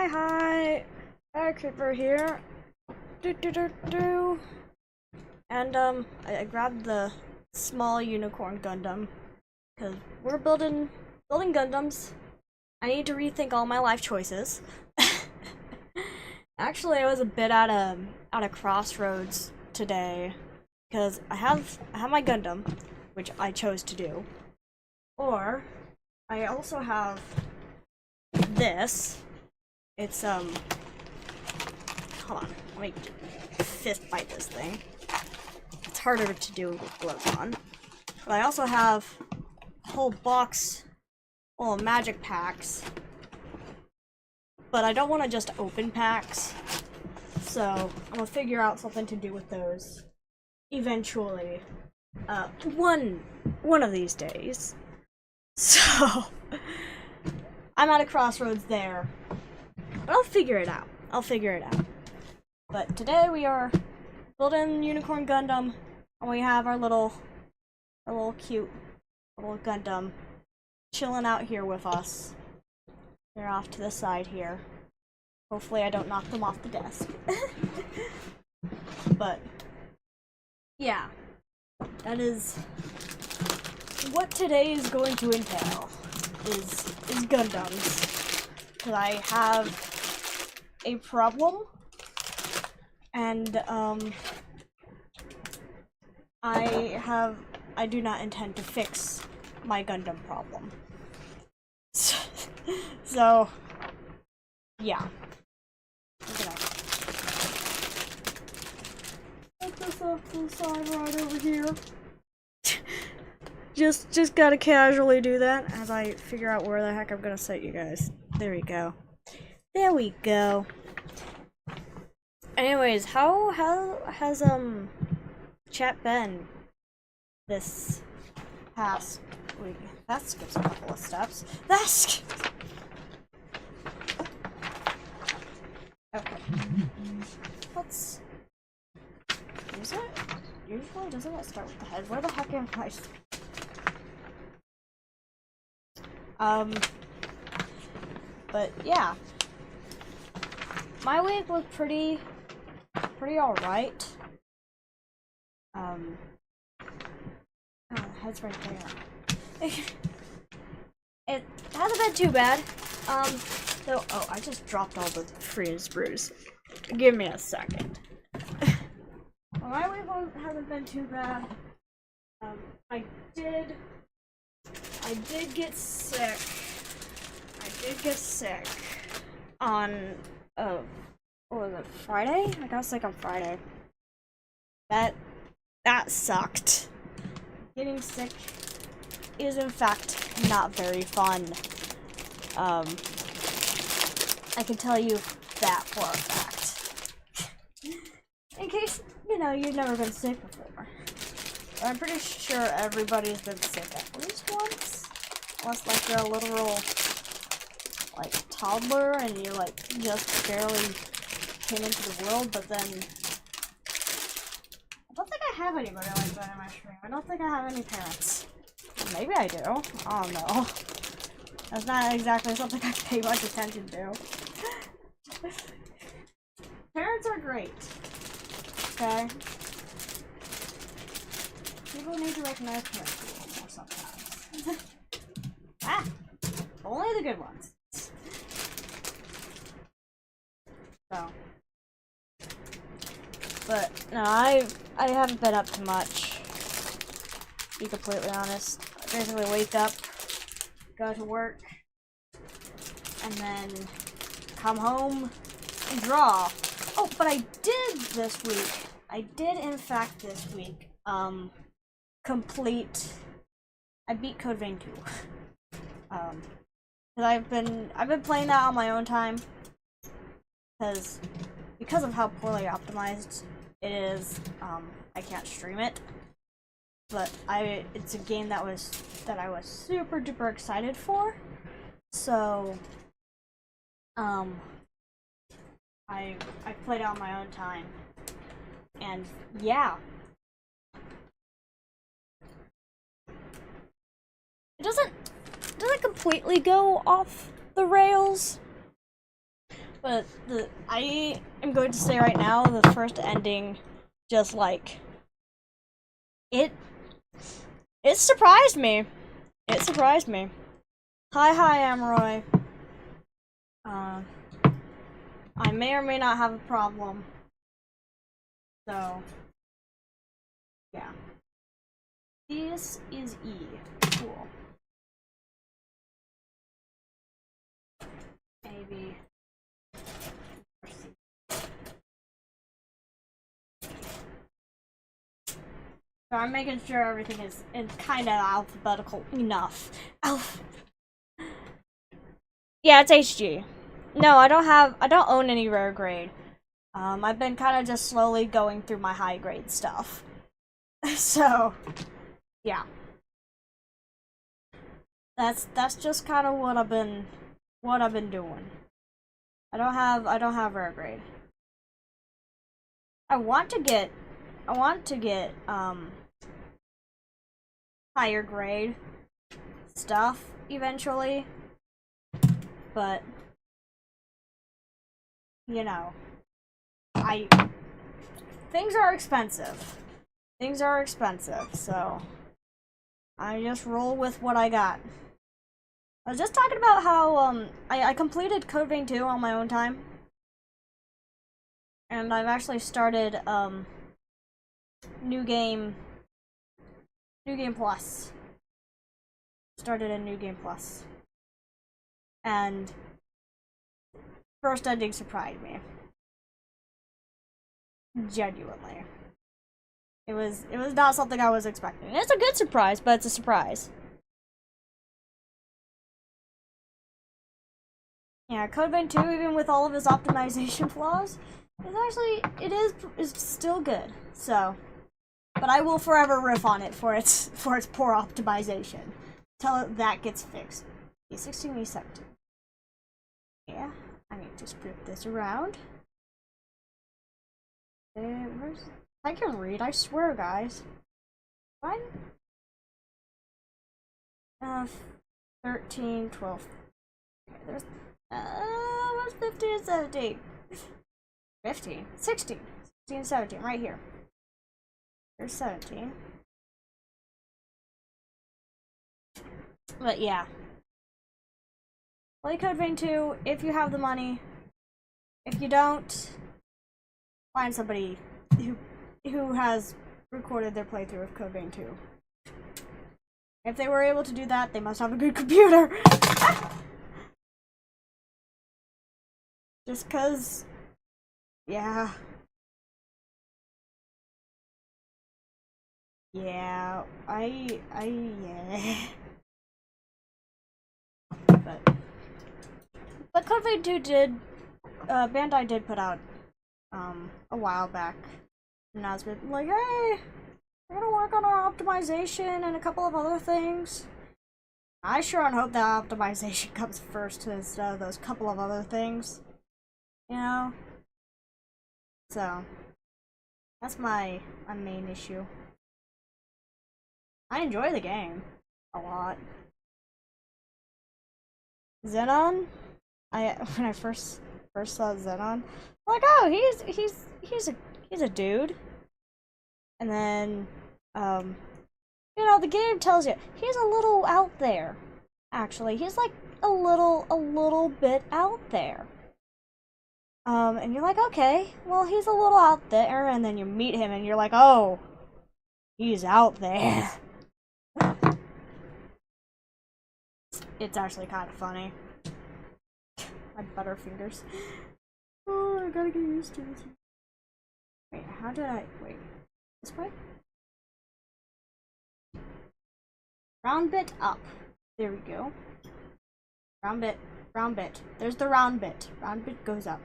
Hi, FireCreeper here. And I grabbed the small unicorn Gundam because we're building Gundams. I need to rethink all my life choices. Actually, I was a bit at a crossroads today because I have my Gundam, which I chose to do, or I also have this. It's hold on, let me fist fight this thing. It's harder to do with gloves on. But I also have a whole box full of magic packs. But I don't want to just open packs. So I'm gonna figure out something to do with those eventually. One of these days. So I'm at a crossroads there. But I'll figure it out. But today we are building Unicorn Gundam, and we have our little cute little Gundam chilling out here with us. They're off to the side here. Hopefully I don't knock them off the desk. But yeah, that is what today is going to entail. Is Gundams. Because I have a problem, and I do not intend to fix my Gundam problem. So yeah. I'm gonna put this off to the side right over here. Just gotta casually do that as I figure out where the heck I'm gonna set you guys. There we go. There we go. Anyways, how has chat been this past week? That skips a couple of steps. That's okay. Let's use it. Usually doesn't it start with the head? Where the heck am I? But yeah, my week was pretty alright. Oh, the head's right there. It hasn't been too bad. So, oh, I just dropped all the freeze brews. Give me a second. Well, my week hasn't been too bad. I did get sick. On, what was it, Friday? I got sick on Friday. That sucked. Getting sick is in fact not very fun. I can tell you that for a fact. In case, you've never been sick before. I'm pretty sure everybody's been sick at least once. Unless, like, you're a literal, like, toddler and you're, like, just barely came into the world, but then I don't think I have anybody like that in my stream. I don't think I have any parents. Maybe I do. I don't know. That's not exactly something I pay much attention to. Parents are great. Okay? People need to recognize parents a little more sometimes. Only the good ones. So. But, no, I haven't been up to much. To be completely honest. I basically wake up, go to work, and then come home and draw. Oh, but I did this week. I did, in fact, this week, complete. I beat Code Vein 2. Cause I've been playing that on my own time. Because of how poorly optimized it is, I can't stream it. But it's a game that I was super duper excited for. So, I played it on my own time. And yeah. It doesn't completely go off the rails. But I am going to say right now, the first ending just like it surprised me. It surprised me. Hi, Amroy. I may or may not have a problem. So, yeah. This is E. Cool. Maybe. So I'm making sure everything is in kind of alphabetical enough. Yeah, it's HG. No, I don't own any rare grade. I've been kind of just slowly going through my high grade stuff. So, yeah. That's just kind of what I've been doing. I don't have rare grade. I want to get higher grade stuff, eventually, but you know, things are expensive. Things are expensive, so I just roll with what I got. I was just talking about how I completed Code Vein 2 on my own time. And I've actually started New Game Plus. Started a New Game Plus. And first ending surprised me. Genuinely. It was not something I was expecting. It's a good surprise, but it's a surprise. Yeah, Code Vein 2, even with all of its optimization flaws, is still good. So, but I will forever riff on it for its poor optimization till that gets fixed. E16, E17. Yeah, I need to script this around. I can read, I swear, guys. Fine. 13, 12. Okay, there's what's 15 and 17? 15, 16, 16, 17, right here. There's 17. But yeah. Play Code Vein 2 if you have the money. If you don't, find somebody who has recorded their playthrough of Code Vein 2. If they were able to do that, they must have a good computer. Just cause, yeah. Yeah, yeah. But Code Vein 2 did, Bandai did put out, a while back, an announcement like, hey, we're gonna work on our optimization and a couple of other things. I sure hope that optimization comes first instead of those couple of other things. You know? So, that's my main issue. I enjoy the game a lot. Xenon, when I first saw Xenon, I'm like, oh, he's a dude. And then, you know, the game tells you he's a little out there. Actually, he's like a little bit out there. And you're like, okay, well, he's a little out there, and then you meet him, and you're like, oh, he's out there. It's actually kind of funny. My butterfingers. Oh, I gotta get used to this. Wait, how did I... Wait. This way? Round bit up. There we go. Round bit. Round bit. There's the round bit. Round bit goes up.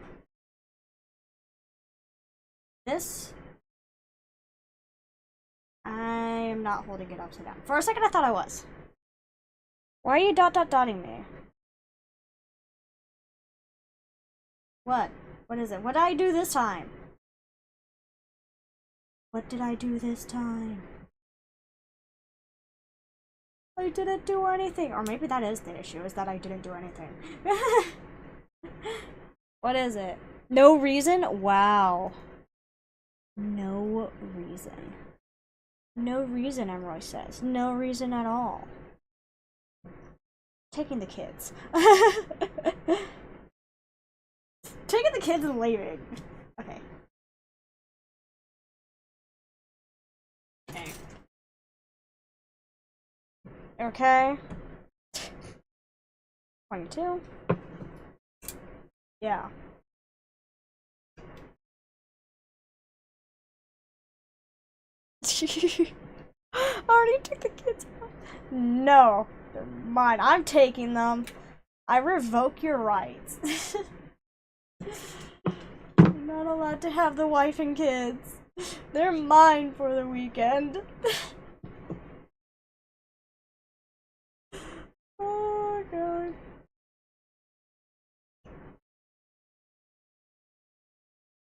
This... I'm not holding it upside down. For a second I thought I was. Why are you dotting me? What? What is it? What did I do this time? What did I do this time? I didn't do anything. Or maybe that is the issue, is that I didn't do anything. What is it? No reason? Wow. No reason. No reason, Emroy says. No reason at all. Taking the kids. Taking the kids and leaving. Okay. Okay. 22. Yeah. I already took the kids out. No. They're mine. I'm taking them. I revoke your rights. I'm not allowed to have the wife and kids. They're mine for the weekend. Oh god.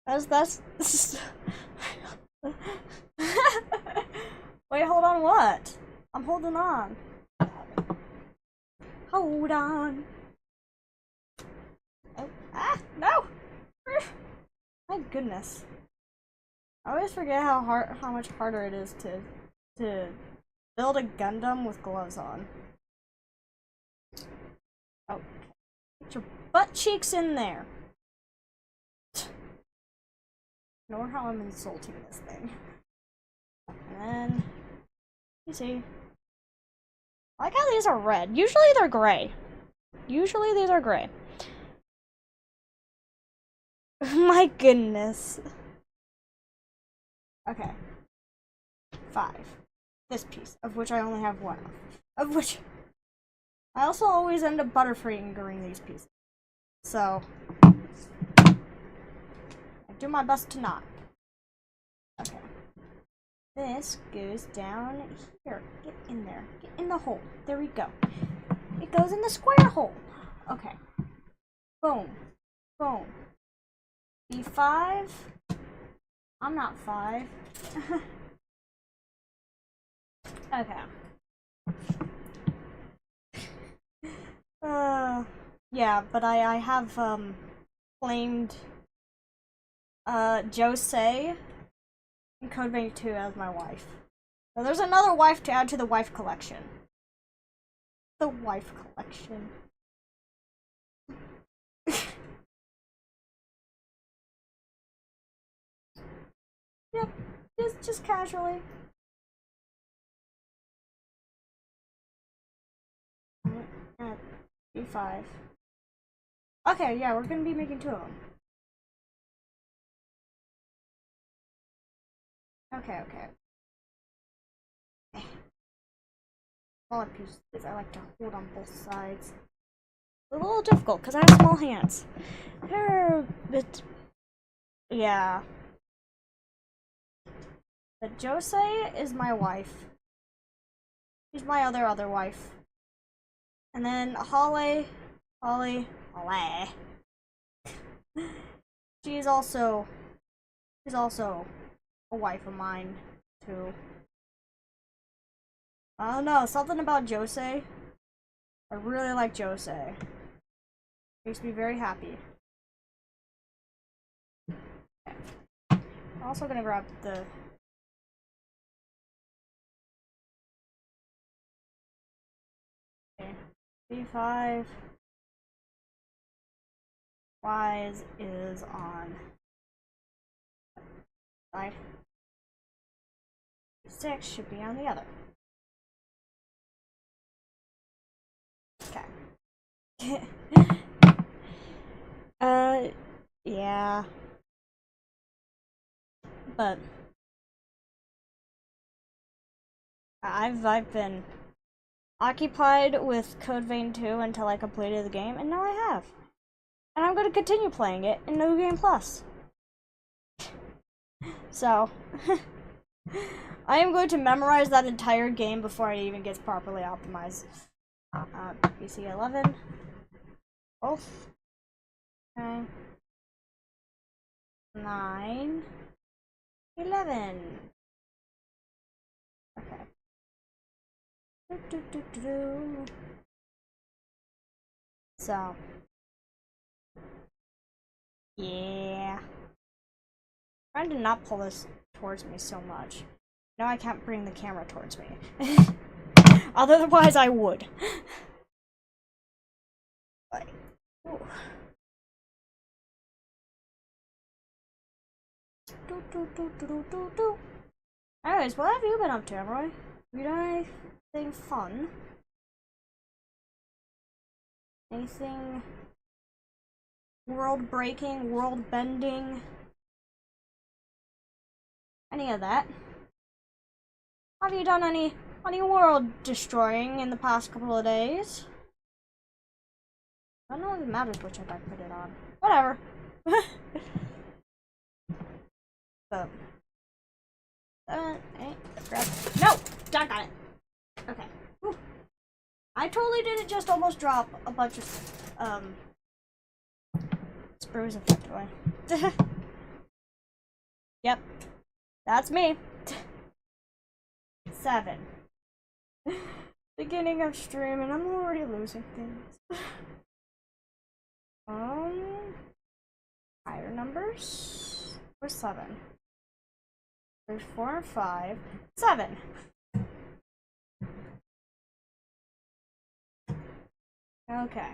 That's Wait, hold on what? I'm holding on. Hold on. Oh, no! My goodness. I always forget how much harder it is to build a Gundam with gloves on. Oh, get your butt cheeks in there. Ignore how I'm insulting this thing. And then, you see. I like how these are red. Usually they're gray. Usually these are gray. My goodness. Okay. 5. This piece, of which I only have 1 of which I also always end up butterfingering these pieces. So I do my best to not. Okay. This goes down here. Get in there. Get in the hole. There we go. It goes in the square hole. Okay. Boom. Boom. B5. I'm not 5. Okay. Yeah, but I have claimed Josei in Code Vein 2 as my wife. So there's another wife to add to the wife collection. The wife collection. Yep, just casually. B5. Okay, yeah, we're gonna be making 2 of them. Okay. Smaller pieces I like to hold on both sides. A little difficult because I have small hands. But yeah. But Josei is my wife. She's my other wife. And then Holly. She's also a wife of mine too. I don't know, something about Josei. I really like Josei. Makes me very happy. Okay. I'm also gonna grab the B5. Wise is on side. 6 should be on the other. Okay. Yeah. But I've been occupied with Code Vein 2 until I completed the game, and now I have. And I'm going to continue playing it in New Game Plus. So, I am going to memorize that entire game before it even gets properly optimized. PC 11. Both. Okay. 9. 11. Okay. So, yeah. I'm trying to not pull this towards me so much. Now I can't bring the camera towards me. Otherwise, I would. Like, ooh. Anyways, what have you been up to, Emroy? Have you done anything fun? Anything world-breaking, world-bending? Any of that? Have you done any world-destroying in the past couple of days? I don't know if it matters which I put it on. Whatever. So. Grab. No! Doc on it. Okay. Whew. I totally didn't just almost drop a bunch of, sprues effectively. Yep. That's me. 7. Beginning of stream and I'm already losing things. Higher numbers? Where's 7? There's 4 and 5. 7! Okay.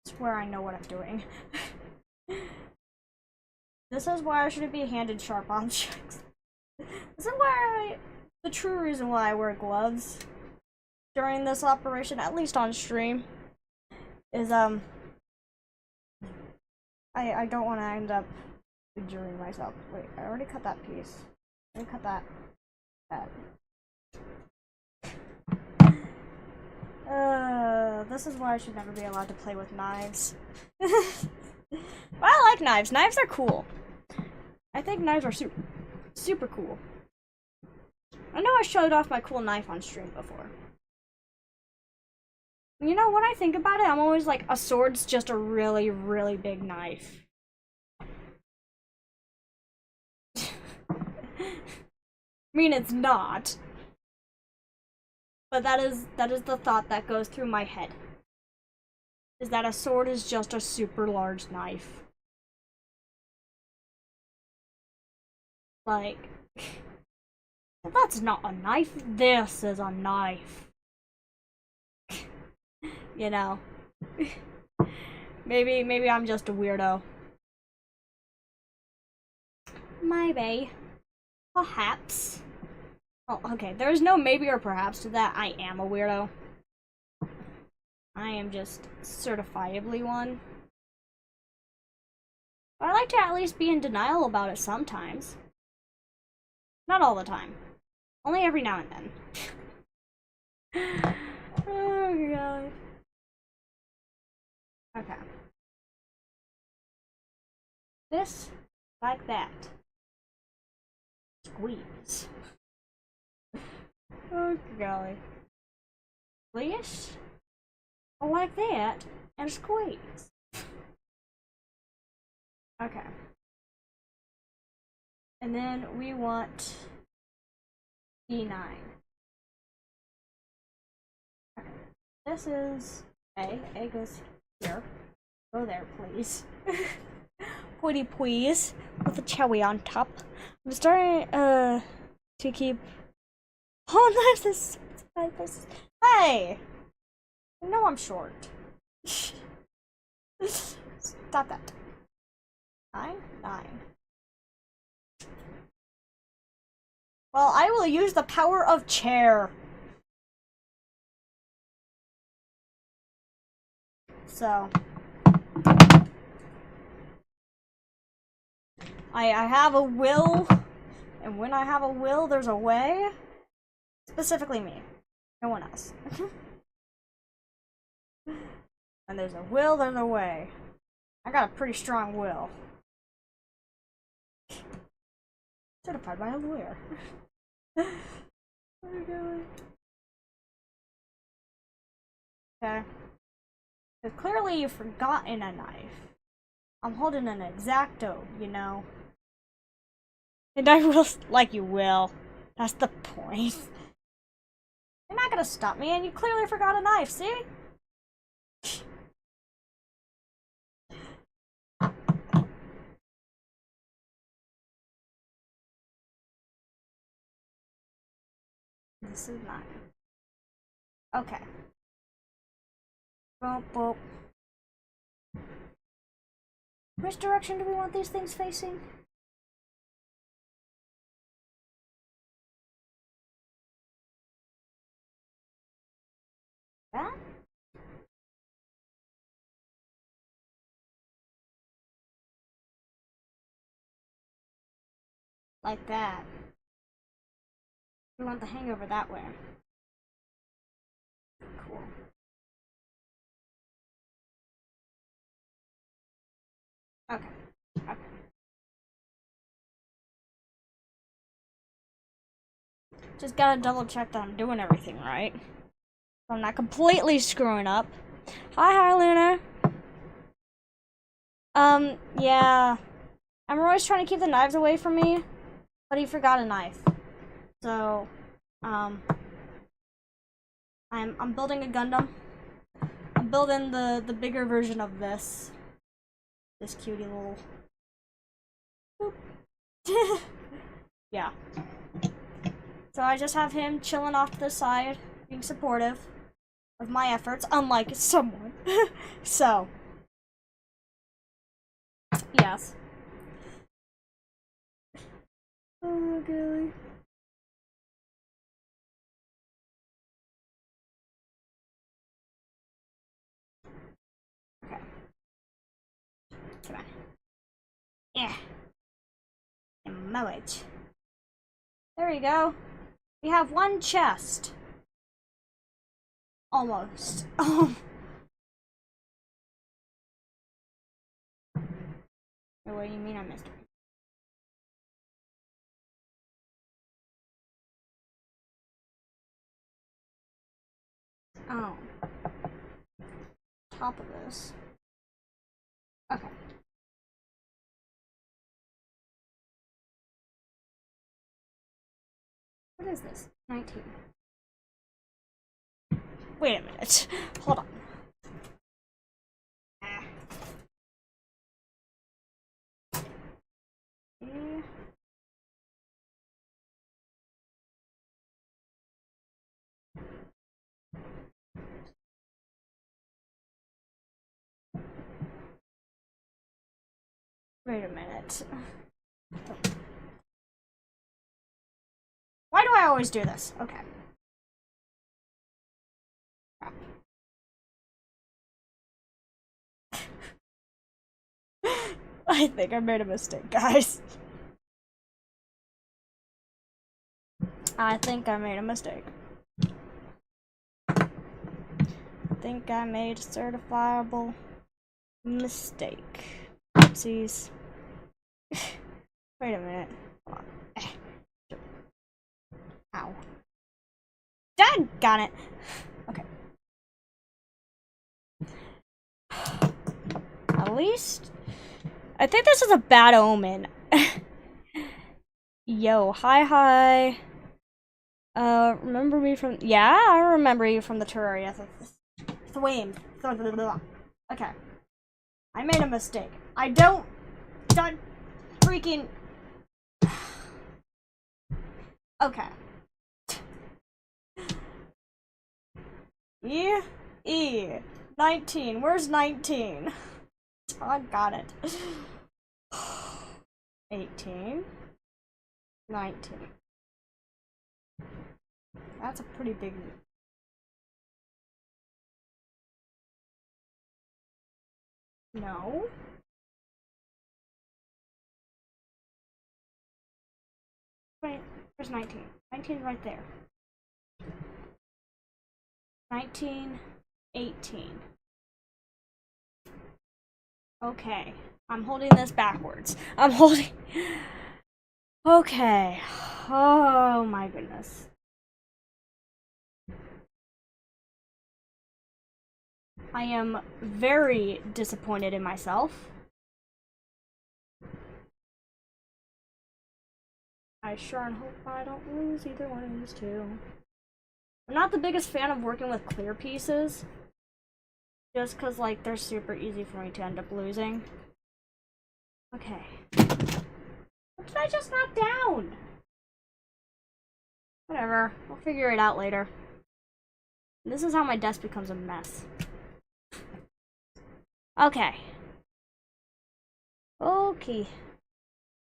That's where I know what I'm doing. This is why I shouldn't be handed sharp objects. This is the true reason why I wear gloves during this operation, at least on stream, is I don't want to end up injuring myself. Wait, I already cut that piece. I already cut that. This is why I should never be allowed to play with knives. But I like knives. Knives are cool. I think knives are super cool. I know I showed off my cool knife on stream before. You know, when I think about it, I'm always like, a sword's just a really, really big knife. I mean, it's not. But that is the thought that goes through my head. Is that a sword is just a super large knife. Like, that's not a knife. This is a knife. You know. Maybe I'm just a weirdo. Maybe. Perhaps. Oh, okay. There's no maybe or perhaps to that. I am a weirdo. I am just certifiably one. But I like to at least be in denial about it sometimes. Not all the time. Only every now and then. Oh god. Okay. This, like that. Squeeze. Oh golly. Please? Like that, and squeeze. Okay. And then we want E9. Okay. This is A. A goes here. Go there, please. Pretty please. With a cherry on top. I'm starting to keep. Oh, this. Hey! You know I'm short. Stop that. 9? 9. Well, I will use the power of chair. So. I have a will, and when I have a will, there's a way. Specifically me. No one else. And there's a will, there's a way. I got a pretty strong will. Certified by a lawyer. Oh my god. Okay. So clearly you've forgotten a knife. I'm holding an X-Acto, you know. And I will, like you will. That's the point. You're not gonna stop me, and you clearly forgot a knife, see? This is 9. Okay. Boop, boop. Which direction do we want these things facing? That? Like that. We want the hangover that way. Cool. Okay. Okay. Just gotta double check that I'm doing everything right. So I'm not completely screwing up. Hi, Luna. Yeah. I'm always trying to keep the knives away from me. but he forgot a knife. So, I'm building a Gundam. I'm building the bigger version of this cutie little. Yeah. So I just have him chilling off to the side, being supportive of my efforts, unlike someone. So, yes. Oh, golly. Okay. Come on. Yeah. Mow. There we go. We have one chest. Almost. Oh. What do you mean I missed it? Oh. Top of this. Okay. What is this? 19. Wait a minute. Hold on. Wait a minute. Why do I always do this? Okay. I think I made a mistake, guys. I think I made a mistake. I think I made a certifiable mistake. Oopsies. Wait a minute. Hold on. Ow. Doggone it. Okay. At least I think this is a bad omen. Yo, hi. Remember me from... Yeah, I remember you from the Terraria. Thwame. Okay. I made a mistake. I don't freaking... Okay. E. 19. Where's 19? I got it. 18. 19. That's a pretty big... No. Wait, where's 19? 19's right there. 19, 18. Okay. I'm holding this backwards. I'm holding... Okay. Oh my goodness. I am very disappointed in myself. I sure and hope I don't lose either one of these two. I'm not the biggest fan of working with clear pieces. Just because, like, they're super easy for me to end up losing. Okay. What did I just knock down? Whatever. I'll figure it out later. This is how my desk becomes a mess. Okay. Okay.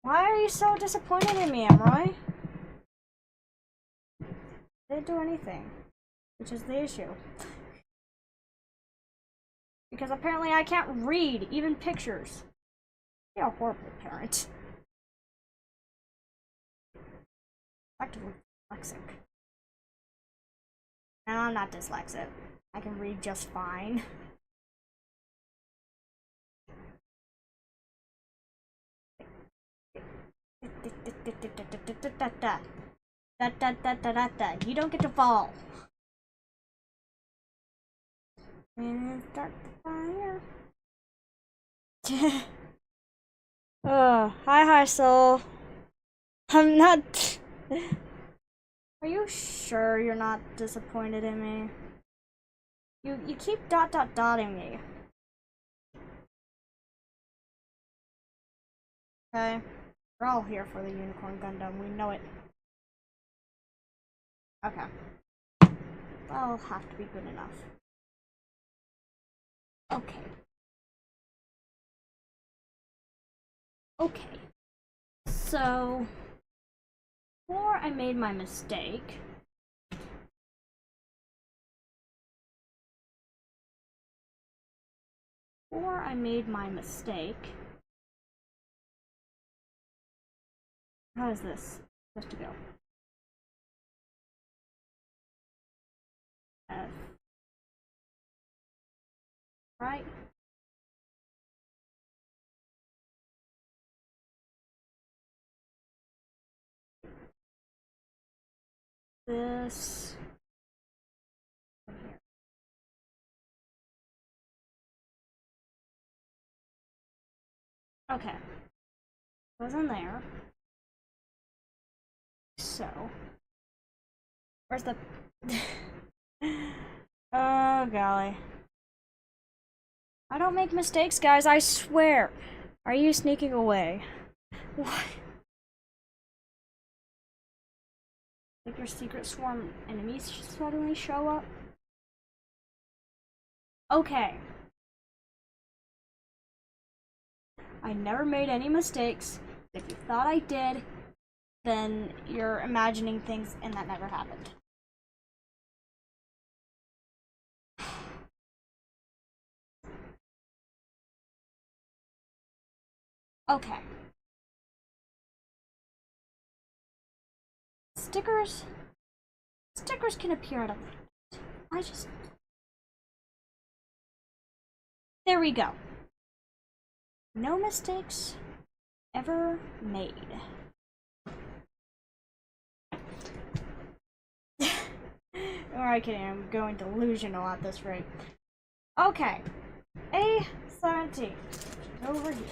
Why are you so disappointed in me, Emroy? I didn't do anything. Which is the issue. Because apparently I can't read, even pictures. You're a horrible parent. Effectively dyslexic. No, I'm not dyslexic. I can read just fine. You don't get to fall. And start the fire. Oh, hi, soul. I'm not. Are you sure you're not disappointed in me? You keep dotting me. Okay? We're all here for the Unicorn Gundam, we know it. Okay. That'll have to be good enough. Okay. Okay. So, before I made my mistake, how is this supposed to go? F. Right? This. Okay. Goes in there. So. Where's the. Oh, golly. I don't make mistakes, guys, I swear. Are you sneaking away? What? Like your secret swarm enemies suddenly show up? Okay. I never made any mistakes. If you thought I did, then you're imagining things and that never happened. Okay. Stickers can appear out of it. There we go. No mistakes ever made. Alright, kidding, I'm going delusional at this rate. Okay. A17. Over here.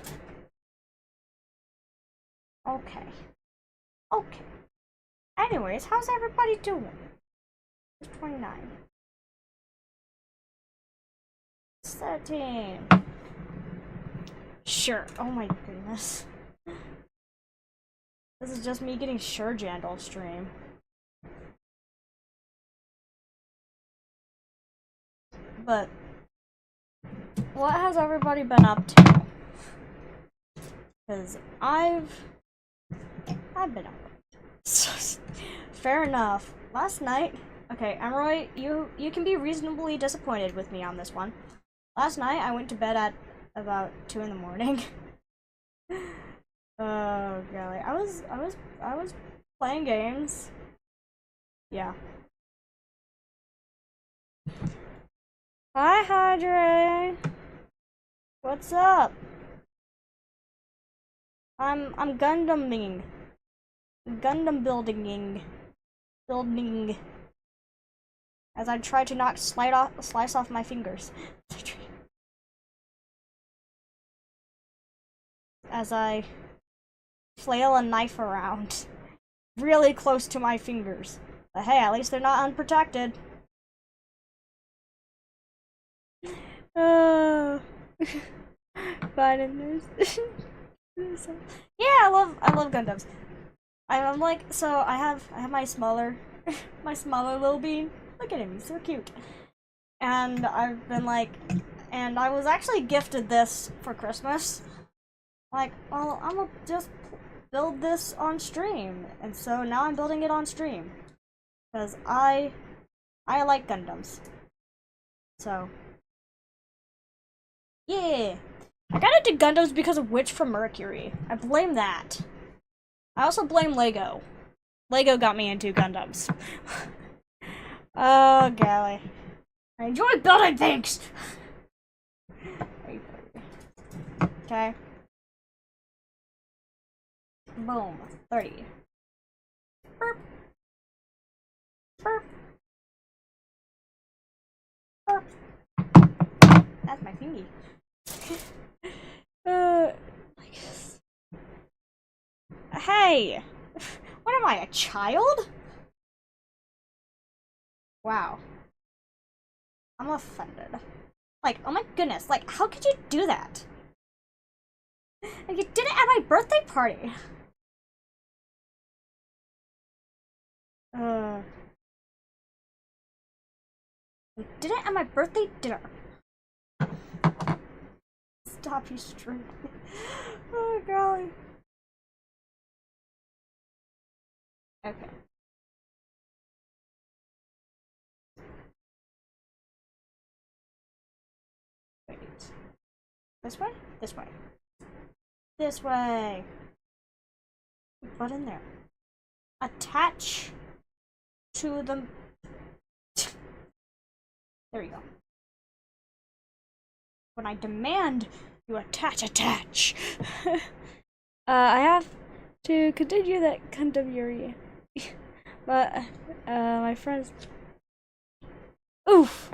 Okay. Okay. Anyways, how's everybody doing? It's 29. 13. Sure. Oh my goodness. This is just me getting sure jammed on stream. But what has everybody been up to? Because I've been up. Fair enough. Last night, okay, Emroy, you can be reasonably disappointed with me on this one. Last night I went to bed at about 2 in the morning. Oh golly, I was playing games. Yeah. Hi, Hydre. What's up? I'm Gundam building as I try to not slice off my fingers. As I flail a knife around really close to my fingers. But hey, at least they're not unprotected. Fine in this. Yeah, I love Gundams. I'm like, so I have my smaller little bean. Look at him, he's so cute. And I've been like, and I was actually gifted this for Christmas. Like, well, I'm gonna just build this on stream, and so now I'm building it on stream because I like Gundams. So yeah, I got into Gundams because of Witch from Mercury. I blame that. I also blame Lego. Lego got me into Gundams. Oh golly, I enjoy building things. Okay. Boom. 30. Burp. Burp. Burp. That's my thingy. Hey! What am I, a child? Wow. I'm offended. Like, oh my goodness, like, how could you do that? Like, you did it at my birthday party. You did it at my birthday dinner. Stop, you stream. Oh, golly. Okay. Wait. This way? This way. This way. Put in there. Attach to the... There you go. When I demand you attach. I have to continue that contemporary. But, my friends... Oof!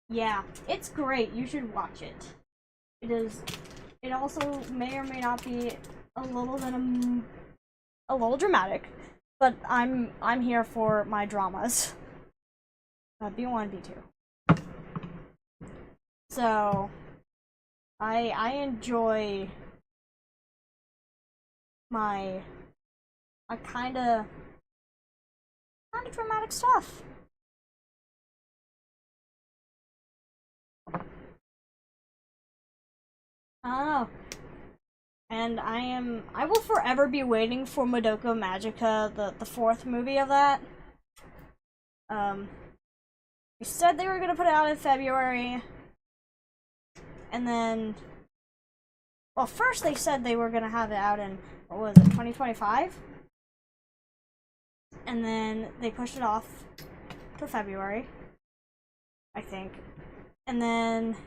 Yeah, it's great. You should watch it. It also may or may not be a little dramatic, but I'm here for my dramas. B1, B2. So, I enjoy my kinda dramatic stuff. Oh. And I will forever be waiting for Madoka Magica, the fourth movie of that. They said they were gonna put it out in February. And then, well, first they said they were gonna have it out in, what was it, 2025? And then they pushed it off to February, I think. And then,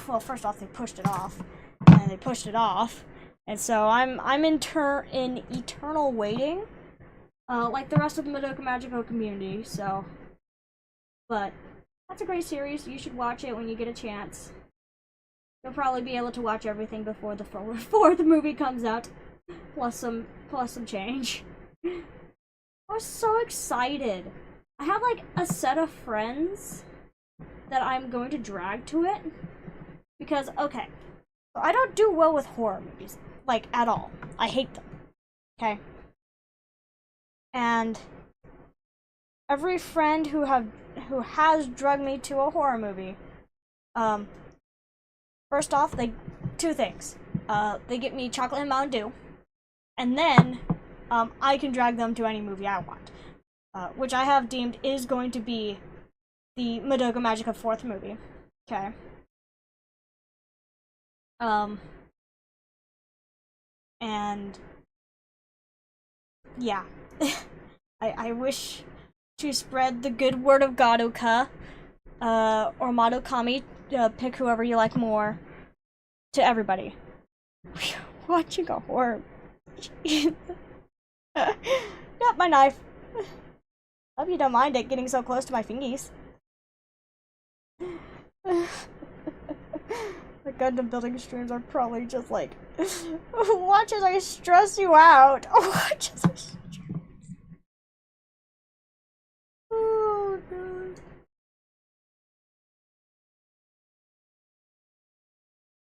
well, first off, they pushed it off, and they pushed it off, and so I'm in eternal waiting, like the rest of the Madoka Magico community. So, but that's a great series. You should watch it when you get a chance. You'll probably be able to watch everything before the movie comes out, plus some change. I was so excited. I have like a set of friends that I'm going to drag to it. Because, okay, I don't do well with horror movies, like, at all. I hate them, okay? And every friend who has drugged me to a horror movie, first off, two things. They get me chocolate and Mountain Dew, and then, I can drag them to any movie I want, which I have deemed is going to be the Madoka Magica 4th movie, okay? And yeah, I wish to spread the good word of Gadoka, or Madokami, pick whoever you like more, to everybody. Watching a horror. Got my knife. Hope you don't mind it getting so close to my fingies. The Gundam building streams are probably just like, watch as I stress you out. Watch as I stress. Oh, God.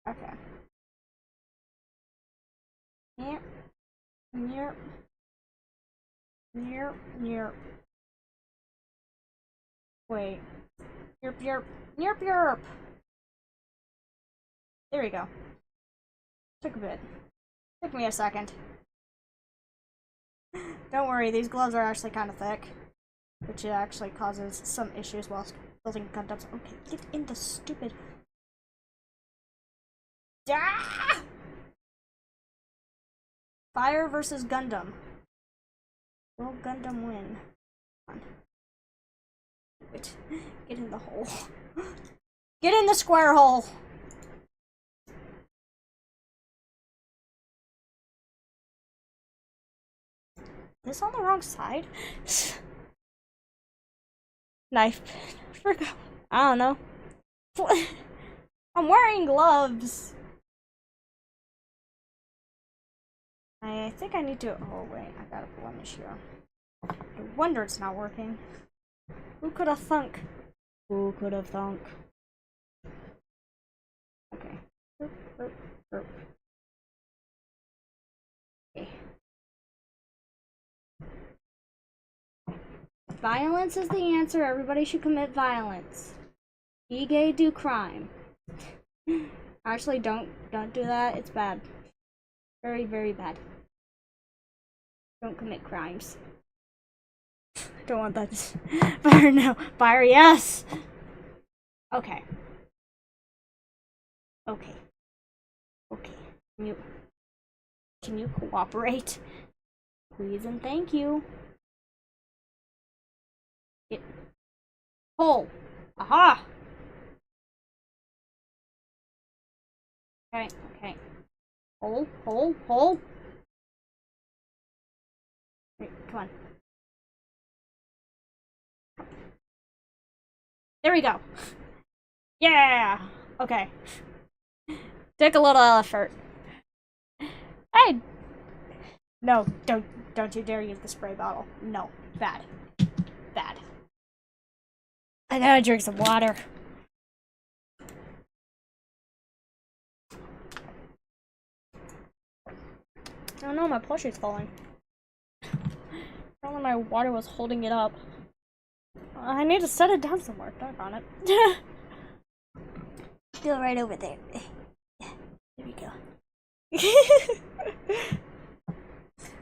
Okay. Yep. Yep. Yep. Yep. Wait. Yerp, yerp. Yerp, yerp. There we go. Took a bit. Took me a second. Don't worry, these gloves are actually kind of thick, which actually causes some issues whilst building Gundams. Okay, get in the stupid... Ah! Fire versus Gundam. Will Gundam win? Come on. Wait. Get in the hole. Get in the square hole! This on the wrong side? Knife. Forgot. I don't know. I'm wearing gloves. I think I need to. Oh wait, I gotta blemish here. No wonder it's not working. Who could have thunk? Who could have thunk? Okay. Boop, boop, boop. Okay. Violence is the answer. Everybody should commit violence. Be gay, do crime. Actually, don't do that. It's bad. Very, very bad. Don't commit crimes. Don't want that. Fire now. Fire, yes. Okay. Okay. Okay. Can you cooperate? Please and thank you. Hole. Aha. Okay. Okay. Hole. Hole. Hole. Wait, come on. There we go. Yeah. Okay. Took a little effort. Hey. No, don't you dare use the spray bottle. No, bad. Bad. I gotta drink some water. Oh no, my plushie's falling. Apparently my water was holding it up. I need to set it down somewhere. Dark on it. Go right over there. Yeah, there we go.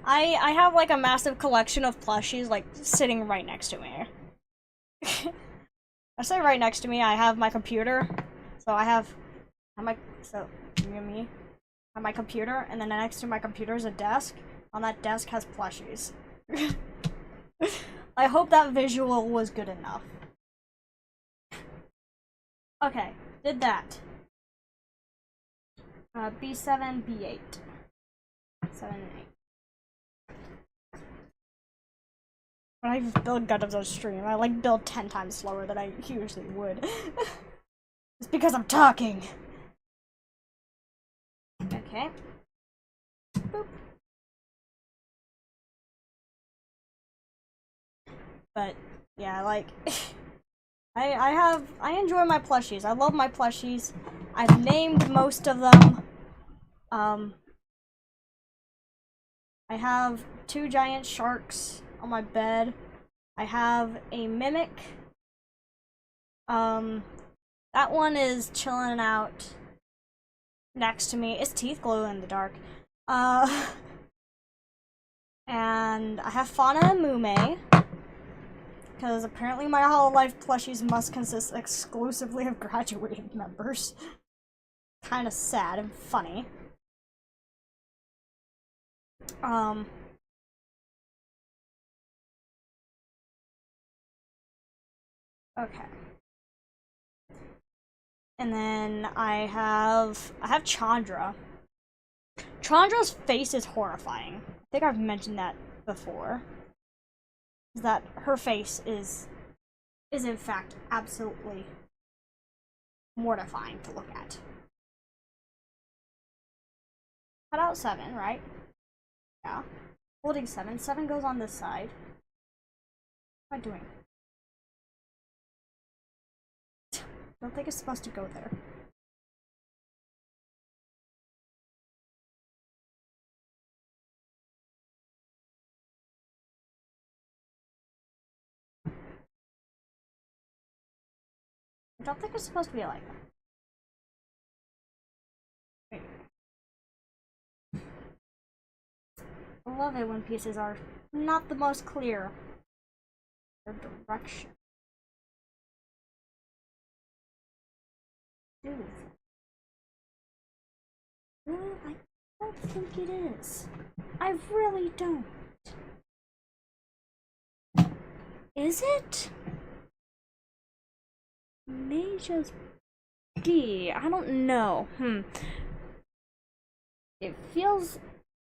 I have like a massive collection of plushies like sitting right next to me. I say right next to me. I have my computer, so I have my me. I have my computer, and then next to my computer is a desk. On that desk has plushies. I hope that visual was good enough. Okay, did that. B7, B8. 7 and 8. When I build Gundams on stream, I like build 10 times slower than I usually would. It's because I'm talking. Okay. Boop. But yeah, like I enjoy my plushies. I love my plushies. I've named most of them. I have 2 giant sharks on my bed. I have a mimic. That one is chilling out next to me. Its teeth glow in the dark. And I have Fauna and Mume. Because apparently my Hololive plushies must consist exclusively of graduated members. Kind of sad and funny. Okay. And then I have Chandra. Chandra's face is horrifying. I think I've mentioned that before. That her face is in fact absolutely mortifying to look at. Cut out 7, right? Yeah. Holding 7. 7 goes on this side. What am I doing? Don't think it's supposed to go there. I don't think it's supposed to be like that. Wait. I love it when pieces are not the most clear. Their direction. Dude. I don't think it is. I really don't. Is it? May just be. I don't know. It feels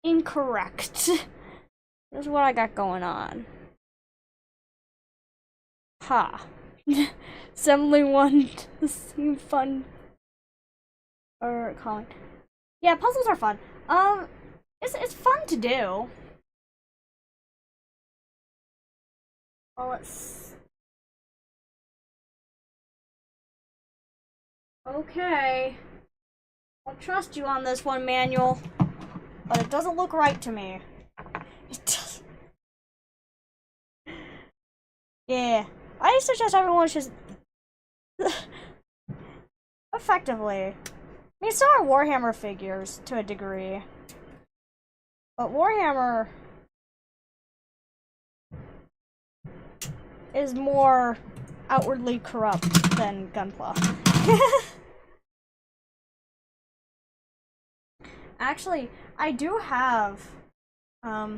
incorrect. This is what I got going on. Ha. Assembly 1 does seem fun. Or calling. Yeah, puzzles are fun. It's fun to do. Well, let's. Okay. I'll trust you on this one, Manual. But it doesn't look right to me. It does. Yeah. I suggest everyone should. Effectively. I mean, so are Warhammer figures to a degree. But Warhammer is more outwardly corrupt than Gunpla. Actually, I do have, I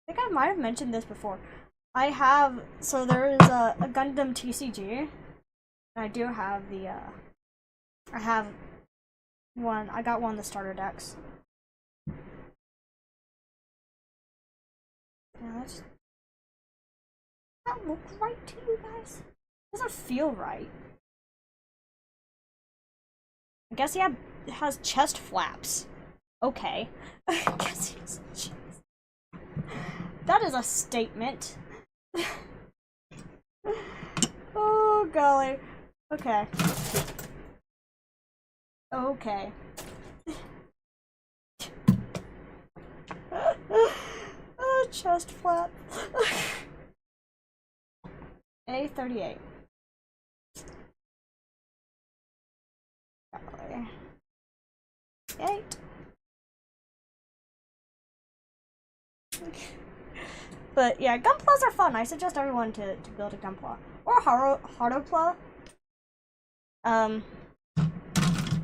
think I might have mentioned this before. I have, so there is a Gundam TCG, and I do have the, I have one, I got one of the starter decks. Yeah, does that look right to you guys? It doesn't feel right. I guess he has chest flaps. Okay. I guess he has chest. That is a statement. Oh, golly. Okay. Okay. Chest flap. A38. Golly. 8. But yeah, Gunplas are fun. I suggest everyone to build a Gunpla. Or Hardopla.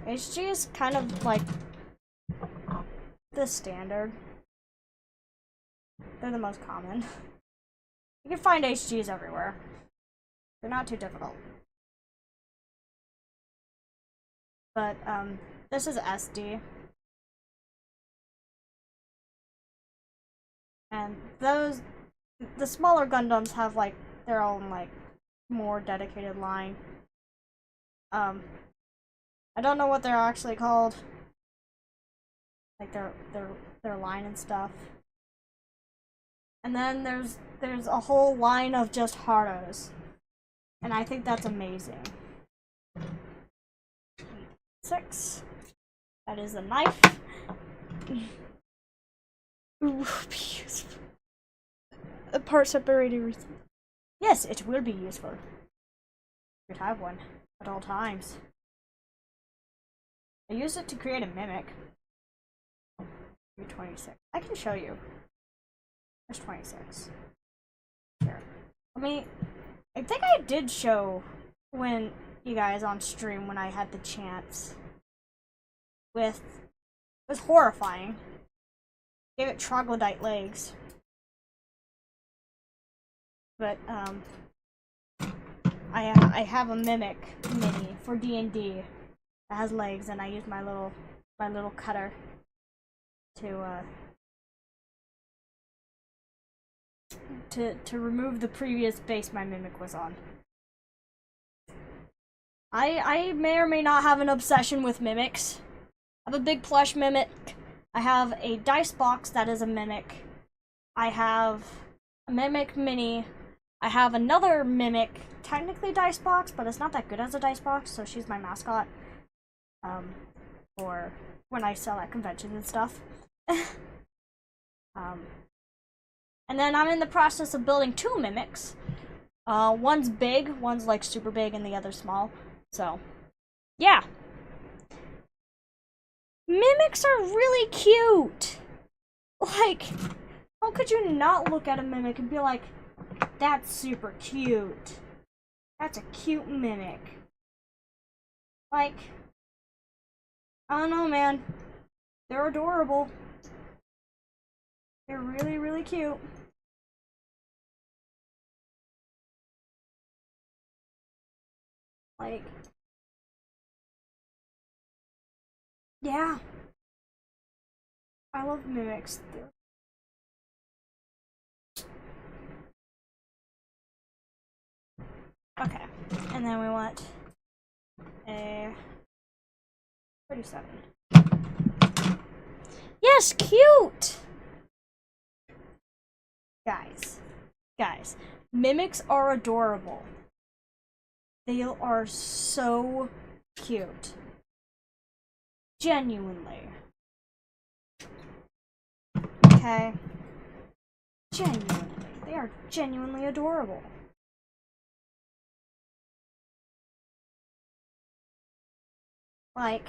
HG is kind of like the standard. They're the most common. You can find HGs everywhere. They're not too difficult. But, this is SD. And those, the smaller Gundams have, like, their own, like, more dedicated line. I don't know what they're actually called. Like, their line and stuff. And then there's a whole line of just Hardos. And I think that's amazing. 6. That is a knife. Ooh, be useful. A part separator. Yes, it will be useful. You could have one at all times. I used it to create a mimic. 26. I can show you. There's 26. Here. I think I did show when you guys on stream when I had the chance. It was horrifying. Gave it troglodyte legs. But, I have a mimic mini for D&D that has legs, and I use my little cutter to remove the previous base my mimic was on. I may or may not have an obsession with mimics. I have a big plush mimic. I have a dice box that is a mimic. I have a mimic mini. I have another mimic, technically dice box, but it's not that good as a dice box, so she's my mascot. For when I sell at conventions and stuff. And then I'm in the process of building 2 mimics. One's big, one's like super big, and the other's small. So, yeah. Mimics are really cute! Like, how could you not look at a mimic and be like, that's super cute. That's a cute mimic. Like, I don't know, man. They're adorable. They're really, really cute. Like, yeah. I love mimics. Okay, and then we want a 37. Yes, cute! Guys, mimics are adorable. They are so cute. Genuinely. Okay? Genuinely. They are genuinely adorable. Like,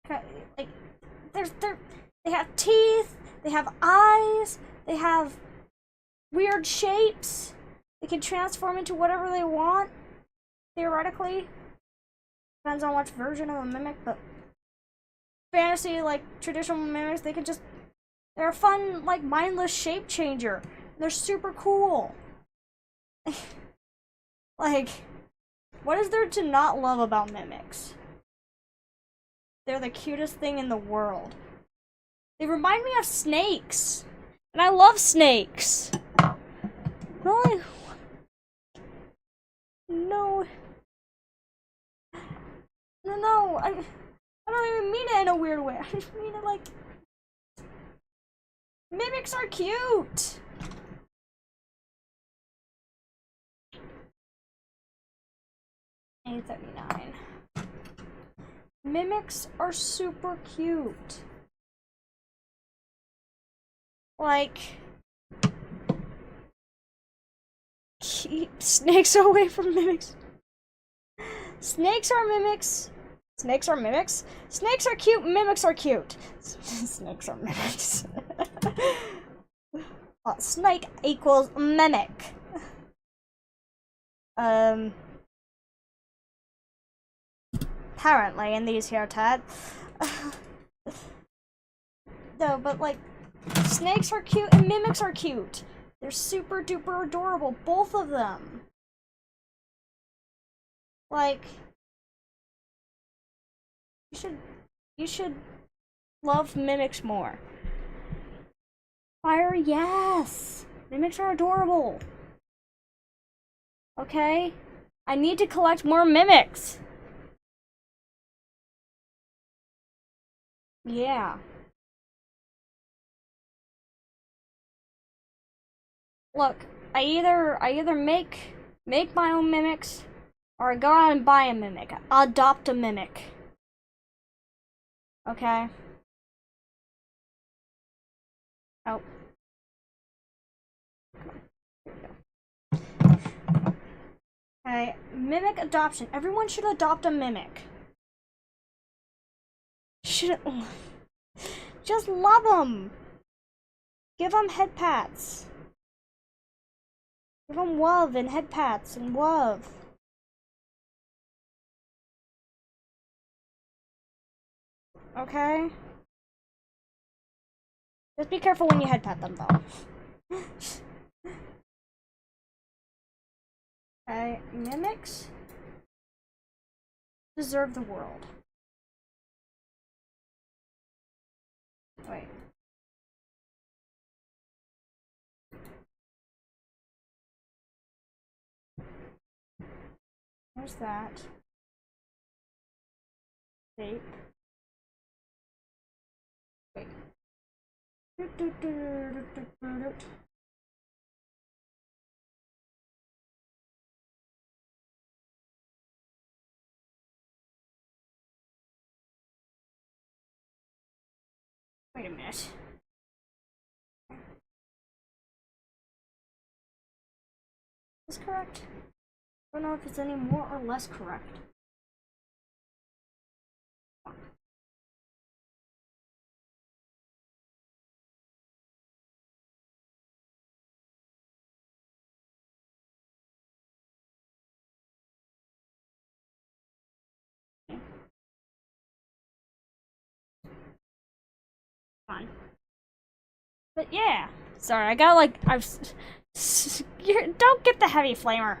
they have teeth, they have eyes, they have weird shapes. They can transform into whatever they want, theoretically. Depends on which version of a mimic, but fantasy, like traditional mimics, they're a fun, like, mindless shape changer. They're super cool. Like, what is there to not love about mimics? They're the cutest thing in the world. They remind me of snakes. And I love snakes. Really? No. No, I don't even mean it in a weird way. I just mean it like... Mimics are cute! $8.79. Mimics are super cute. Like... Keep snakes away from mimics. Snakes are mimics. Snakes are mimics. Snakes are cute. Mimics are cute. Snakes are mimics. Snake equals mimic. Apparently in these here tabs. No, but like, snakes are cute and mimics are cute. They're super duper adorable, both of them. Like, you should love mimics more. Fire, yes! Mimics are adorable. Okay? I need to collect more mimics. Yeah. Look, I either make my own mimics, or I go out and buy a mimic. Adopt a mimic. Okay? Oh. Here we go. Okay, mimic adoption. Everyone should adopt a mimic. Should just love them. Give them head pats. Give them love and head pats and love. Okay? Just be careful when you head pat them, though. Okay, mimics deserve the world. Wait. There's that. Tape. Wait. Wait a minute. Is this correct? I don't know if it's any more or less correct. Fine. But yeah. Sorry, I got like don't get the heavy flamer.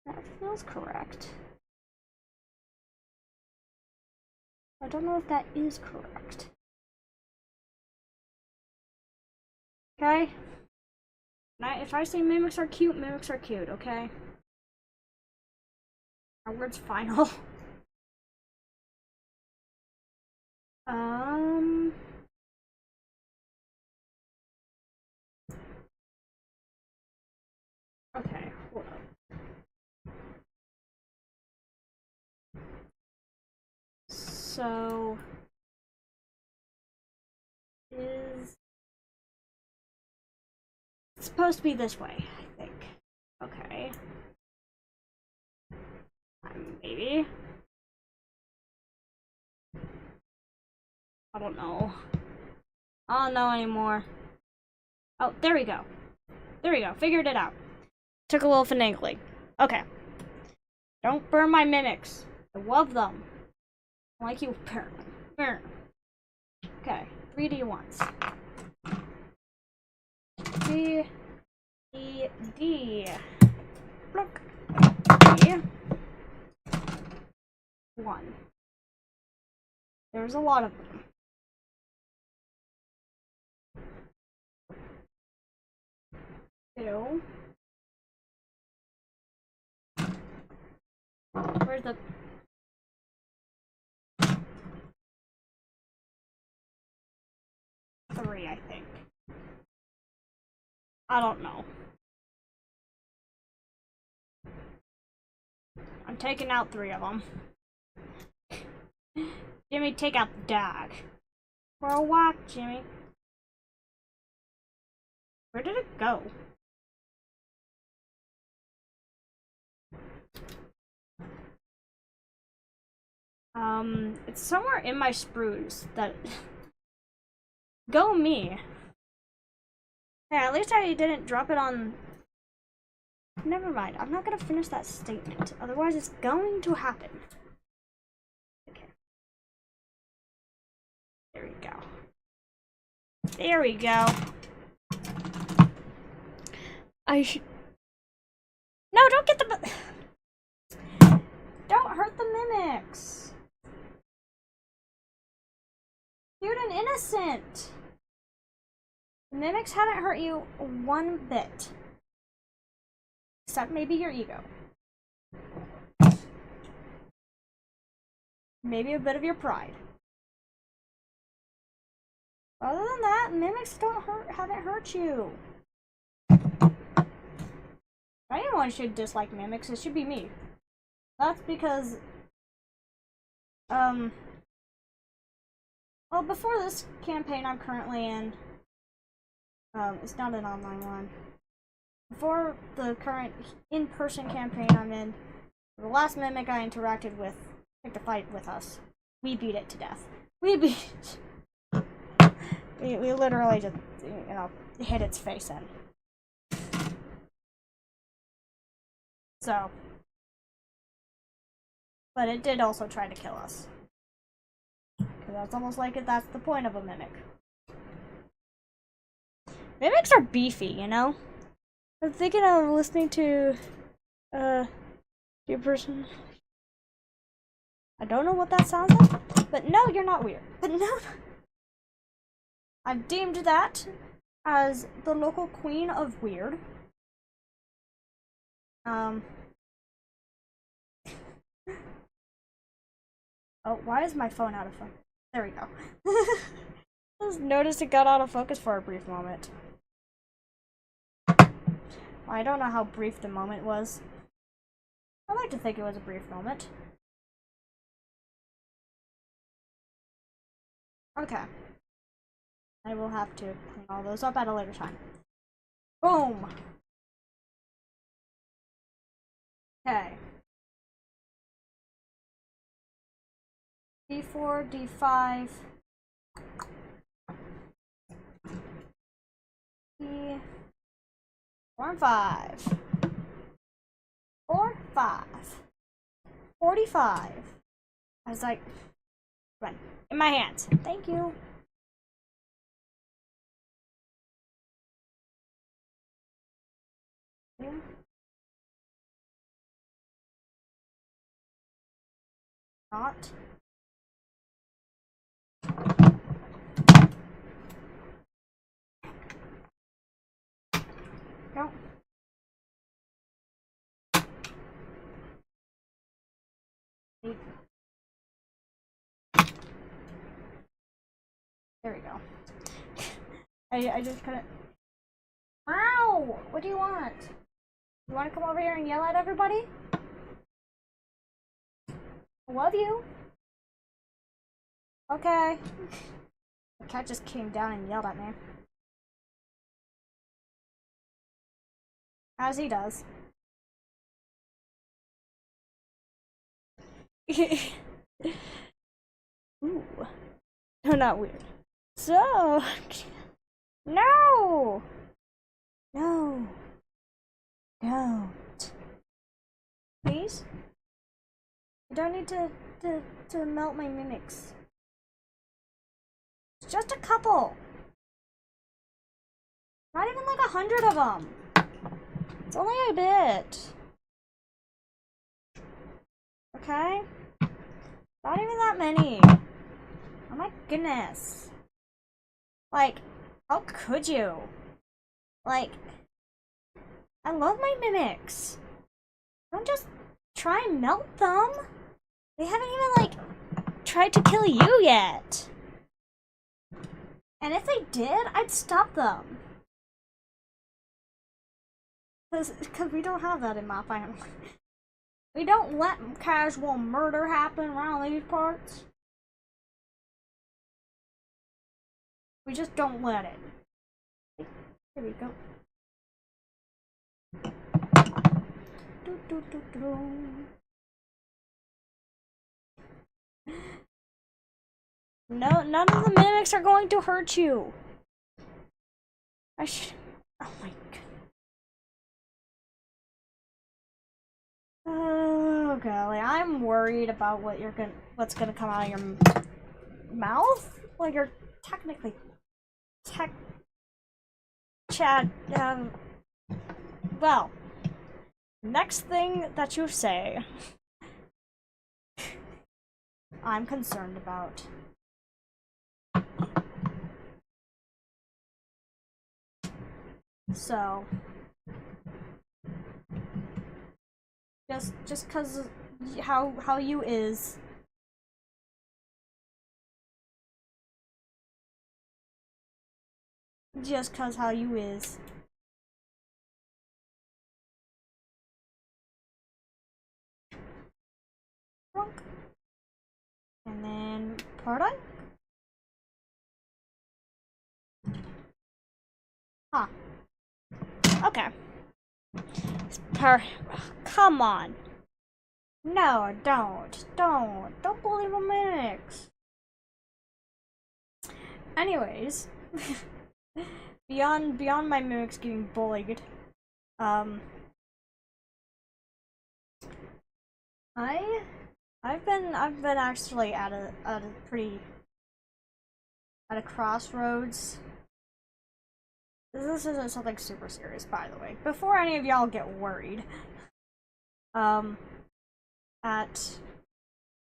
That feels correct. I don't know if that is correct. Okay. If I say mimics are cute, okay? Our word's final. Okay, hold up. So it's supposed to be this way, I think. Okay. Maybe. I don't know. I don't know anymore. Oh, there we go. There we go. Figured it out. Took a little finagling. Okay. Don't burn my mimics. I love them. I like you burn them. Burn. Okay. 3D ones. D. D. D. Look. D. 1. There's a lot of them. Two. Where's the... Three, I think. I don't know. I'm taking out 3 of them. Jimmy, take out the dog. For a walk, Jimmy. Where did it go? It's somewhere in my sprues that... Go me. Yeah, at least I didn't drop it on... Never mind, I'm not gonna finish that statement. Otherwise, it's going to happen. Okay. There we go. There we go. I should... No, don't get the... Don't hurt the mimics. Cute and innocent. The mimics haven't hurt you one bit. Except maybe your ego. Maybe a bit of your pride. Other than that, mimics haven't hurt you. If anyone should dislike mimics, it should be me. That's because, well, before this campaign I'm currently in, it's not an online one. Before the current in-person campaign I'm in, the last mimic I interacted with picked a fight with us. We beat it to death. We literally just, you know, hit its face in. So. But it did also try to kill us. Because that's almost like that's the point of a mimic. Mimics are beefy, you know? I'm thinking of listening to, your person. I don't know what that sounds like, but no, you're not weird. But no. I've deemed that as the local queen of weird. Oh, why is my phone out of focus? There we go. Just noticed it got out of focus for a brief moment. I don't know how brief the moment was. I like to think it was a brief moment. Okay. I will have to clean all those up at a later time. Boom! Okay. D4, D5, D4 and 5, 4, 5, 45. I was like, run in my hands. Thank you. Yeah. Not. There we go. I just couldn't. Ow! What do you want? You want to come over here and yell at everybody? I love you. Okay. The cat just came down and yelled at me. As he does. Ooh. No, not weird. So. No! No. Don't. Please? You don't need to melt my mimics. It's just a couple. Not even like 100 of them. It's only a bit. Okay? Not even that many. Oh my goodness. Like, how could you? Like, I love my mimics. Don't just try and melt them. They haven't even, like, tried to kill you yet. And if they did, I'd stop them. Because we don't have that in my family. We don't let casual murder happen around these parts. We just don't let it. Here we go. No, none of the mimics are going to hurt you. I should. Oh my god. Oh golly, I'm worried about what's gonna come out of your mouth. Well, you're technically Chad. Well, next thing that you say, I'm concerned about. So, just cause how you is. Just cause how you is. And then pardon? Huh. Okay. Come on. No, don't bully my mimics. Anyways, beyond my mimics getting bullied, I've been actually at a crossroads. This isn't something super serious, by the way. Before any of y'all get worried, at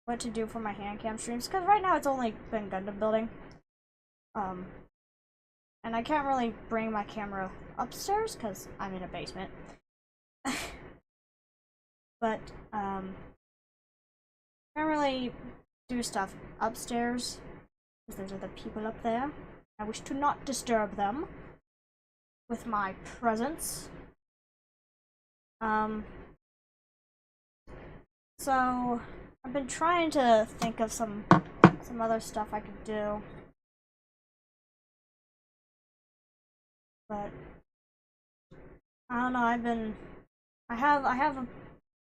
what to do for my hand cam streams, because right now it's only been Gundam building. And I can't really bring my camera upstairs because I'm in a basement. But, can't really do stuff upstairs because there's other people up there. I wish to not disturb them with my presence. So I've been trying to think of some other stuff I could do. But I don't know, I have a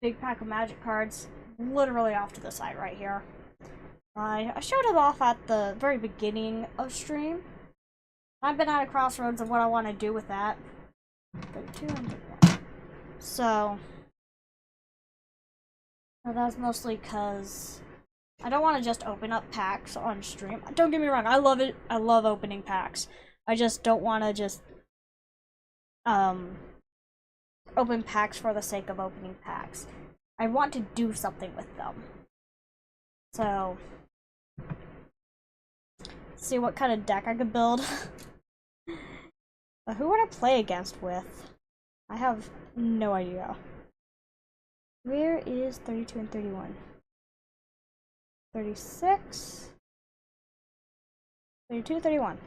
big pack of magic cards literally off to the side right here. I showed it off at the very beginning of stream. I've been at a crossroads of what I want to do with that. 32 and 31. So that's mostly because I don't want to just open up packs on stream. Don't get me wrong, I love it. I love opening packs. I just don't want to just open packs for the sake of opening packs. I want to do something with them. So, see what kind of deck I could build. Who would I play against with? I have no idea. Where is 32 and 31? 36, 32, 31.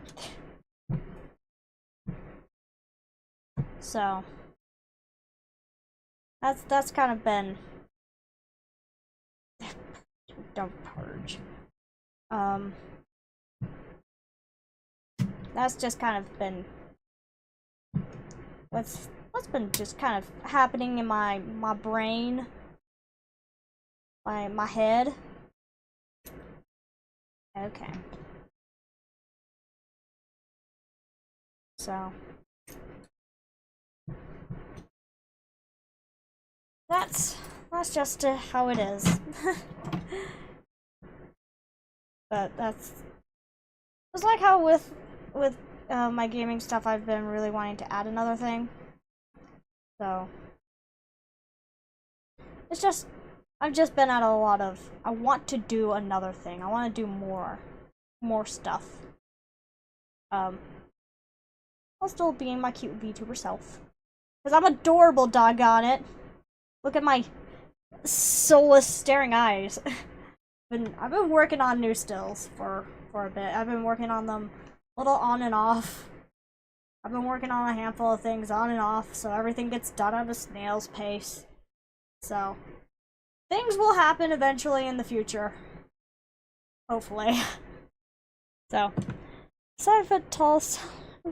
So that's kind of been don't purge. That's just kind of been what's been just kind of happening in my brain, my head. Okay. So that's just how it is. But that's just like how with my gaming stuff, I've been really wanting to add another thing. So it's just I've just been at a lot of I want to do another thing. I want to do more stuff. I'll still being my cute VTuber self. Because I'm adorable, doggone it. Look at my soulless staring eyes. I've been working on new stills for a bit. I've been working on them a little on and off. I've been working on a handful of things on and off, so everything gets done at a snail's pace. So things will happen eventually in the future. Hopefully. So, sorry for toss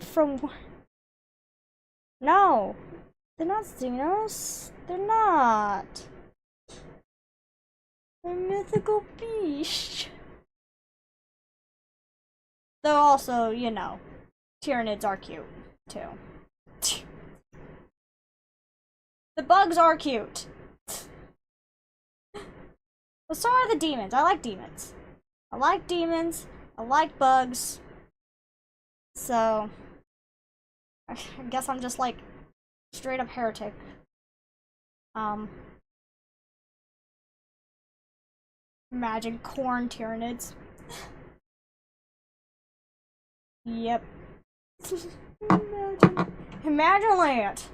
from. No, they're not Xenos. They're not. They're mythical beasts. Though also, you know, Tyranids are cute too. The bugs are cute. But so are the demons. I like demons. I like demons. I like bugs. So I guess I'm just like straight up heretic. Imagine corn Tyranids. Yep. Imagine that.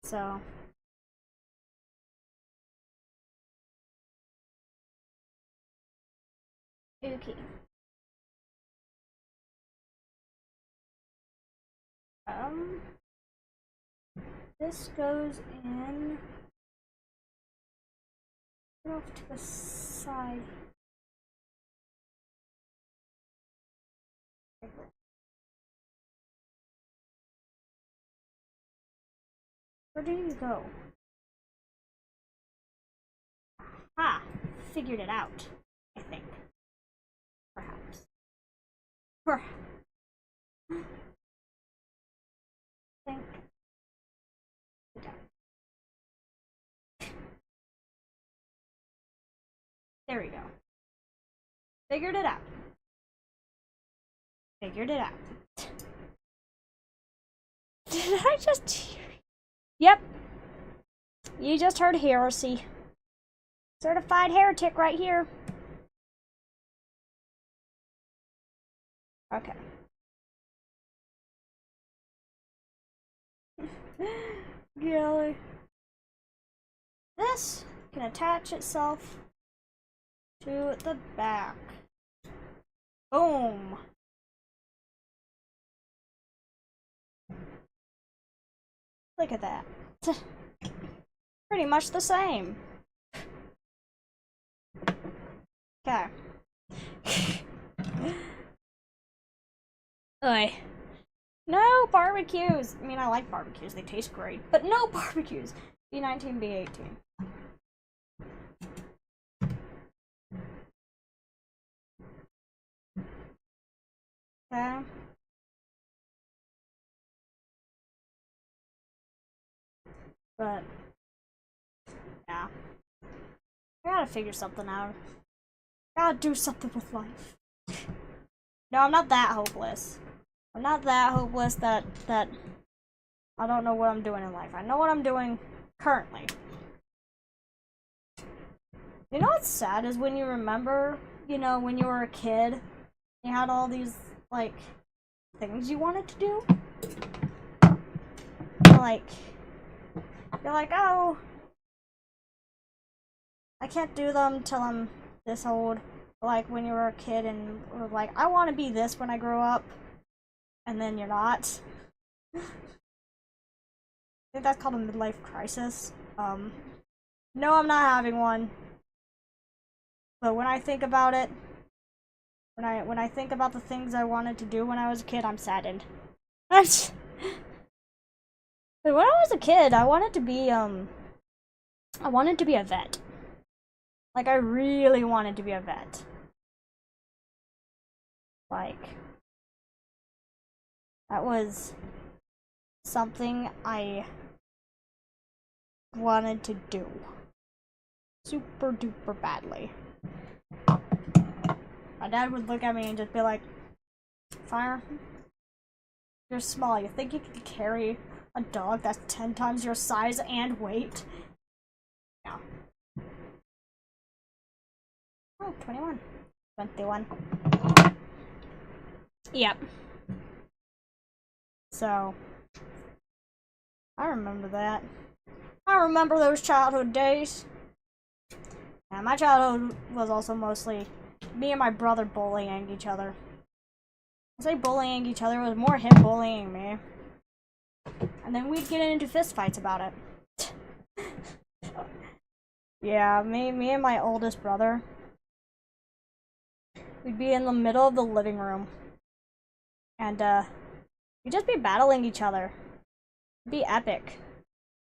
So okay. This goes in off to the side. Where did you go? Ah, figured it out, I think. Perhaps. Think. There we go. Figured it out. Figured it out. Did I just hear? Yep. You just heard heresy. Certified heretic right here. Okay. Golly. This can attach itself to the back. Boom. Look at that. Pretty much the same. Okay. Oi. No barbecues! I mean, I like barbecues, they taste great. But no barbecues! B19, B18. Okay. But, yeah. I gotta figure something out. Gotta do something with life. No, I'm not that hopeless. I'm not that hopeless that I don't know what I'm doing in life. I know what I'm doing currently. You know what's sad is when you remember, you know, when you were a kid, you had all these, like, things you wanted to do. You're like, oh, I can't do them till I'm this old. Like when you were a kid and were like, I want to be this when I grow up, and then you're not. I think that's called a midlife crisis. No, I'm not having one. But when I think about it, when I think about the things I wanted to do when I was a kid, I'm saddened. When I was a kid, I wanted to be a vet. Like, I really wanted to be a vet. Like, that was something I wanted to do. Super duper badly. My dad would look at me and just be like, Fire, you're small. You think you can carry a dog that's 10 times your size and weight? No. Oh, 21. 21. Yep. So, I remember that. I remember those childhood days. And my childhood was also mostly me and my brother bullying each other. I say bullying each other, it was more him bullying me. And then we'd get into fistfights about it. Yeah, me and my oldest brother. We'd be in the middle of the living room. And, we'd just be battling each other. It'd be epic.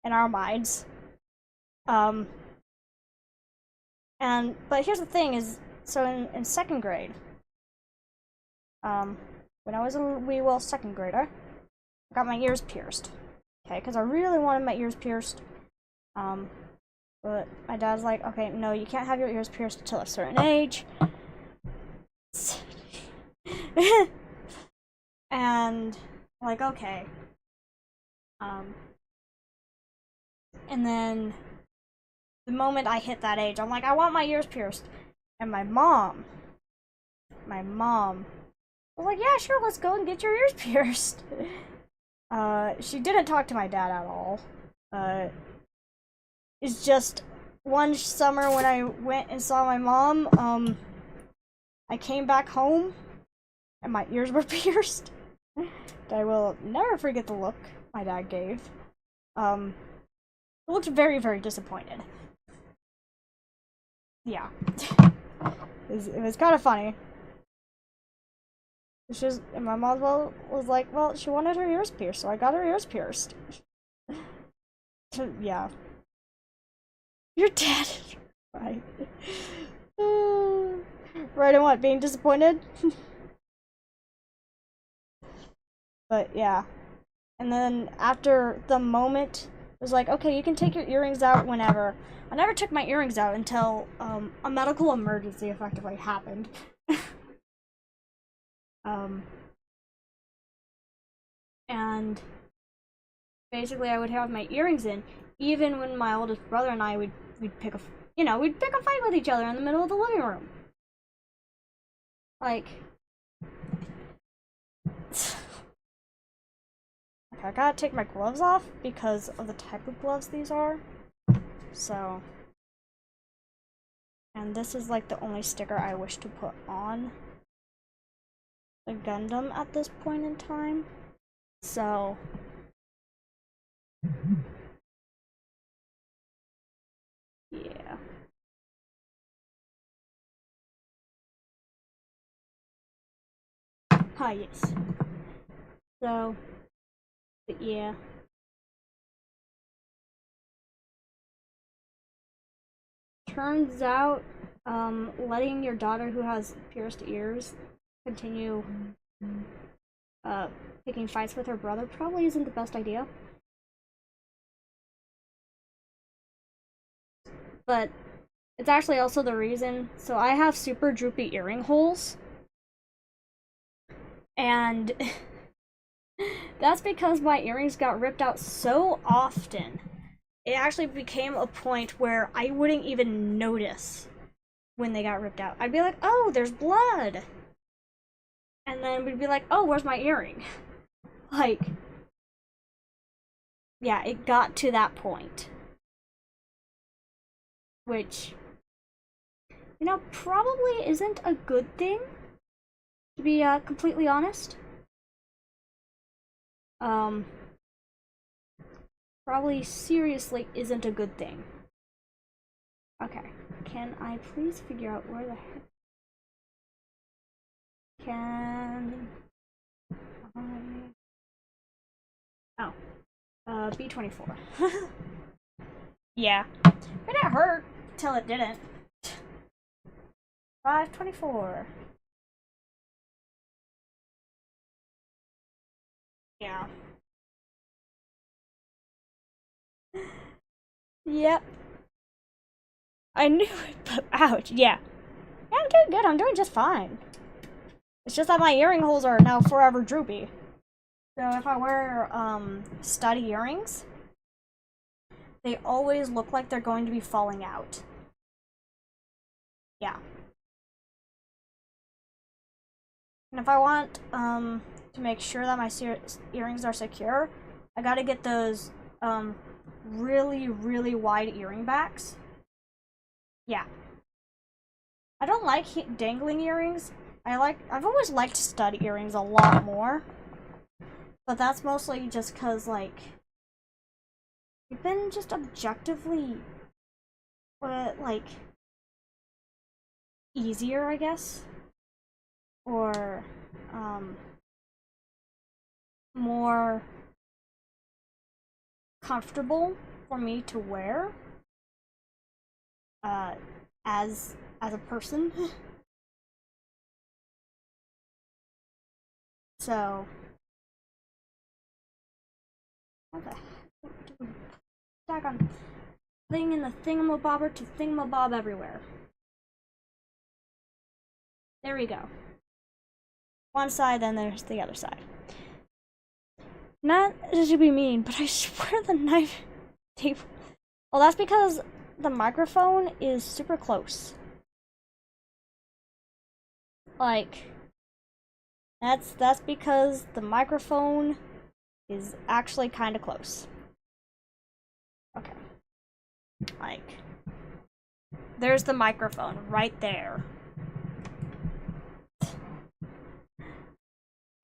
In our minds. But here's the thing is, so in second grade, when I was a wee little second grader, I got my ears pierced. Okay, because I really wanted my ears pierced. But my dad's like, okay, no, you can't have your ears pierced until a certain age. And, like, okay. And then, the moment I hit that age, I'm like, I want my ears pierced. And my mom was like, yeah, sure, let's go and get your ears pierced. She didn't talk to my dad at all. It's just one summer when I went and saw my mom, I came back home and my ears were pierced. I will never forget the look my dad gave. He looked very, very disappointed. Yeah. It was kind of funny. And my mom was like, well, she wanted her ears pierced, so I got her ears pierced. Yeah. You're dead. Right. Right, and what? Being disappointed? But yeah. And then after the moment, it was like, okay, you can take your earrings out whenever. I never took my earrings out until a medical emergency effectively happened. And basically I would have my earrings in, even when my oldest brother and I we'd pick a fight with each other in the middle of the living room. Like, I gotta take my gloves off because of the type of gloves these are. So, and this is like the only sticker I wish to put on the Gundam at this point in time. So, yeah. Ah, yes. So, but yeah. Turns out, letting your daughter who has pierced ears continue picking fights with her brother probably isn't the best idea. But it's actually also the reason. So I have super droopy earring holes. And that's because my earrings got ripped out so often. It actually became a point where I wouldn't even notice when they got ripped out. I'd be like, oh, there's blood. And then we'd be like, oh, where's my earring? Like, yeah, it got to that point. Which you know, probably isn't a good thing, to be completely honest. Probably seriously isn't a good thing. Okay, can I please figure out where the heck can... Oh, B24. Yeah, it didn't hurt till it didn't. 524. Yeah. Yep. I knew it, but ouch. Yeah. Yeah, I'm doing good. I'm doing just fine. It's just that my earring holes are now forever droopy. So if I wear study earrings, they always look like they're going to be falling out. Yeah. And if I want to make sure that my earrings are secure, I gotta get those really, really wide earring backs. Yeah. I don't like dangling earrings. I've always liked stud earrings a lot more. But that's mostly just cause like you've been just objectively like easier, I guess. Or more comfortable for me to wear as a person. So what the heck? Stack on thing in the thingamabobber to thingamabob everywhere. There we go. One side, then there's the other side. Not to be mean, but I swear the knife table. Well, that's because the microphone is super close. Like, that's because the microphone is actually kind of close. Okay. Like, there's the microphone right there.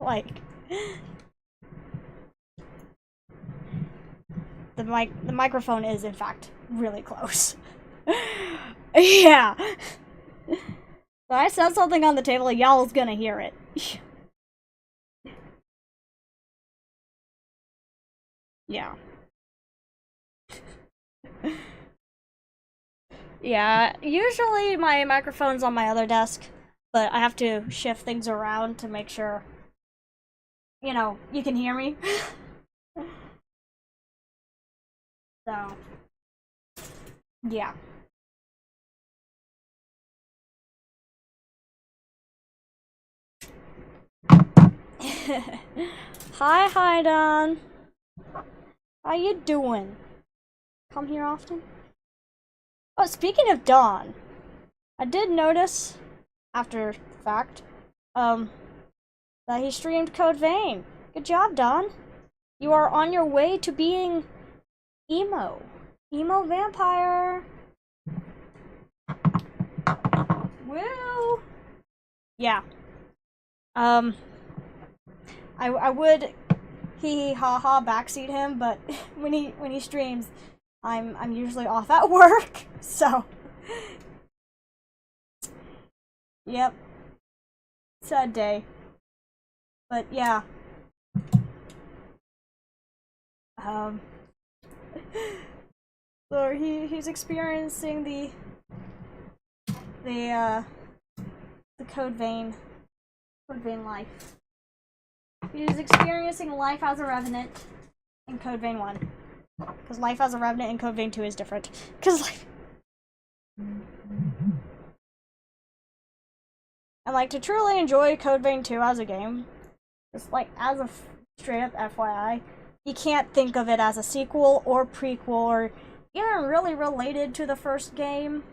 Like, the microphone is in fact really close. Yeah. If I said something on the table, y'all's gonna hear it. Yeah. Yeah, usually my microphone's on my other desk, but I have to shift things around to make sure, you know, you can hear me. So, yeah. Hi, Don. How you doing? Come here often? Oh, speaking of Don, I did notice, after the fact, that he streamed Code Vein. Good job, Don. You are on your way to being emo. Emo vampire. Woo! Yeah. I would hee ha ha backseat him, but when he streams, I'm usually off at work, so yep. Sad day. But yeah. So he's experiencing the Code Vein life. He's experiencing life as a revenant in Code Vein 1. Because life as a revenant in Code Vein 2 is different. Because like, and like, to truly enjoy Code Vein 2 as a game, just like as a straight up FYI, you can't think of it as a sequel or prequel or even really related to the first game.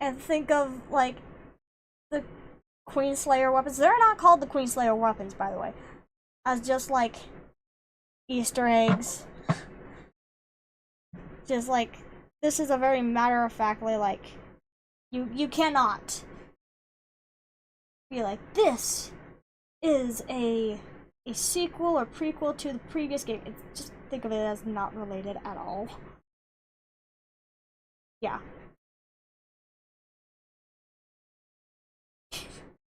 And think of like the Queenslayer weapons. They're not called the Queenslayer weapons, by the way, as just like Easter eggs Just like, this is a very matter-of-factly, like, you cannot be like, this is a sequel or prequel to the previous game. It's just think of it as not related at all. Yeah.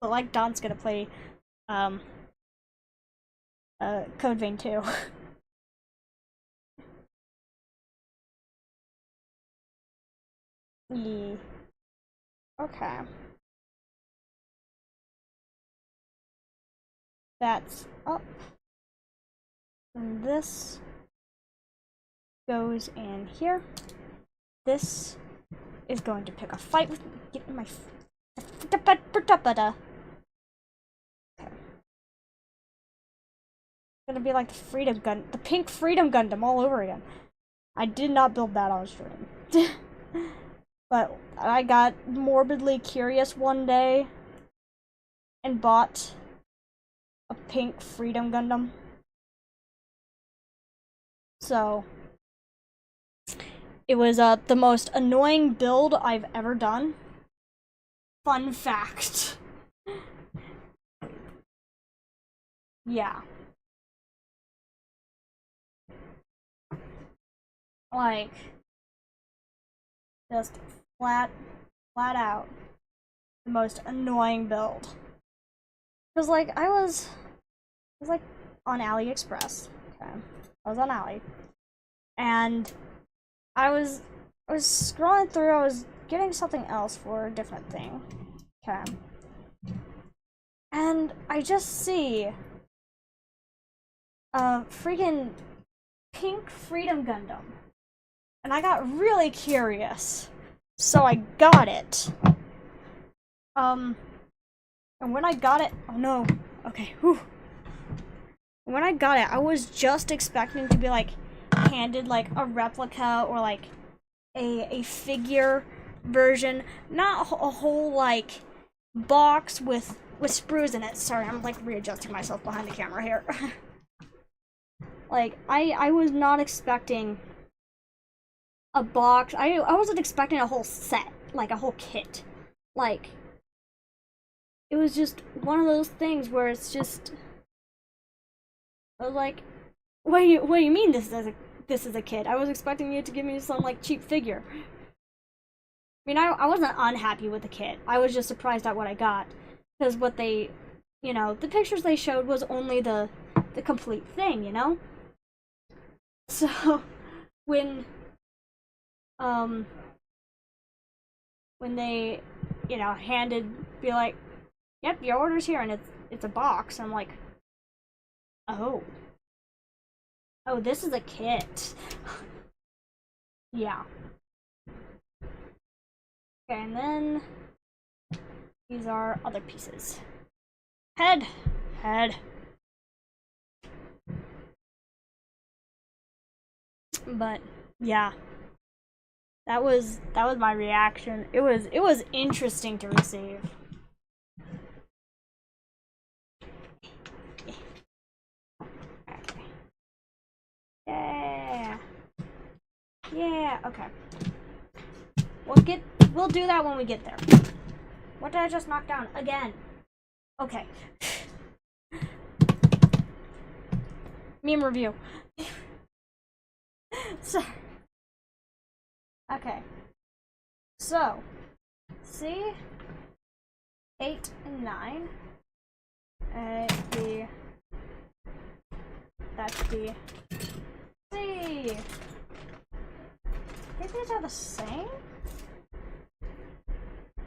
But like Don's gonna play Code Vein 2. Yeah. Okay. That's up. And this goes in here. This is going to pick a fight with me. Get in my okay. Gonna be like the pink Freedom Gundam all over again. I did not build that on stream. But I got morbidly curious one day and bought a pink Freedom Gundam. So it was the most annoying build I've ever done. Fun fact. Yeah. Like, just flat out the most annoying build. Cause like I was like on AliExpress. Okay, I was on Ali, and I was scrolling through. I was getting something else for a different thing. Okay, and I just see a freaking pink Freedom Gundam. And I got really curious, so I got it. And when I got it, oh no, okay, whew. When I got it, I was just expecting to be like handed like a replica or like a figure version, not a whole like box with sprues in it. Sorry, I'm like readjusting myself behind the camera here. Like I was not expecting a box. I wasn't expecting a whole set, like a whole kit. Like, it was just one of those things where it's just, I was like, what do you mean this is a kit? I was expecting you to give me some like cheap figure. I mean, I wasn't unhappy with the kit. I was just surprised at what I got, because what they, you know, the pictures they showed was only the complete thing, you know. So when they, you know, be like, yep, your order's here, and it's a box. I'm like, oh, this is a kit. Yeah. Okay, and then these are other pieces. Head. But yeah. That was my reaction. It was interesting to receive. Okay. Yeah, okay. We'll do that when we get there. What did I just knock down? Again. Okay. Meme review. So okay, so see 8 and 9. That's the C. I think these are the same.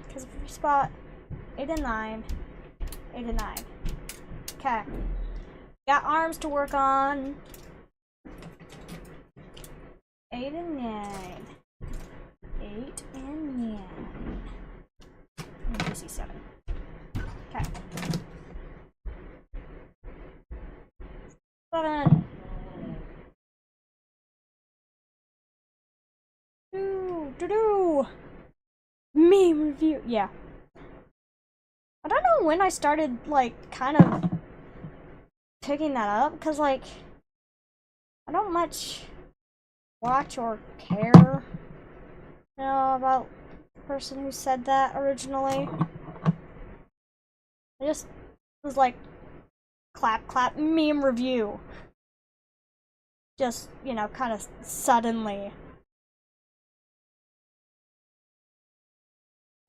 Because if we spot 8 and 9, 8 and 9. Okay, got arms to work on. 8 and 9. 8 and 9. And Jazzy 7. Okay. 7. Do. Meme review. Yeah. I don't know when I started, like, kind of picking that up, because, like, I don't much watch or care, about the person who said that originally. I just was like, clap, clap, meme review. Just, kind of suddenly.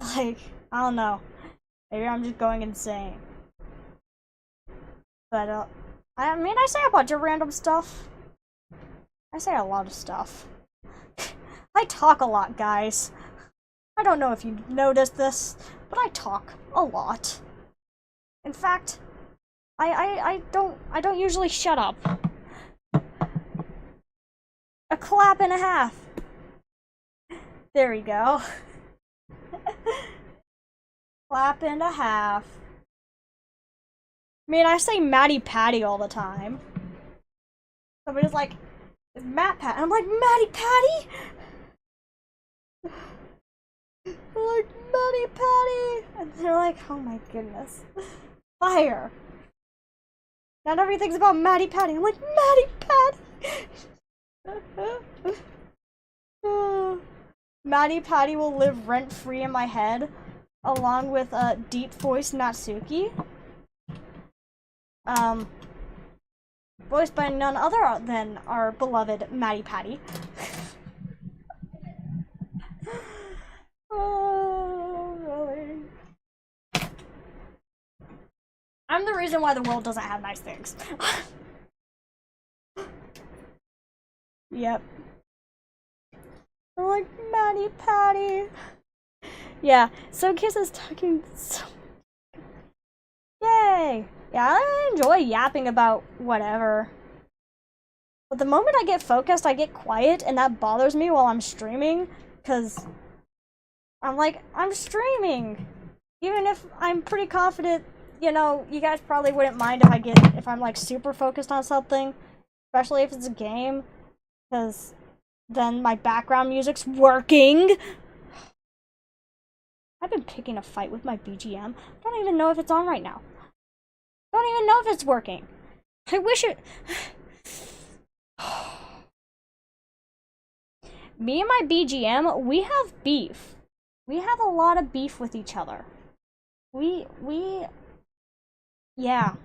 Like, I don't know. Maybe I'm just going insane. But, I mean, I say a bunch of random stuff. I say a lot of stuff. I talk a lot, guys. I don't know if you noticed this, but I talk a lot. In fact, I don't usually shut up. A clap and a half. There we go. Clap and a half. I mean, I say Matty Patty all the time. Somebody's like, it's Matt Pat. And I'm like, Matty Patty? I'm like, Matty Patty. And they're like, oh my goodness. Fire. Not everything's about Matty Patty. I'm like, Matty Patty. Matty Patty will live rent-free in my head, along with deep voice Natsuki. Voiced by none other than our beloved Matty Patty. Oh, really? I'm the reason why the world doesn't have nice things. Yep. I'm like, Matty Patty. Yeah, so Kiss is talking so... Yay! Yeah, I enjoy yapping about whatever. But the moment I get focused, I get quiet, and that bothers me while I'm streaming, because I'm like, I'm streaming! Even if I'm pretty confident, you guys probably wouldn't mind if I'm like super focused on something, especially if it's a game, because then my background music's working. I've been picking a fight with my BGM. I don't even know if it's on right now. I don't even know if it's working. I wish it... Me and my BGM, we have beef. We have a lot of beef with each other. Yeah.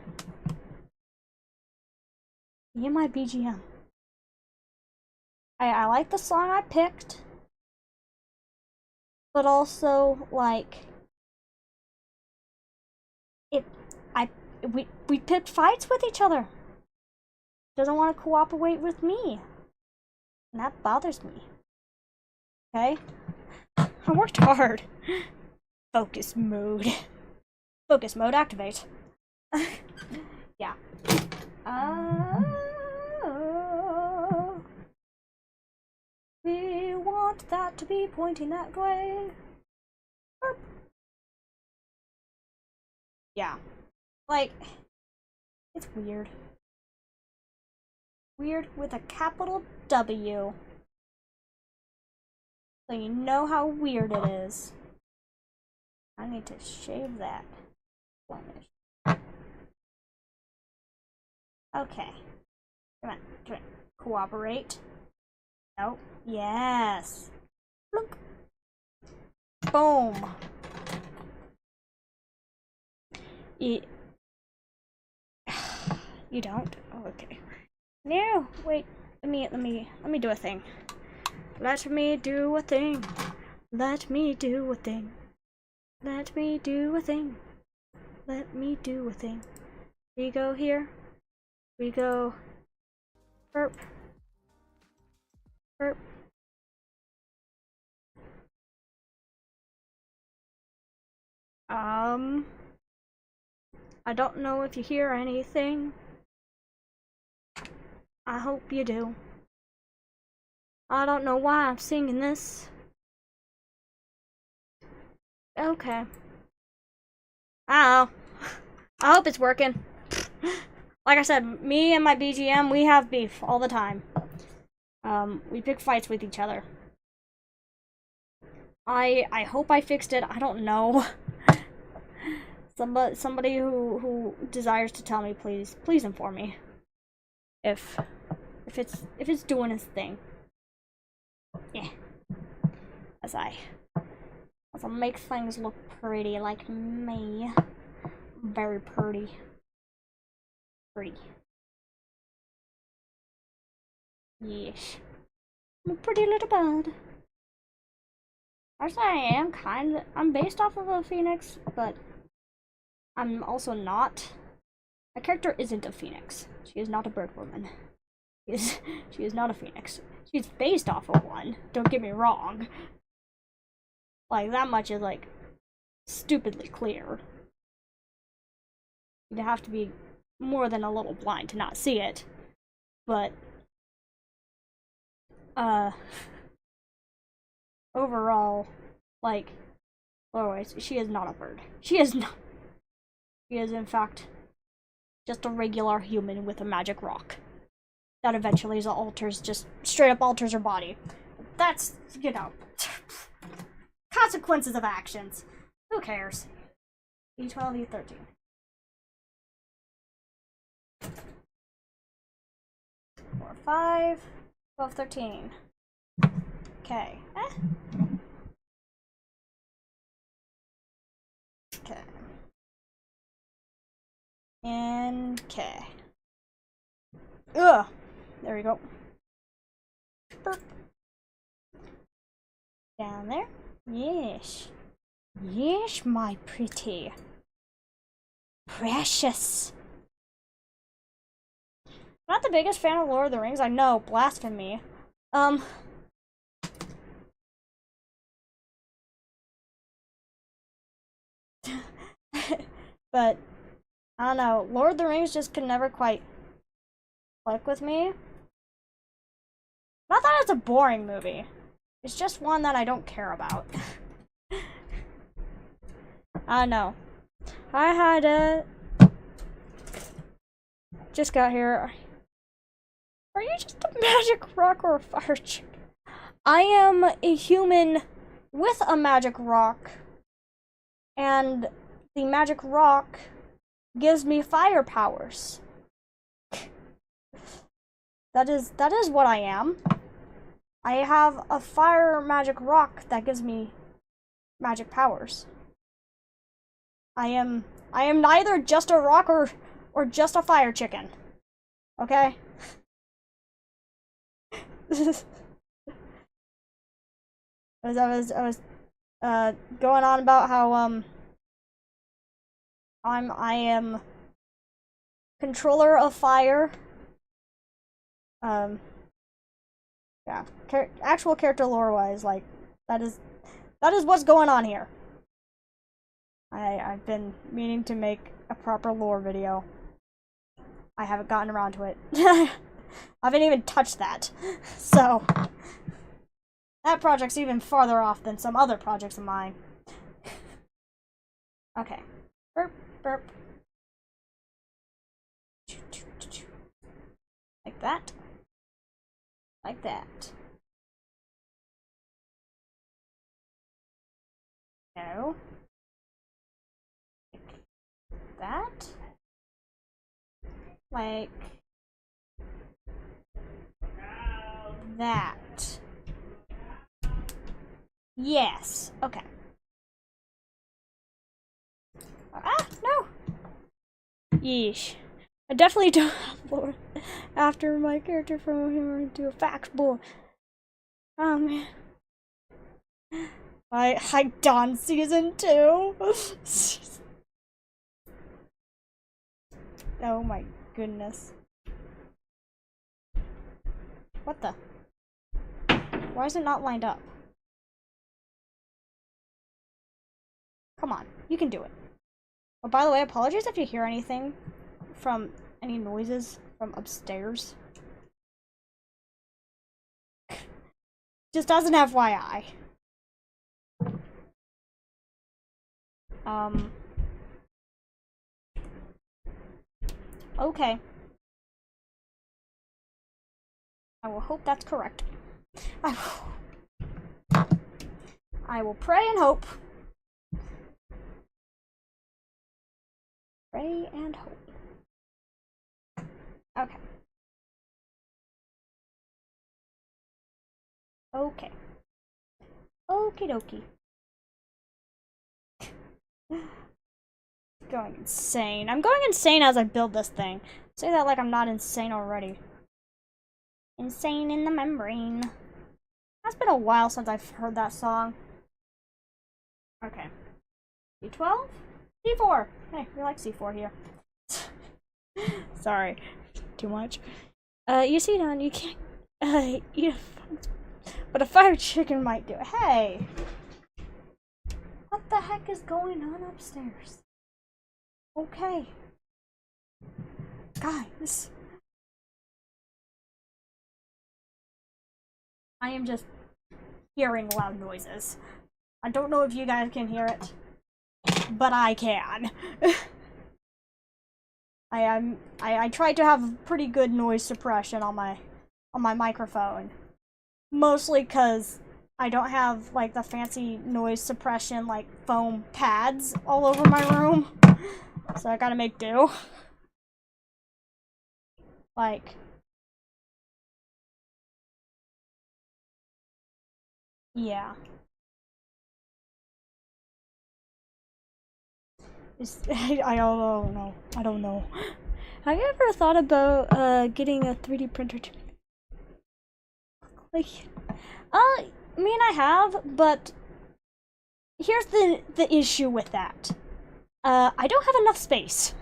Me and my BGM. I like the song I picked. But also, like... We picked fights with each other. Doesn't want to cooperate with me. And that bothers me. Okay? I worked hard. Focus mode. Focus mode activate. Yeah. We want that to be pointing that way. Burp. Yeah. Like, it's weird. Weird with a capital W. So you know how weird it is. I need to shave that. Okay. Come on. Cooperate. Nope. Yes. Look. Boom. You don't? Oh, okay. No, wait. Let me do a thing. Let me do a thing. Let me do a thing. Let me do a thing. Let me do a thing. We go here. We go. Burp. Burp. I don't know if you hear anything. I hope you do. I don't know why I'm singing this. Okay. I don't know. I hope it's working. Like I said, me and my BGM, we have beef all the time. We pick fights with each other. I hope I fixed it. I don't know. Somebody who desires to tell me, please inform me. If it's doing its thing. as I make things look pretty like me. Very pretty. Pretty. Yes. I'm a pretty little bird. Actually, I'm based off of a phoenix, but I'm also not. My character isn't a phoenix. She is not a bird woman. She is not a phoenix. She's based off of one. Don't get me wrong. Like, that much is, like, stupidly clear. You'd have to be more than a little blind to not see it. But, overall, like, otherwise, she is not a bird. She is not. She is, in fact, just a regular human with a magic rock. That eventually just straight up alters her body. That's, you know, consequences of actions. Who cares? E12, E13. 4, 5, 12, 13. Okay. Okay. And okay. Ugh. There we go. Burp. Down there. Yes. Yes, my pretty. Precious. Not the biggest fan of Lord of the Rings. I know, blasphemy. But I don't know. Lord of the Rings just could never quite click with me. Not that it's a boring movie. It's just one that I don't care about. I know. I had just got here. Are you just a magic rock or a fire chick? I am a human with a magic rock. And the magic rock gives me fire powers. That is what I am. I have a fire magic rock that gives me magic powers. I am neither just a rock or just a fire chicken. Okay? I was going on about how I am controller of fire. Yeah, actual character lore wise, like that is what's going on here. I've been meaning to make a proper lore video. I haven't gotten around to it. I haven't even touched that. So that project's even farther off than some other projects of mine. Okay. Burp, burp. Like that. Like that. No. Like that. Like that. Yes. Okay. Ah, no. Yeesh. I definitely don't have lore after my character from him into a fax boy. Oh man. I done season 2. Oh my goodness. What the? Why is it not lined up? Come on, you can do it. Oh, by the way, apologies if you hear anything from any noises from upstairs. Just as an FYI. Okay. I will hope that's correct. I will pray and hope. Pray and hope. Okay. Okay. Okie dokie. Going insane. I'm going insane as I build this thing. Say that like I'm not insane already. Insane in the membrane. It's been a while since I've heard that song. Okay. C12? C4! Hey, we like C4 here. Sorry. Too much. You see, Don, you can't eat but a fire chicken might do it. Hey! What the heck is going on upstairs? Okay. Guys. I am just hearing loud noises. I don't know if you guys can hear it, but I can. I tried to have pretty good noise suppression on my microphone. Mostly because I don't have like the fancy noise suppression like foam pads all over my room. So I gotta make do. Like, yeah. I don't know. I don't know. Have you ever thought about getting a 3D printer to like I mean I have, but here's the issue with that. I don't have enough space.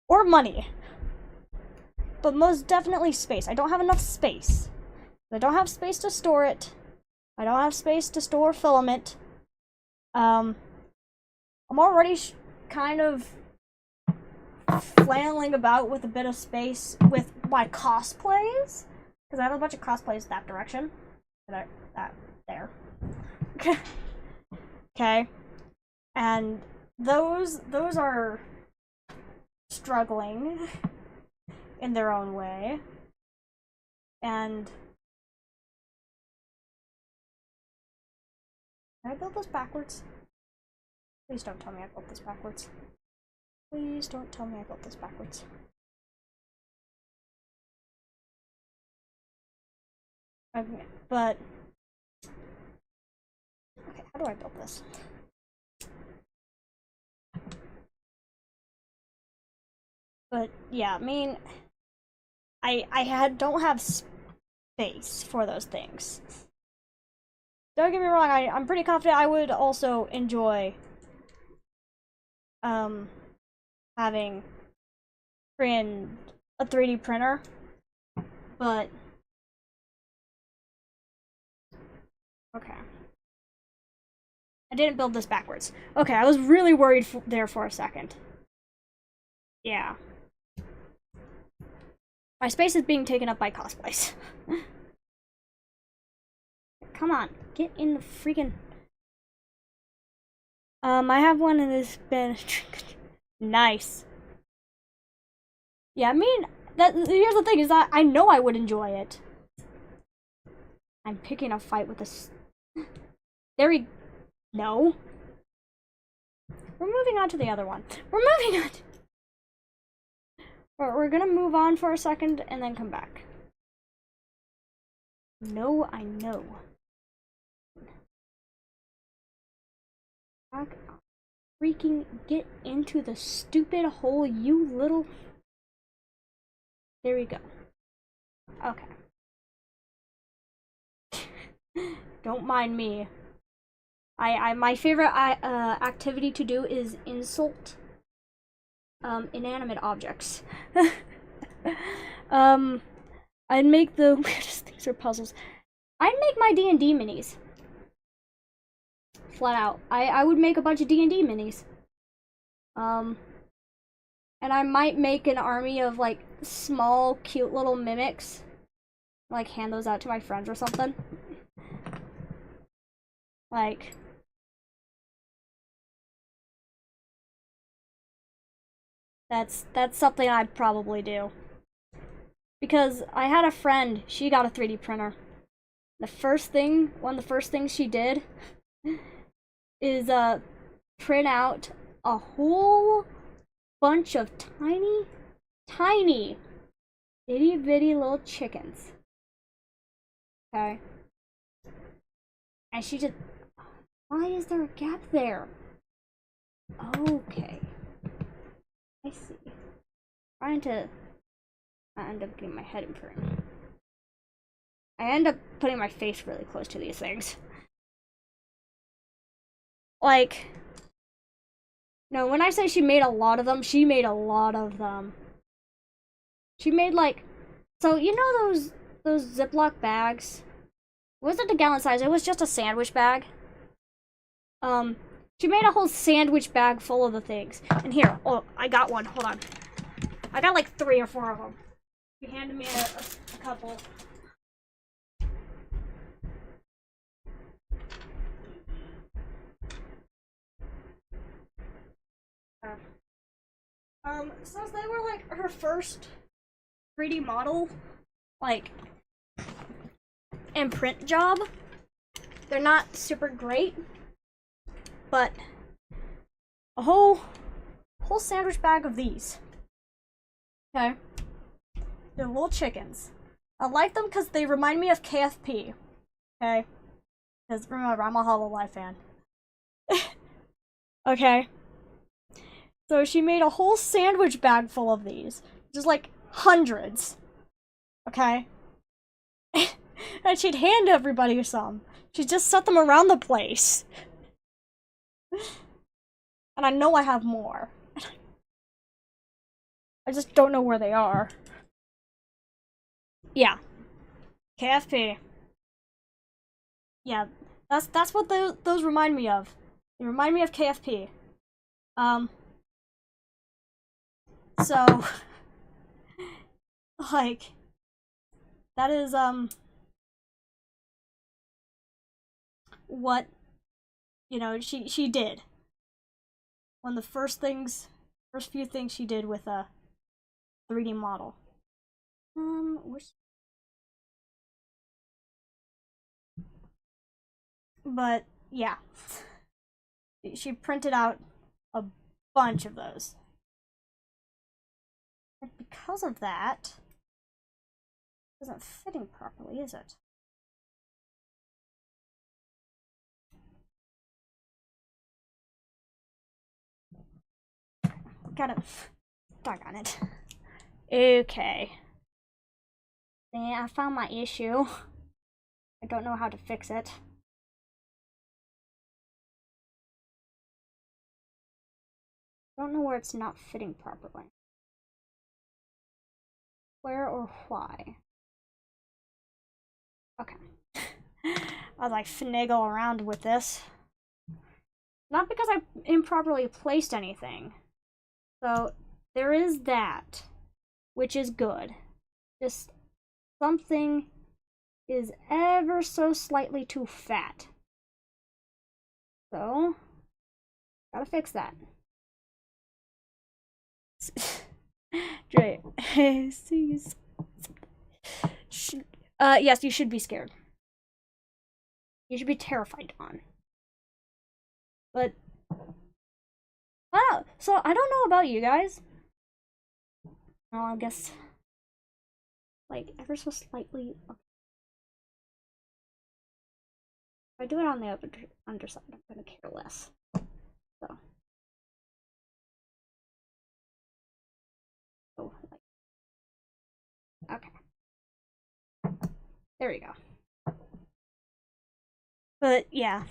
Or money. But most definitely space. I don't have enough space. I don't have space to store it. I don't have space to store filament. I'm already kind of flailing about with a bit of space with my cosplays. Because I have a bunch of cosplays that direction. That there. Okay. And those are struggling in their own way. And can I build this backwards? Please don't tell me I built this backwards. Please don't tell me I built this backwards. Okay, but okay, how do I build this? But yeah, I mean, I don't have space for those things. Don't get me wrong, I'm pretty confident I would also enjoy having a 3D printer, but okay. I didn't build this backwards. Okay, I was really worried there for a second. Yeah. My space is being taken up by cosplays. Come on, get in the freaking... I have one in this bin. Nice. Yeah, I mean, here's the thing, is that I know I would enjoy it. I'm picking a fight with this. There we... No. We're moving on to the other one. We're moving on! We're gonna move on for a second and then come back. No, I know. Freaking get into the stupid hole, you little... There we go. Okay. Don't mind me. My favorite activity to do is insult inanimate objects. I'd make the weirdest things or puzzles. I'd make my D&D minis. Flat out. I would make a bunch of D&D minis. And I might make an army of like small, cute little mimics. Like hand those out to my friends or something. Like, that's something I'd probably do. Because I had a friend, she got a 3D printer. One of the first things she did is print out a whole bunch of tiny itty bitty little chickens. Okay. And she just... Why is there a gap there? Okay. I see. Trying to... I end up getting my head in front. I end up putting my face really close to these things. Like... No, when I say she made a lot of them, she made a lot of them. She made like... So, you know those Ziploc bags? It wasn't a gallon size, it was just a sandwich bag. She made a whole sandwich bag full of the things. And here, oh, I got one, hold on. I got like 3 or 4 of them. She handed me a couple. Since they were like her first 3D model, like, and print job, they're not super great, but a whole sandwich bag of these. Okay, they're little chickens. I like them because they remind me of KFP. Okay, because remember, I'm a HoloLive fan. Okay. So she made a whole sandwich bag full of these. Just like hundreds. Okay? And she'd hand everybody some. She'd just set them around the place. And I know I have more. I just don't know where they are. Yeah. KFP. Yeah, that's what those remind me of. They remind me of KFP. So, like, that is, what, you know, she did. One of the first few things she did with a 3D model. But, yeah. She printed out a bunch of those. And because of that, it isn't fitting properly, is it? Gotta doggone it. Okay. Yeah, I found my issue. I don't know how to fix it. I don't know where it's not fitting properly. Where or why? Okay. I'll like finagle around with this. Not because I improperly placed anything. So there is that, which is good. Just something is ever so slightly too fat. So, gotta fix that. Dre, yes, you should be scared. You should be terrified, Dawn. But, oh, so I don't know about you guys. Oh, I guess, like, ever so slightly. Okay. If I do it on the underside, I'm gonna care less. So. Oh, okay. There we go. But yeah.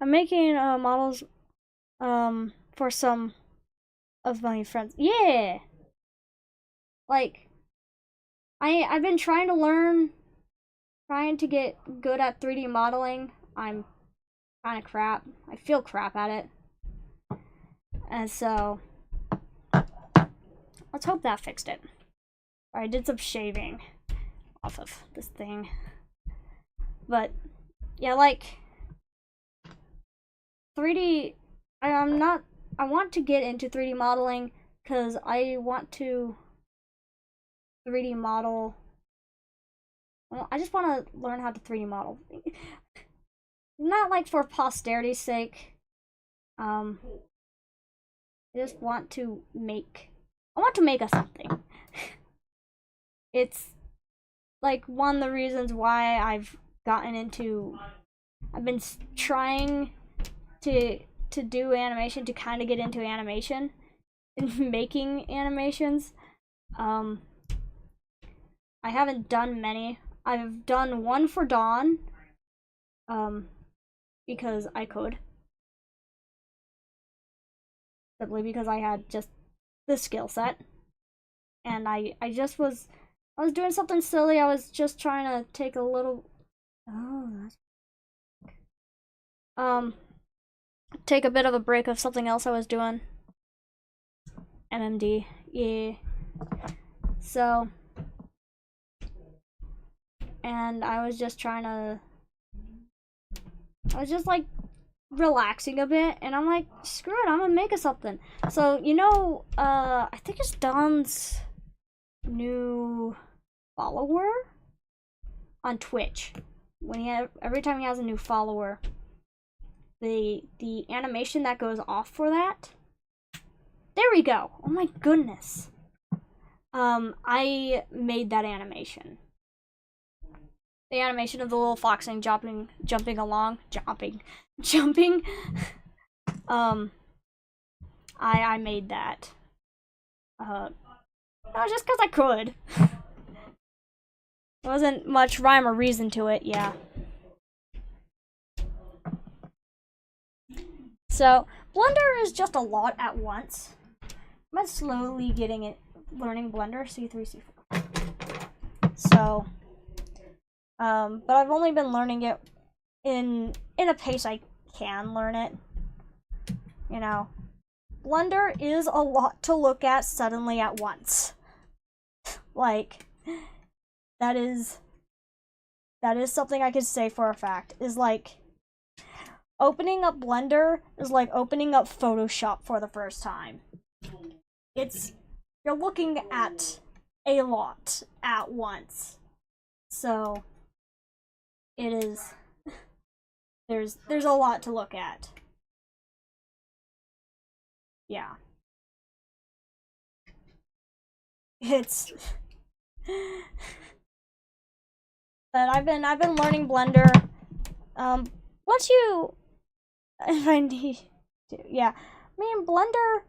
I'm making models for some of my friends. Yeah. Like I've been trying to learn, trying to get good at 3D modeling. I'm kind of crap. I feel crap at it. And so let's hope that fixed it. I did some shaving off of this thing. But yeah, like 3D, I want to get into 3D modeling because I want to 3D model. Well, I just want to learn how to 3D model. Not like for posterity's sake. I just want to make. I want to make a something. It's like one of the reasons why I've gotten into. I've been trying to do animation, to kind of get into animation and making animations. I haven't done many. I've done one for Dawn, because I could. Simply because I had just the skill set. And I was doing something silly. I was just trying to take a little, take a bit of a break of something else I was doing. MMD, yeah. So, and I was just trying to, I was just like relaxing a bit, and I'm like, screw it, I'm gonna make something. So, you know, I think it's Don's new follower on Twitch. When every time he has a new follower, the animation that goes off for that. There we go. Oh my goodness. I made that animation. The animation of the little foxing jumping along, jumping. I made that. No, just because I could. There wasn't much rhyme or reason to it, yeah. So, Blender is just a lot at once. I'm slowly learning Blender, C3, C4. So, but I've only been learning it in a pace I can learn it. You know, Blender is a lot to look at suddenly at once. Like, that is something I could say for a fact. Is like, opening up Blender is like opening up Photoshop for the first time. You're looking at a lot at once. So, it is, there's a lot to look at. Yeah. It's but I've been learning Blender. Once you, if I need to, yeah. I mean, Blender,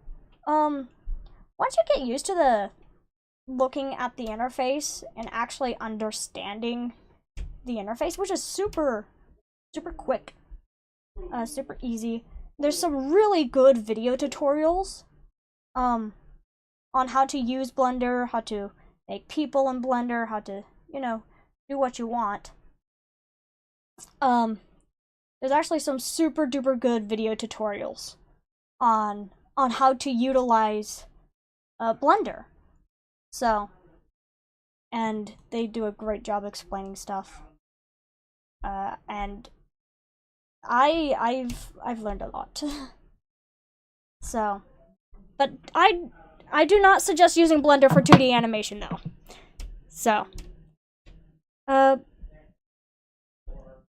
once you get used to the looking at the interface and actually understanding the interface, which is super quick, super easy. There's some really good video tutorials on how to use Blender, how to make people in Blender, how to, you know, do what you want. There's actually some super duper good video tutorials on how to utilize Blender. So, and they do a great job explaining stuff. And I've learned a lot. So, but I do not suggest using Blender for 2D animation though. So,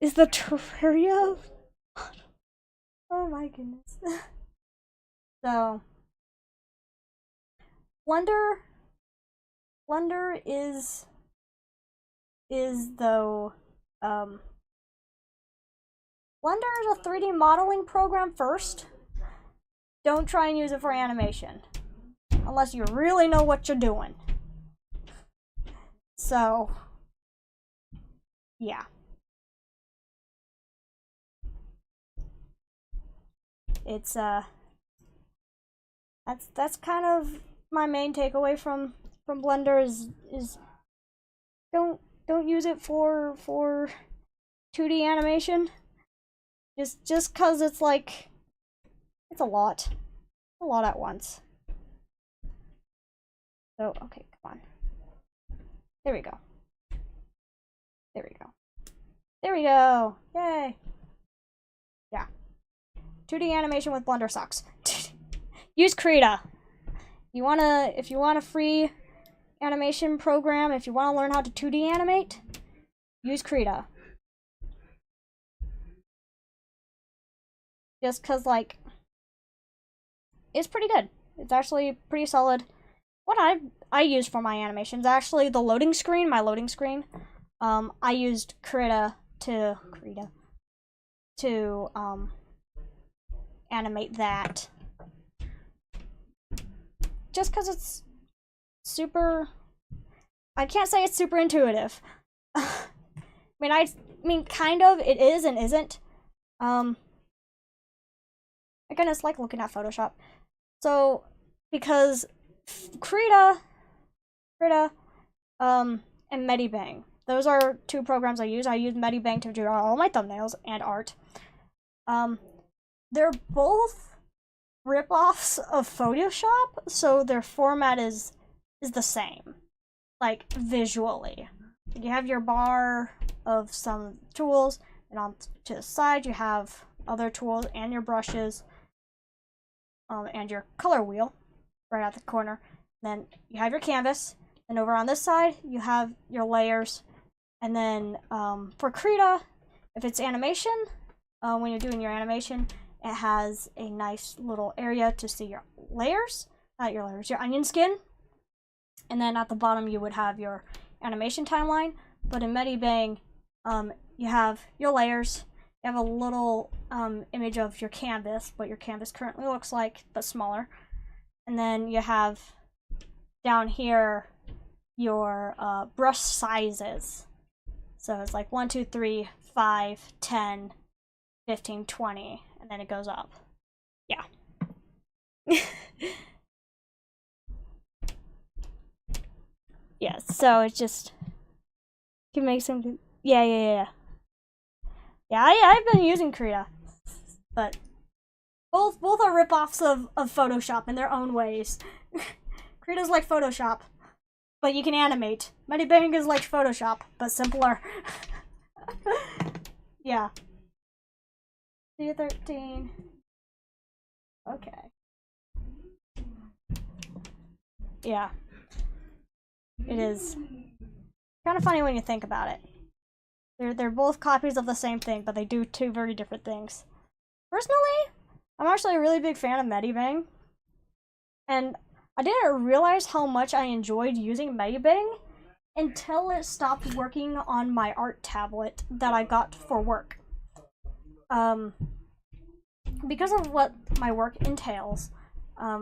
is the Terraria? Oh my goodness. So, Blender is though, Blender is a 3D modeling program first. Don't try and use it for animation. Unless you really know what you're doing. So, yeah. It's, that's kind of my main takeaway from Blender is don't use it for 2D animation. Just cause it's like, it's a lot at once. So, okay, come on. There we go. There we go. There we go. Yay. Yeah. 2D animation with Blender sucks. Use Krita. If you want a free animation program, if you want to learn how to 2D animate, use Krita. Just cause, like, it's pretty good. It's actually pretty solid. What I use for my animations, actually, the loading screen, my loading screen, I used Krita to animate that. Just because it's super, I can't say it's super intuitive. I mean, kind of, it is and isn't. I kind of like looking at Photoshop. So, because Krita, and Medibang. Those are two programs I use. I use Medibang to draw all my thumbnails and art. They're both rip-offs of Photoshop, so their format is the same, like visually. You have your bar of some tools, and on to the side you have other tools and your brushes, and your color wheel right at the corner. Then you have your canvas, and over on this side you have your layers. And then for Krita, if it's animation, when you're doing your animation, it has a nice little area to see your layers, your onion skin. And then at the bottom you would have your animation timeline. But in Medibang, you have your layers. You have a little image of your canvas, what your canvas currently looks like, but smaller. And then you have down here your brush sizes. So it's like 1, 2, 3, 5, 10, 15, 20, and then it goes up. Yeah. Yeah, so it's just, you can make something. Yeah. I've been using Krita, but both are rip-offs of Photoshop in their own ways. Krita's like Photoshop, but you can animate. Medibang is like Photoshop, but simpler. Yeah. 13. Okay. Yeah. It is kind of funny when you think about it. They're both copies of the same thing, but they do two very different things. Personally, I'm actually a really big fan of Medibang, and I didn't realize how much I enjoyed using Medibang until it stopped working on my art tablet that I got for work. Because of what my work entails, I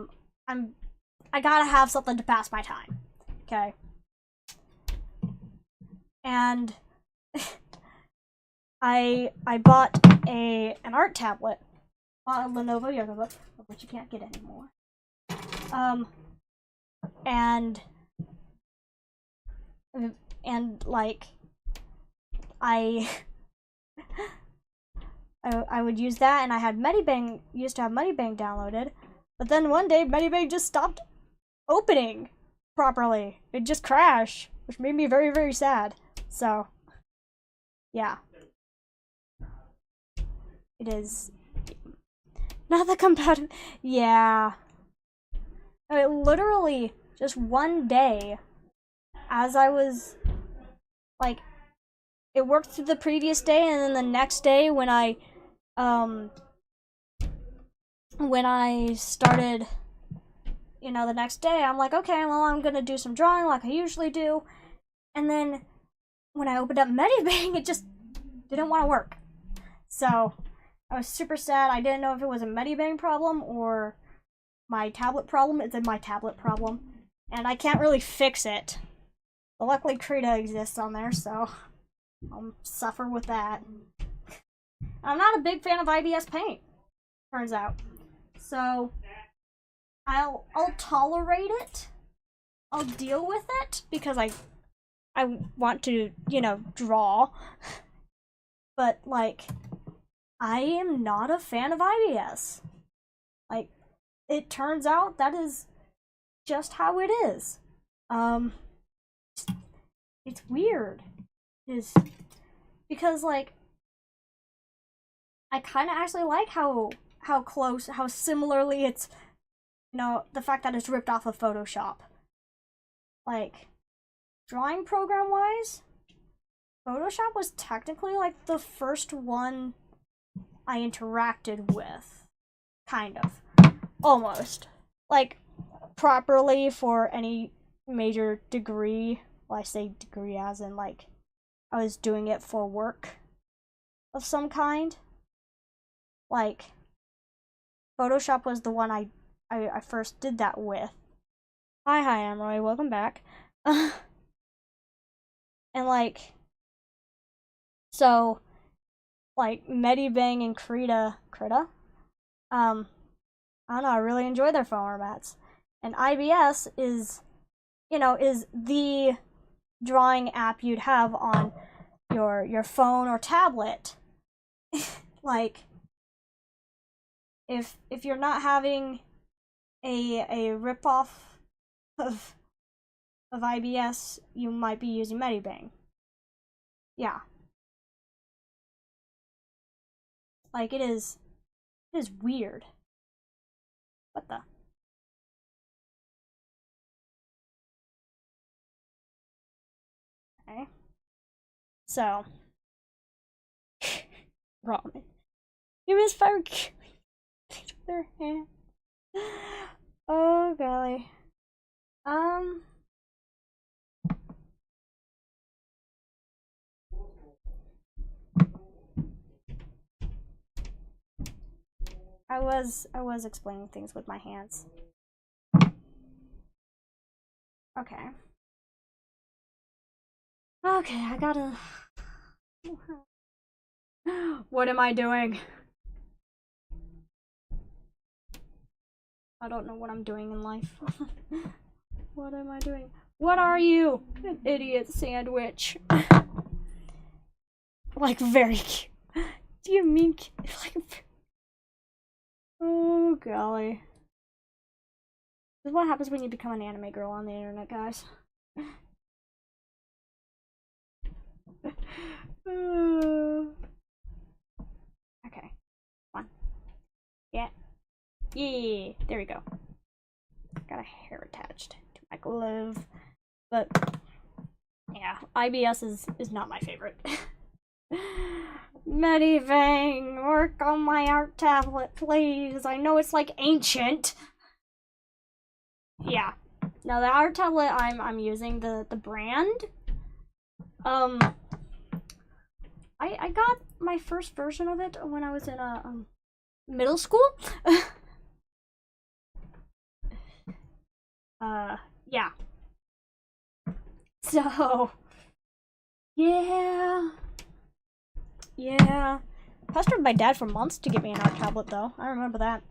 gotta have something to pass my time. Okay. And I bought an art tablet, bought a Lenovo Yoga Book, which you can't get anymore. And like I would use that, and I had used to have Medibang downloaded, but then one day Medibang just stopped opening properly. It just crashed, which made me very, very sad. So, yeah. It is not the compatible. Yeah. I mean, literally, just one day, as I was, like, it worked through the previous day, and then the next day when I started, the next day, I'm like, okay, well, I'm gonna do some drawing like I usually do. And then when I opened up Medibang, it just didn't want to work. So I was super sad. I didn't know if it was a Medibang problem or my tablet problem. It's my tablet problem, and I can't really fix it. But luckily, Krita exists on there, so I'll suffer with that. I'm not a big fan of IBS Paint, turns out. So I'll tolerate it. I'll deal with it because I want to, draw. But like, I am not a fan of IBS. Like, it turns out that is just how it is. It's weird. It's because like, I kind of actually like how similarly it's, the fact that it's ripped off of Photoshop. Like, drawing program wise, Photoshop was technically like the first one I interacted with, kind of, almost, like, properly for any major degree. Well, I say degree as in like I was doing it for work, of some kind. Like, Photoshop was the one I first did that with. Hi, Amroy, welcome back. And like, so, like, Medibang and Krita, I don't know, I really enjoy their formats. And IBS is, you know, is the drawing app you'd have on your phone or tablet. Like, if you're not having a ripoff of IBS, you might be using Medibang. Yeah. Like, it is weird. What the? Okay. So, ramen. You miss FireCreeper with their hand. Oh golly. I was explaining things with my hands. Okay. Okay, I gotta. What am I doing? I don't know what I'm doing in life. What am I doing? What are you? An idiot sandwich. Like, very cute. Do you mean like? Oh golly. This is what happens when you become an anime girl on the internet, guys. Okay. Come on. Yeah. Yeah. There we go. Got a hair attached to my glove. But yeah, IBS is not my favorite. Medivang, work on my art tablet, please. I know it's like ancient. Yeah. Now the art tablet I'm using the brand. I got my first version of it when I was in middle school. Yeah. So, yeah. Yeah. Pestered my dad for months to get me an art tablet, though. I remember that.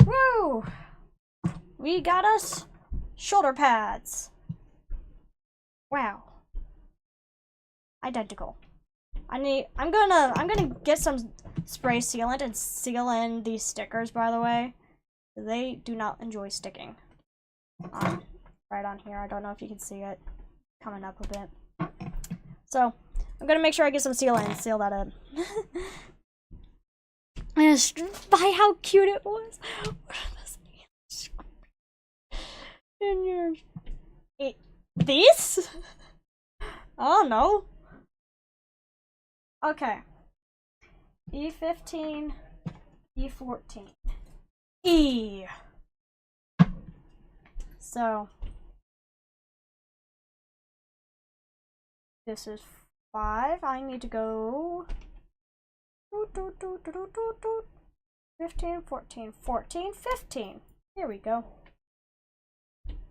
Woo! We got us shoulder pads. Wow. Identical. I'm gonna get some spray sealant and seal in these stickers, by the way. They do not enjoy sticking. Right on here. I don't know if you can see it coming up a bit. So, I'm gonna make sure I get some sealant and seal that in. Just by how cute it was. What are those in your these? I don't know. Okay. E15, E14. E. So this is 5. I need to go 15, 14, 14, 15. Here we go.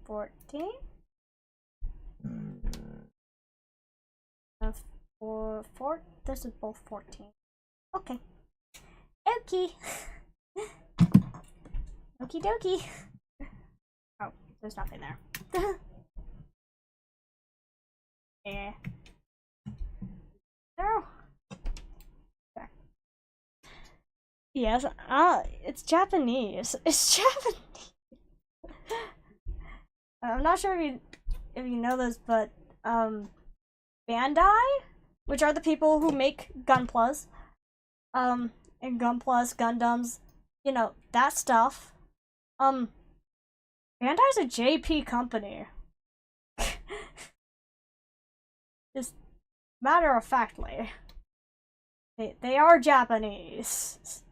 14. 4. This is both 14. Okay. Okie. Okie dokie. Oh, there's nothing there. Yeah. No. Okay. Yes, it's Japanese. It's Japanese. I'm not sure if you know this, but Bandai, which are the people who make Gunplas, and Gunplas, Gundams, you know, that stuff. Bandai's a JP company. Just matter of factly. They are Japanese.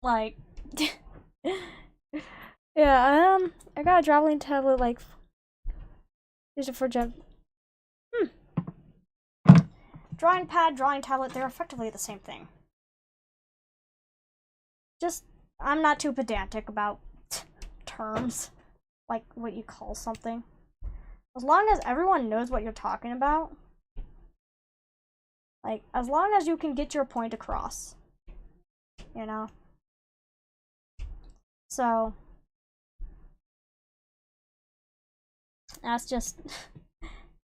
Like yeah, I got a traveling tablet like Use it for drawing pad, drawing tablet, they're effectively the same thing. Just, I'm not too pedantic about terms, like what you call something. As long as everyone knows what you're talking about, like, as long as you can get your point across, you know? So, that's just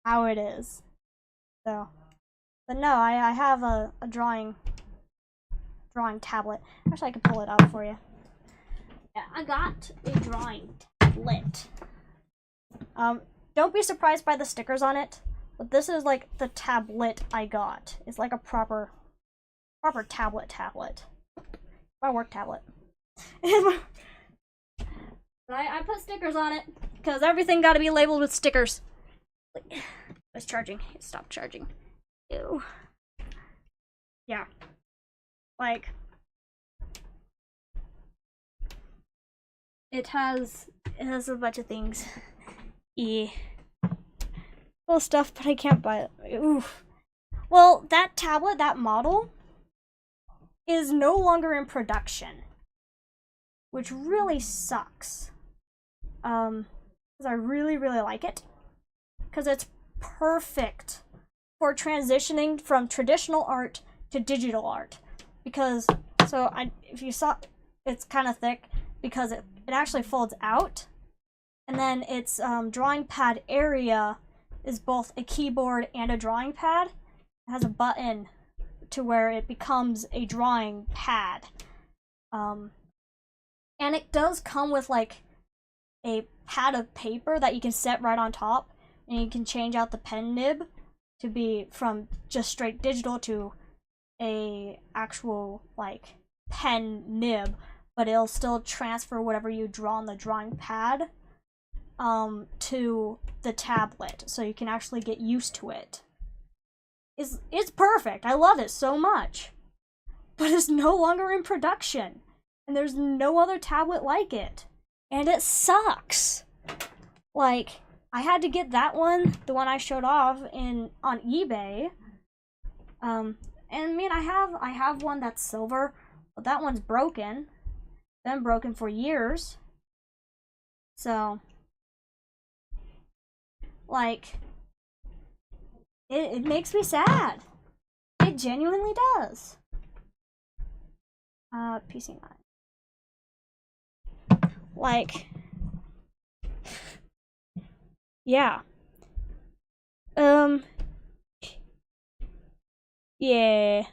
how it is. So, but no, I have a drawing tablet. Actually, I can pull it up for you. Yeah, I got a drawing tablet. Don't be surprised by the stickers on it, but this is like the tablet I got. It's like a proper tablet. My work tablet. But I put stickers on it because everything got to be labeled with stickers. It's charging. It stopped charging. Ew. Yeah. Like, it has a bunch of things. Well, stuff, but I can't buy it. Oof. Well, that tablet, that model, is no longer in production, which really sucks. Because I really, really like it. Because it's perfect for transitioning from traditional art to digital art. Because, if you saw, it's kind of thick because it actually folds out. And then its drawing pad area is both a keyboard and a drawing pad. It has a button to where it becomes a drawing pad. And it does come with like a pad of paper that you can set right on top, and you can change out the pen nib to be from just straight digital to a actual like pen nib, but it'll still transfer whatever you draw on the drawing pad to the tablet, so you can actually get used to it. It's perfect. I love it so much. But it's no longer in production, and there's no other tablet like it, and it sucks. Like, I had to get that one, the one I showed off on eBay. And I mean, I have one that's silver, but that one's broken. Been broken for years. So, like, it makes me sad. It genuinely does. PC9. Like, yeah. Yeah.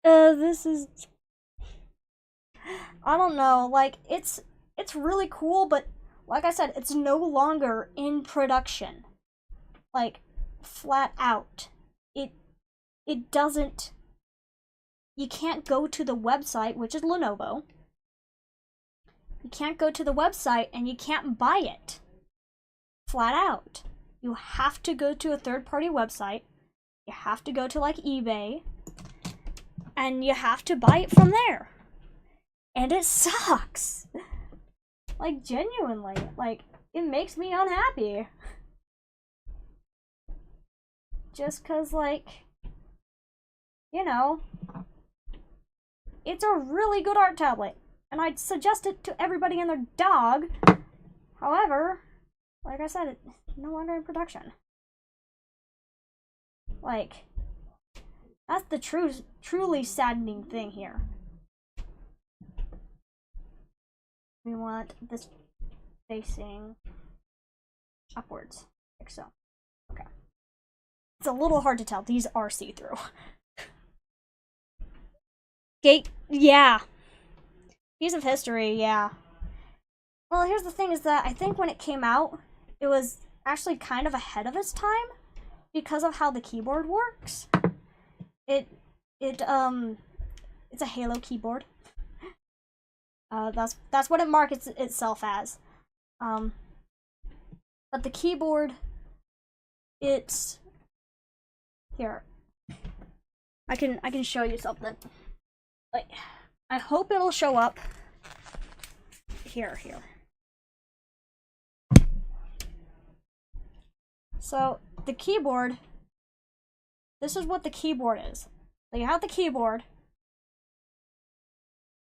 This is, I don't know, like, it's really cool, but like I said, it's no longer in production. Like, flat out. It doesn't, you can't go to the website, which is Lenovo. You can't go to the website and you can't buy it. Flat out. You have to go to a third-party website. You have to go to like eBay. And you have to buy it from there. And it sucks. Like, genuinely. Like, it makes me unhappy. Just cause, like, you know, it's a really good art tablet. And I'd suggest it to everybody and their dog. However, like I said, it's no longer in production. Like, that's the truly saddening thing here. We want this facing upwards, like so. Okay. It's a little hard to tell. These are see-through. Gate, yeah. Piece of history, yeah. Well, here's the thing is that I think when it came out, it was actually kind of ahead of its time because of how the keyboard works. It's a Halo keyboard. That's what it markets itself as. But the keyboard, it's here. I can show you something. Like, I hope it'll show up. Here. So the keyboard, this is what the keyboard is. So you have the keyboard,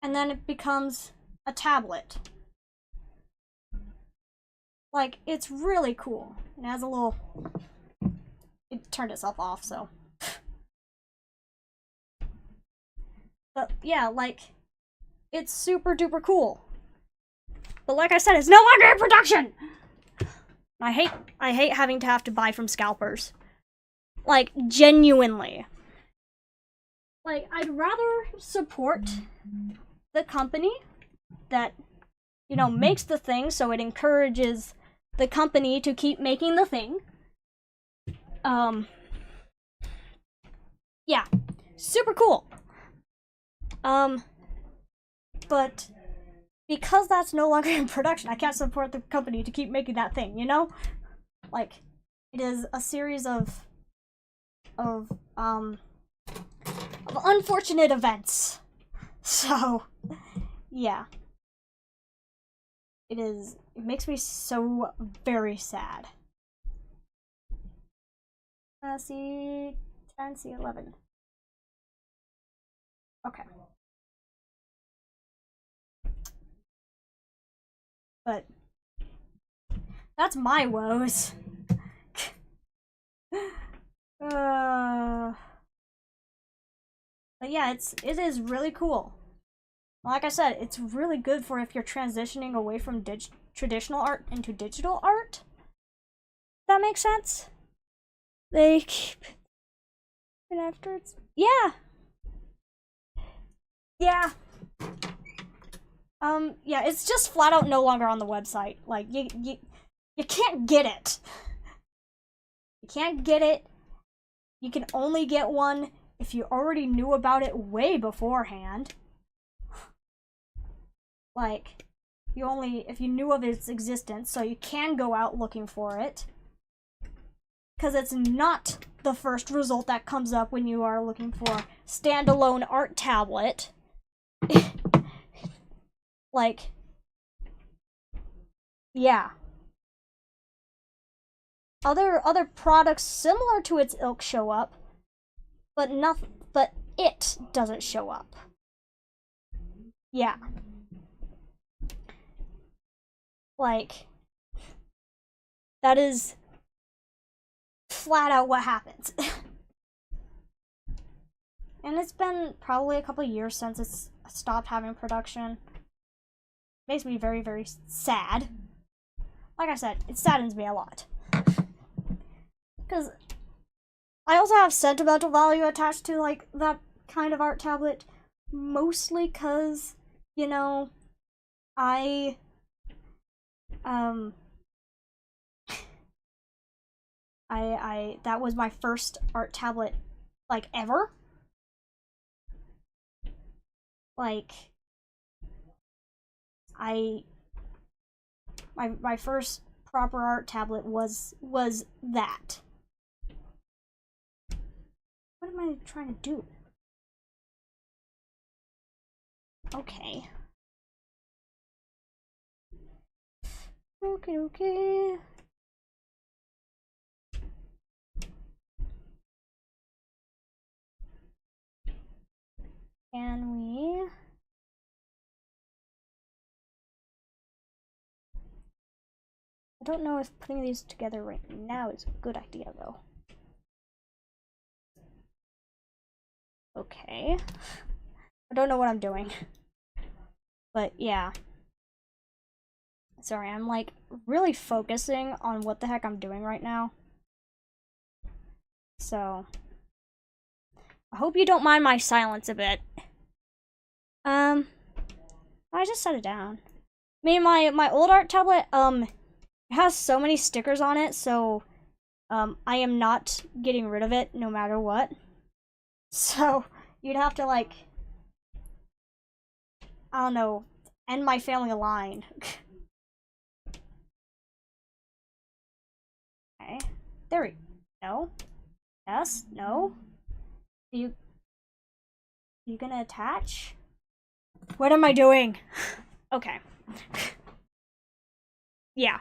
and then it becomes a tablet. Like, it's really cool. It has a little... It turned itself off, so... But, yeah, like, it's super duper cool. But like I said, it's no longer in production! I hate having to have to buy from scalpers. Like, genuinely. Like, I'd rather support the company that, you know, makes the thing, so it encourages the company to keep making the thing. Yeah, super cool. But because that's no longer in production, I can't support the company to keep making that thing, you know? Like, it is a series of unfortunate events. So, yeah. It makes me so very sad. C10, C11. Okay. But that's my woes. But yeah, it is really cool. Like I said, it's really good for if you're transitioning away from traditional art into digital art. That makes sense? They keep it after it's... Yeah! Yeah. Yeah, it's just flat out no longer on the website. Like, you can't get it. You can't get it. You can only get one if you already knew about it way beforehand. Like, if you knew of its existence, so you can go out looking for it. Because it's not the first result that comes up when you are looking for standalone art tablet. Like, yeah. Other products similar to its ilk show up, but it doesn't show up. Yeah. Like, that is flat out what happens. And it's been probably a couple years since it's stopped having production. Makes me very, very sad. Like I said, it saddens me a lot. Because I also have sentimental value attached to, like, that kind of art tablet. Mostly because, you know, that was my first art tablet, like, ever. Like, my first proper art tablet was that. What am I trying to do? Okay. Okay. Can we... I don't know if putting these together right now is a good idea, though. Okay. I don't know what I'm doing. But yeah. Sorry, I'm like really focusing on what the heck I'm doing right now. So I hope you don't mind my silence a bit. I just set it down. I mean, my old art tablet, it has so many stickers on it, so I am not getting rid of it no matter what. So you'd have to, like, I don't know, end my family line. Okay. There we go. Yes, no. You gonna attach? What am I doing? Okay. Yeah.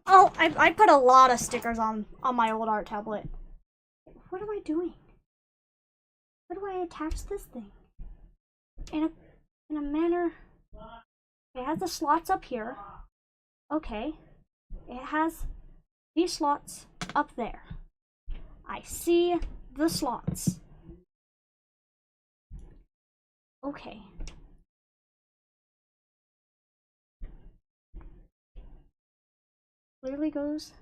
Oh, I put a lot of stickers on my old art tablet. What am I doing? How do I attach this thing? In a manner. It has the slots up here. Okay. It has these slots up there. I see the slots. Okay. Clearly goes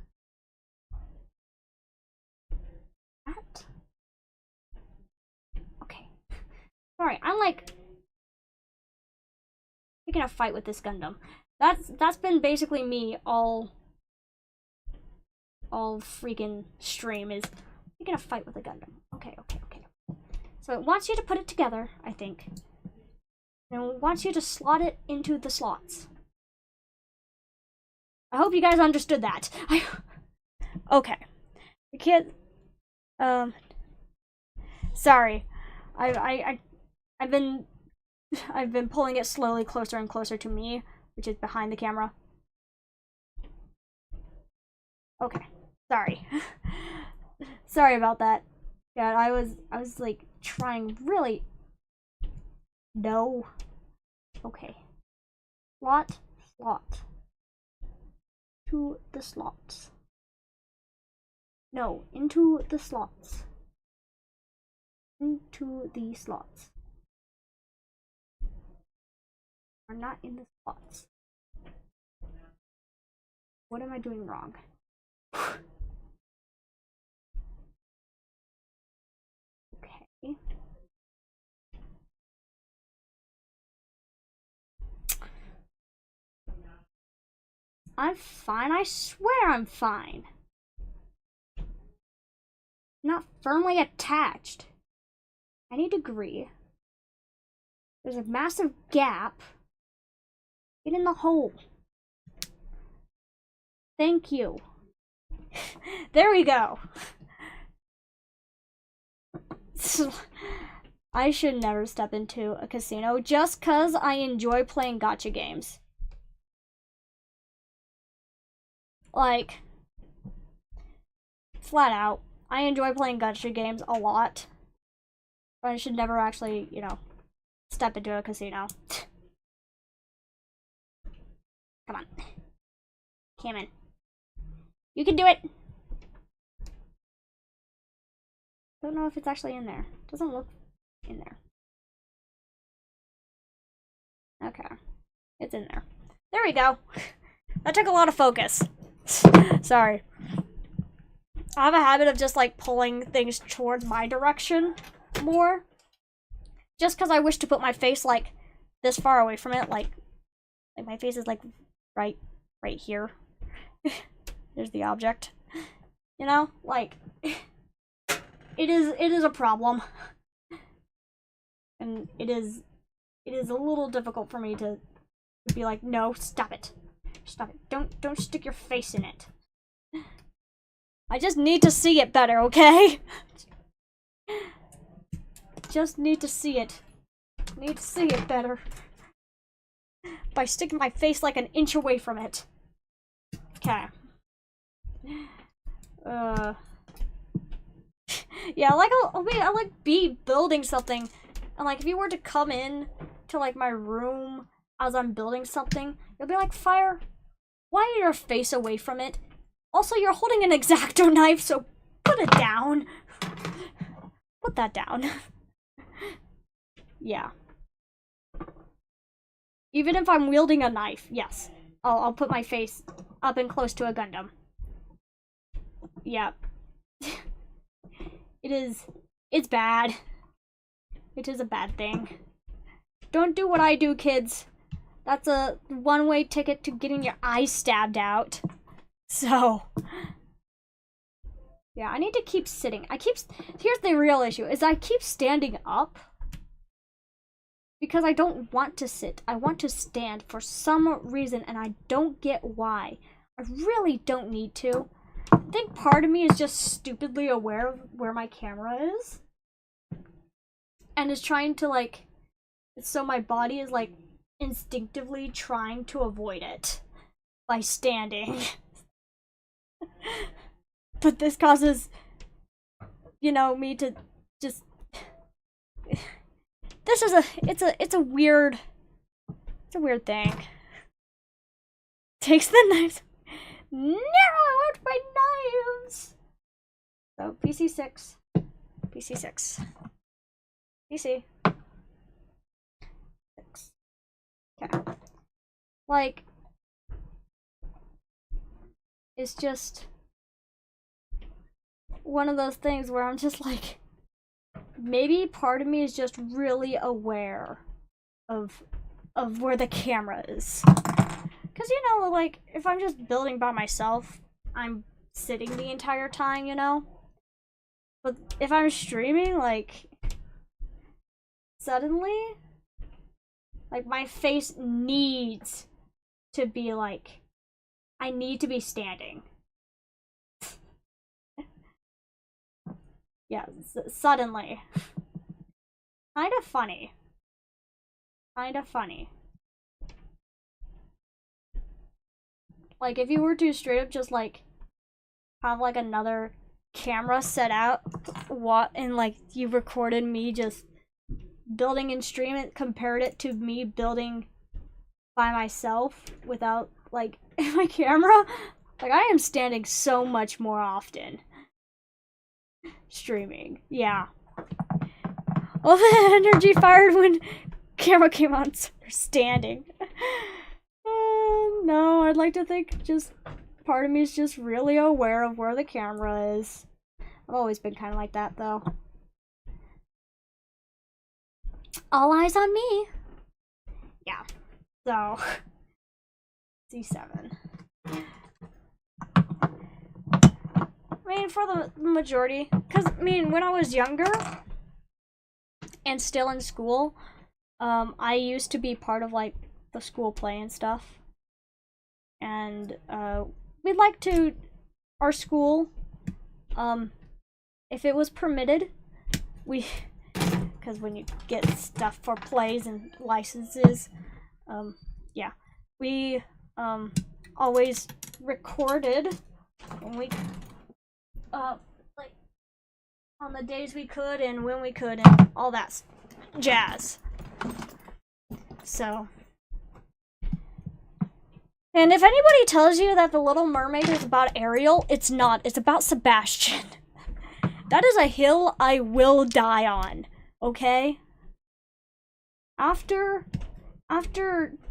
that. Okay. Sorry, I'm like picking a fight with this Gundam. That's been basically me all freaking stream, is picking a fight with a Gundam. Okay. So it wants you to put it together, I think. And it wants you to slot it into the slots. I hope you guys understood that. Okay. The kid. Sorry. I've been pulling it slowly closer and closer to me, which is behind the camera. Okay. Sorry. Sorry about that. Yeah, I was like trying really. No. Okay. Slot. To the slots. No, into the slots. Into the slots. Are not in the slots. What am I doing wrong? Okay. I'm fine. I swear I'm fine. Not firmly attached. Any degree. There's a massive gap. Get in the hole. Thank you. There we go. I should never step into a casino just cause I enjoy playing gacha games. Like, flat out, I enjoy playing gacha games a lot. But I should never actually, you know, step into a casino. Come on. Come in. You can do it! Don't know if it's actually in there. Doesn't look in there. Okay. It's in there. There we go. That took a lot of focus. Sorry. I have a habit of just like pulling things towards my direction more. Just because I wish to put my face like this far away from it. Like my face is like right here. There's the object. You know? Like it is a problem. And it is a little difficult for me to be like, no, stop it. Stop it. Don't stick your face in it. I just need to see it better, okay? Just need to see it. Need to see it better. By sticking my face like an inch away from it. Okay. Yeah, like I'll like be building something, and like if you were to come in to like my room as I'm building something, you'll be like, Fire, why are your face away from it? Also, you're holding an X-Acto knife, so put it down. Put that down. Yeah. Even if I'm wielding a knife, yes. I'll put my face up and close to a Gundam. Yeah. It's bad. It is a bad thing. Don't do what I do, kids. That's a one-way ticket to getting your eyes stabbed out. So, yeah, I need to keep sitting. Here's the real issue, is I keep standing up because I don't want to sit. I want to stand for some reason, and I don't get why. I really don't need to. I think part of me is just stupidly aware of where my camera is. And is trying to, like, so my body is, like, instinctively trying to avoid it by standing. But this causes, you know, me to just. This is it's a weird thing. Takes the knives. No, I want my knives. So PC6, PC6, PC 6. Okay. Like, it's just one of those things where I'm just like, maybe part of me is just really aware of where the camera is. Because, you know, like, if I'm just building by myself, I'm sitting the entire time, you know? But if I'm streaming, like, suddenly, like, my face needs to be, like, I need to be standing. Yeah, suddenly. Kinda funny. Kinda funny. Like, if you were to straight up just, like, have, like, another camera set out, and, like, you recorded me just building and stream it, compared it to me building by myself without, like, my camera, like, I am standing so much more often. Streaming, yeah. All the energy fired when camera came on, standing. No, I'd like to think just part of me is just really aware of where the camera is. I've always been kind of like that, though. All eyes on me. Yeah. So, C7. I mean, for the majority, because, I mean, when I was younger and still in school, I used to be part of, like, the school play and stuff. And, we'd like to, our school, if it was permitted, because when you get stuff for plays and licenses, yeah, we, always recorded when we, like, on the days we could and when we could and all that jazz. So, and if anybody tells you that The Little Mermaid is about Ariel, it's not. It's about Sebastian. That is a hill I will die on, okay? After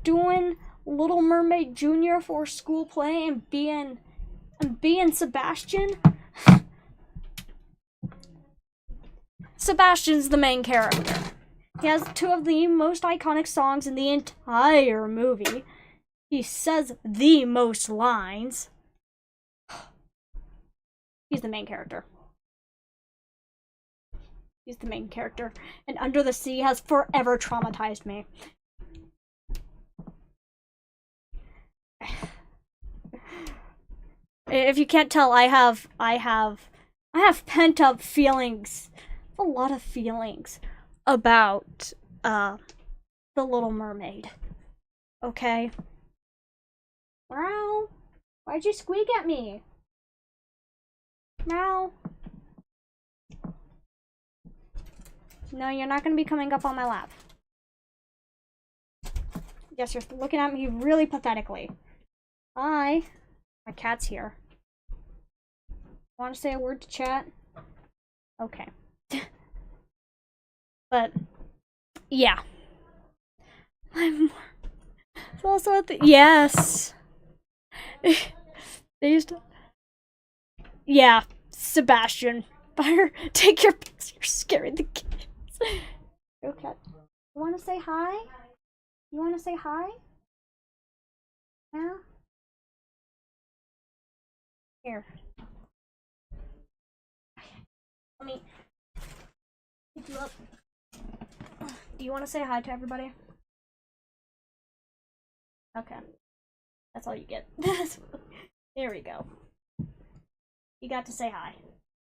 doing Little Mermaid Jr. for school play and being Sebastian, Sebastian's the main character. He has two of the most iconic songs in the entire movie. He says the most lines. He's the main character. He's the main character. And Under the Sea has forever traumatized me. If you can't tell, I have pent up feelings. A lot of feelings about The Little Mermaid. Okay? Meow. Why'd you squeak at me? Meow. No, you're not gonna be coming up on my lap. Yes, you're looking at me really pathetically. Hi. My cat's here. Want to say a word to chat? Okay. But, yeah. I'm also at the... Yes. They used to... Yeah. Sebastian. Fire. Take your... You're scaring the kids. Okay. You want to say hi? You want to say hi? Yeah? Here. Let me pick you up. Do you want to say hi to everybody? Okay. That's all you get. There we go. You got to say hi.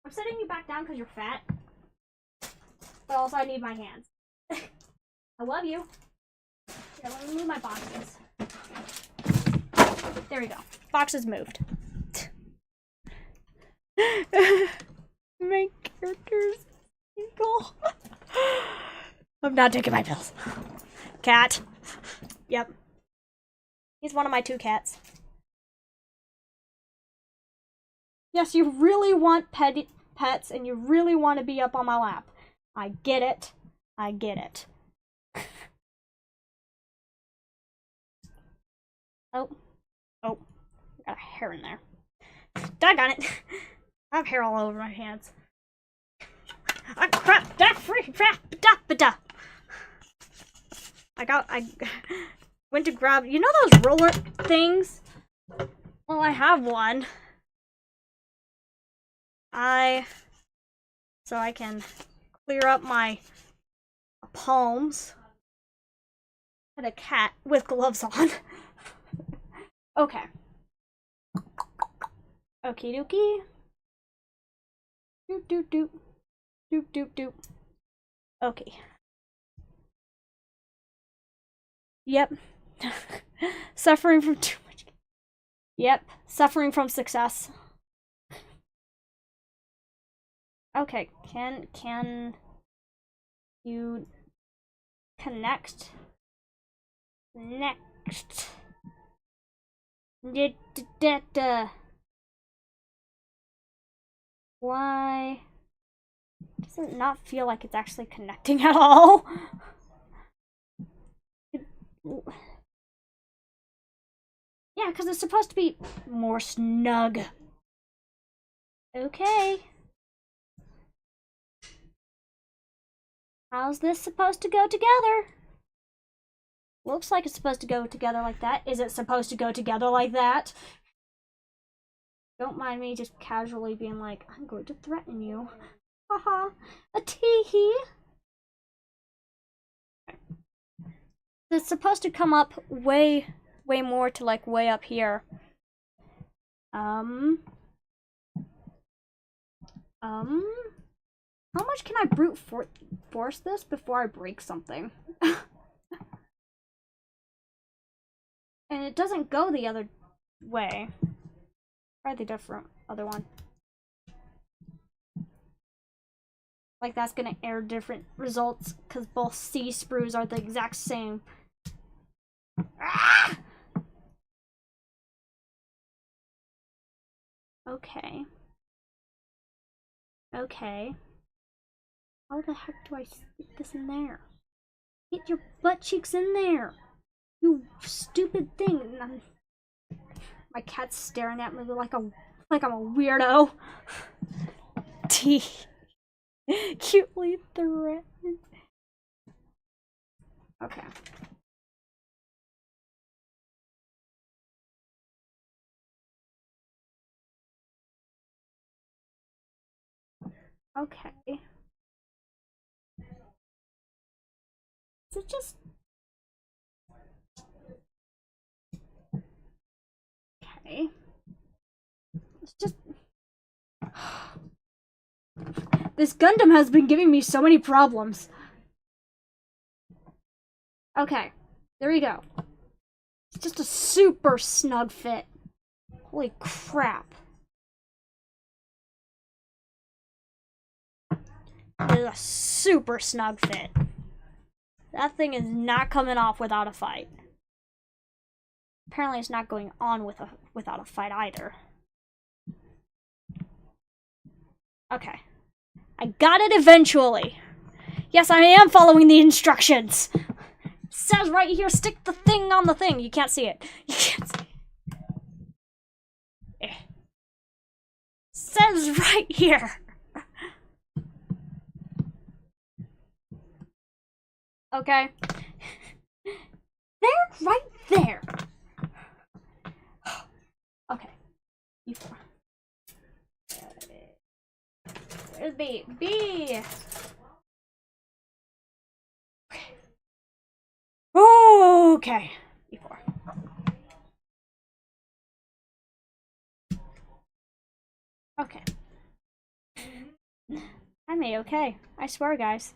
I'm setting you back down because you're fat. But also I need my hands. I love you. Here, let me move my boxes. There we go. Boxes moved. My character's eagle. I'm not taking my pills. Cat. Yep. He's one of my 2 cats. Yes, you really want pets and you really want to be up on my lap. I get it. I get it. Oh. Oh. Got a hair in there. Doggone it. I have hair all over my hands. Ah, crap! Da free crap! Da ba da. I went to grab. You know those roller things? Well, I have one. So I can clear up my palms. And a cat with gloves on. Okay. Okie dokie. Doop doop doop. Doop doop doop. Okay. Yep. Suffering from too much. Yep. Suffering from success. Okay. Can you connect? Next. Why does it not feel like it's actually connecting at all? Yeah, because it's supposed to be more snug. Okay. How's this supposed to go together? Looks like it's supposed to go together like that. Is it supposed to go together like that? Don't mind me just casually being like, I'm going to threaten you. Haha. A tee-hee. It's supposed to come up way more to like way up here. How much can I brute force this before I break something? And it doesn't go the other way. Try the different other one. Like that's gonna air different results because both C sprues are the exact same. Ah! Okay. Okay. How the heck do I stick this in there? Get your butt cheeks in there! You stupid thing! My cat's staring at me like I'm a weirdo. T. Cutely threatened. Okay. Okay. Is it just... Okay. It's just... This Gundam has been giving me so many problems. Okay. There we go. It's just a super snug fit. Holy crap. It is a super snug fit. That thing is not coming off without a fight. Apparently it's not going on without a fight either. Okay. I got it eventually. Yes, I am following the instructions. It says right here, stick the thing on the thing. You can't see it. You can't see it. It says right here. Okay. They're right there. Okay. Where's B? B! Okay. B4. Okay. I'm A-okay. I swear, guys.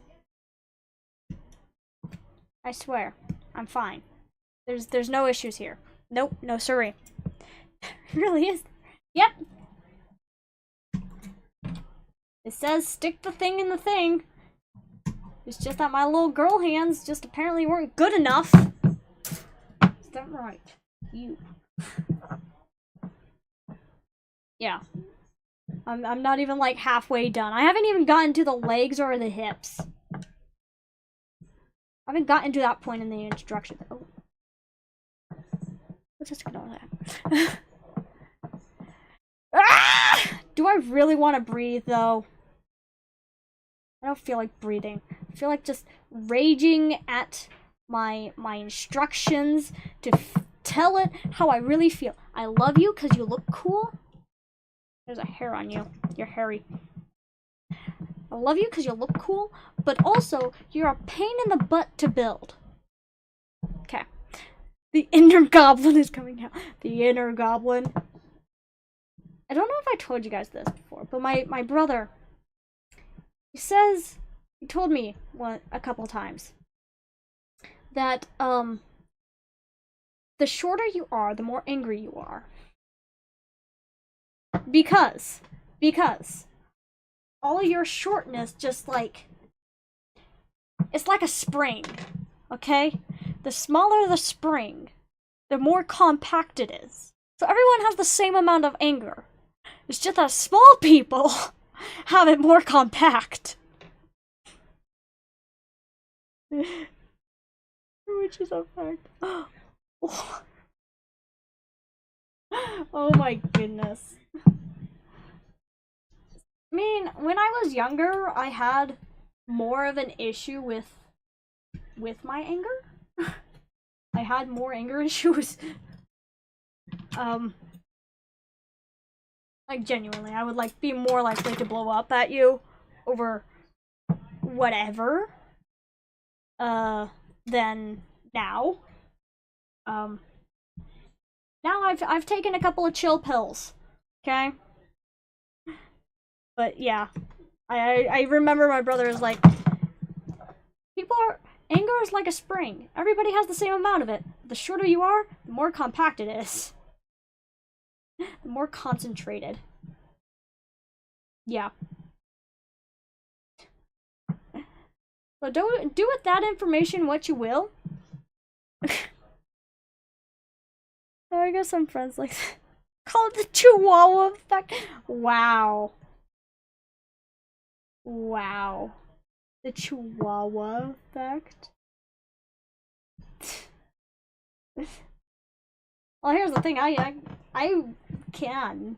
I swear. I'm fine. There's no issues here. Nope, no siree. It really is. Yep. It says stick the thing in the thing. It's just that my little girl hands just apparently weren't good enough. Is that right? You. Yeah. I'm not even like halfway done. I haven't even gotten to the legs or the hips. I haven't gotten to that point in the instructions. Oh. Let's just ignore that. Ah! Do I really want to breathe though? I don't feel like breathing. I feel like just raging at my instructions to tell it how I really feel. I love you because you look cool. There's a hair on you. You're hairy. I love you because you look cool, but also you're a pain in the butt to build. Okay. The inner goblin is coming out. The inner goblin. I don't know if I told you guys this before, but my brother, he told me a couple times that the shorter you are, the more angry you are. Because all your shortness just like, it's like a spring, okay? The smaller the spring, the more compact it is. So everyone has the same amount of anger. It's just that small people have it more compact. Which is a fact. Oh my goodness. I mean, when I was younger, I had more of an issue with my anger. I had more anger issues. Like genuinely, I would like be more likely to blow up at you over whatever than now. Now I've taken a couple of chill pills. Okay? But yeah. I remember my brother was like, anger is like a spring. Everybody has the same amount of it. The shorter you are, the more compact it is. The more concentrated. Yeah. So do with that information what you will. I guess some friends like that. Call it the Chihuahua effect. Wow. Wow. The Chihuahua effect. Well, here's the thing. I can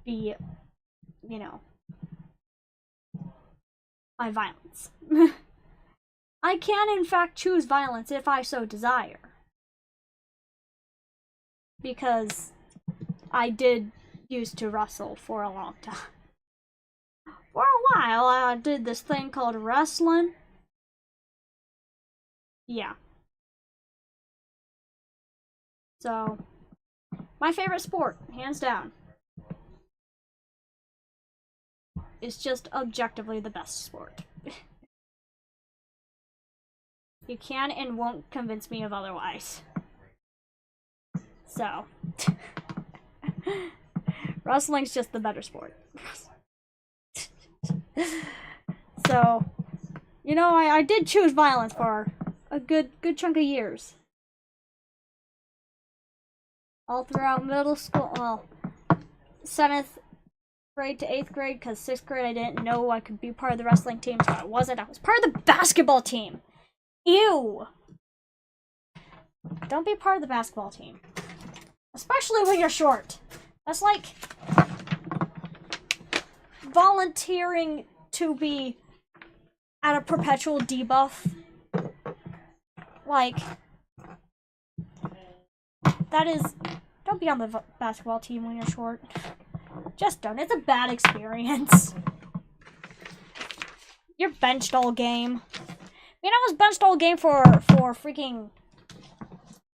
be, you know, my violence. I can, in fact, choose violence if I so desire. Because I did used to wrestle for a long time. For a while, I did this thing called wrestling. Yeah. So, my favorite sport, hands down. It's just objectively the best sport. You can and won't convince me of otherwise. So, wrestling's just the better sport. So, you know, I did choose violence for a good chunk of years. All throughout middle school, well, 7th grade to 8th grade, because 6th grade I didn't know I could be part of the wrestling team, so I wasn't. I was part of the basketball team. Ew! Don't be part of the basketball team. Especially when you're short. That's like volunteering to be at a perpetual debuff. Like, that is, don't be on the basketball team when you're short. Just don't. It's a bad experience. You're benched all game. I mean, I was benched all game for freaking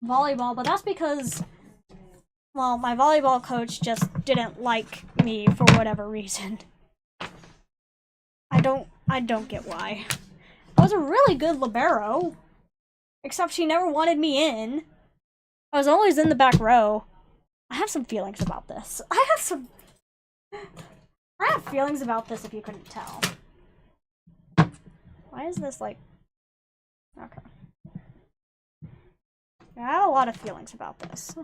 volleyball, but that's because, well, my volleyball coach just didn't like me for whatever reason. I don't get why. I was a really good libero, except she never wanted me in. I was always in the back row. I have some feelings about this. I I have feelings about this if you couldn't tell. Why is this like... Okay. I have a lot of feelings about this.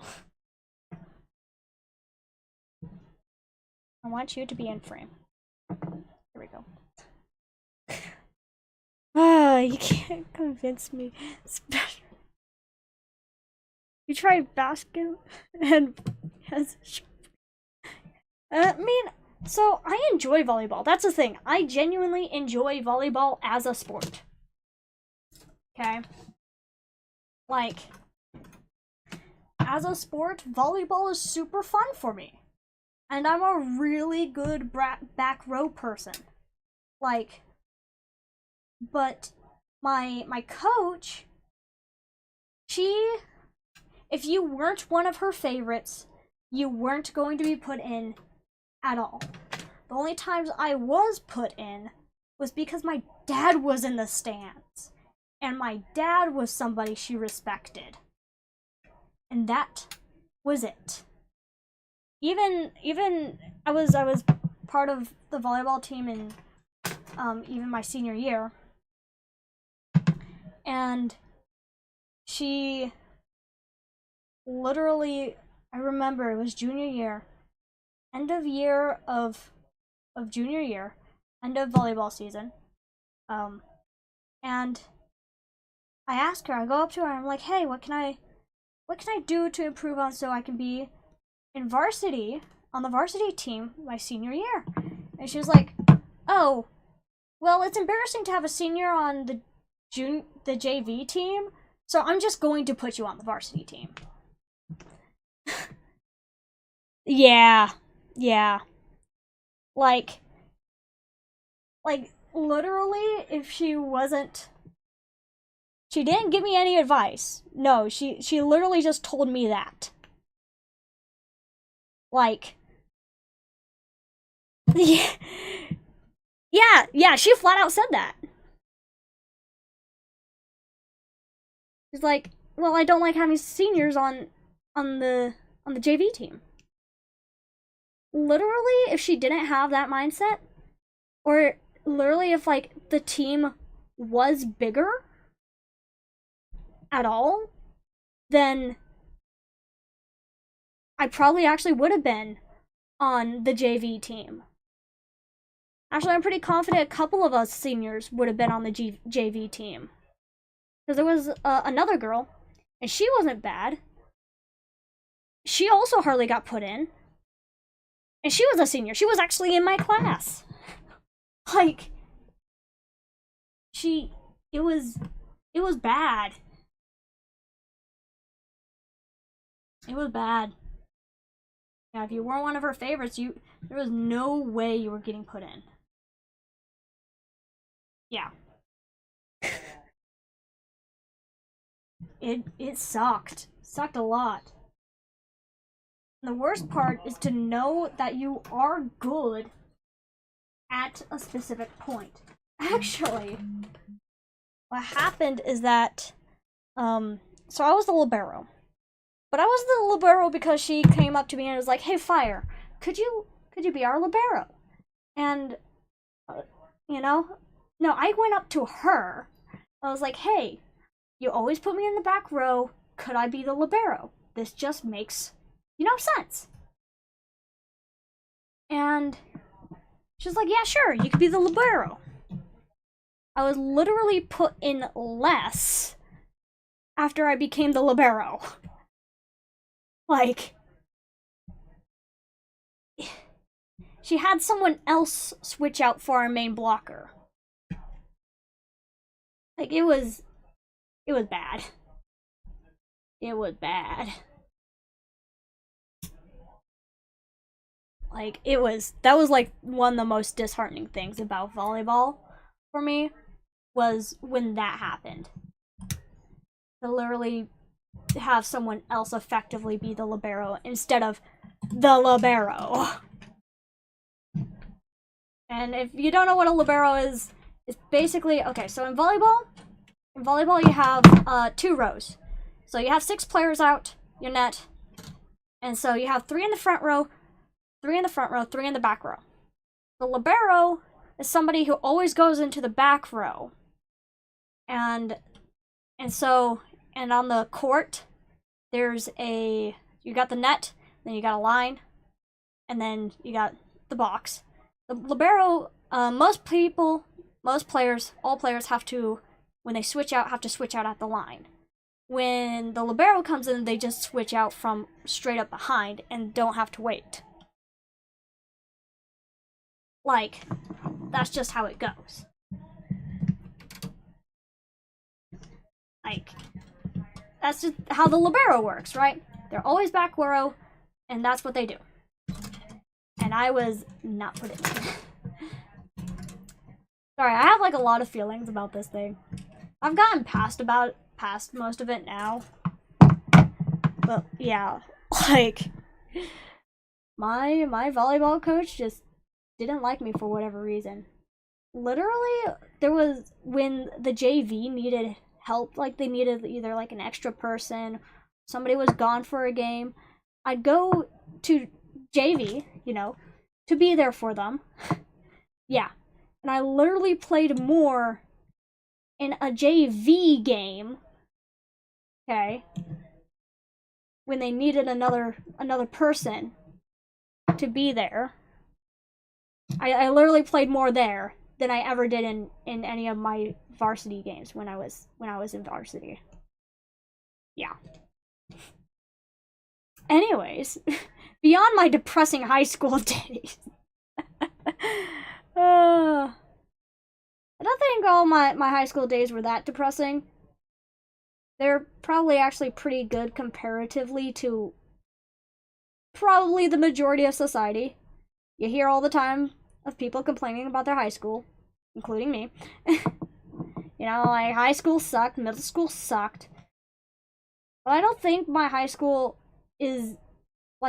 I want you to be in frame. Here we go. Ah, you can't convince me. You try basket and I mean, so I enjoy volleyball. That's the thing. I genuinely enjoy volleyball as a sport. Okay? Like, as a sport, volleyball is super fun for me. And I'm a really good back row person. Like, but my coach, if you weren't one of her favorites, you weren't going to be put in at all. The only times I was put in was because my dad was in the stands. And my dad was somebody she respected. And that was it. Even I was part of the volleyball team in even my senior year. And she literally, I remember it was junior year, end of year of junior year, end of volleyball season. And I ask her, I go up to her, and I'm like, hey, what can I do to improve on so I can be in varsity, on the varsity team my senior year? And she was like, oh, well, it's embarrassing to have a senior on the JV team, so I'm just going to put you on the varsity team. Yeah. Like, literally, if she didn't give me any advice. No, she literally just told me that. Like, yeah, she flat out said that. She's like, well, I don't like having seniors on the JV team. Literally, if she didn't have that mindset, or literally if like the team was bigger at all, then I probably actually would have been on the JV team. Actually, I'm pretty confident a couple of us seniors would have been on the JV team. Because there was another girl, and she wasn't bad. She also hardly got put in. And she was a senior. She was actually in my class. Like, it was bad. It was bad. Yeah, if you weren't one of her favorites, there was no way you were getting put in. Yeah. It sucked. Sucked a lot. And the worst part is to know that you are good at a specific point. Actually, what happened is that, so I was the libero. But I was the libero because she came up to me and was like, hey, Fire, could you be our libero? And, no, I went up to her. I was like, hey, you always put me in the back row. Could I be the libero? This just makes, sense. And she's like, yeah, sure, you could be the libero. I was literally put in less after I became the libero. Like, she had someone else switch out for our main blocker. Like, it was bad. It was bad. Like, that was like one of the most disheartening things about volleyball for me, was when that happened. To literally have someone else effectively be the libero instead of the libero. And if you don't know what a libero is, it's basically, okay, so in volleyball you have 2 rows. So you have 6 players out your net, and so you have 3 in the front row, 3 in the front row, 3 in the back row. The libero is somebody who always goes into the back row. And on the court, you got the net, then you got a line, and then you got the box. The libero, all players have to, when they switch out, have to switch out at the line. When the libero comes in, they just switch out from straight up behind and don't have to wait. Like, that's just how it goes. Like, that's just how the libero works, right? They're always back row, and that's what they do. And I was not put in. Sorry, I have like a lot of feelings about this thing. I've gotten past most of it now. But yeah, like my volleyball coach just didn't like me for whatever reason. Literally, there was when the JV needed help, like they needed either like an extra person, somebody was gone for a game, I'd go to JV, to be there for them. Yeah. And I literally played more in a JV game, okay, when they needed another person to be there. I literally played more there than I ever did in any of my varsity games when I was in varsity. Yeah. Anyways, beyond my depressing high school days, I don't think all my high school days were that depressing. They're probably actually pretty good comparatively to probably the majority of society. You hear all the time of people complaining about their high school, including me. Like high school sucked, middle school sucked. But I don't think my high school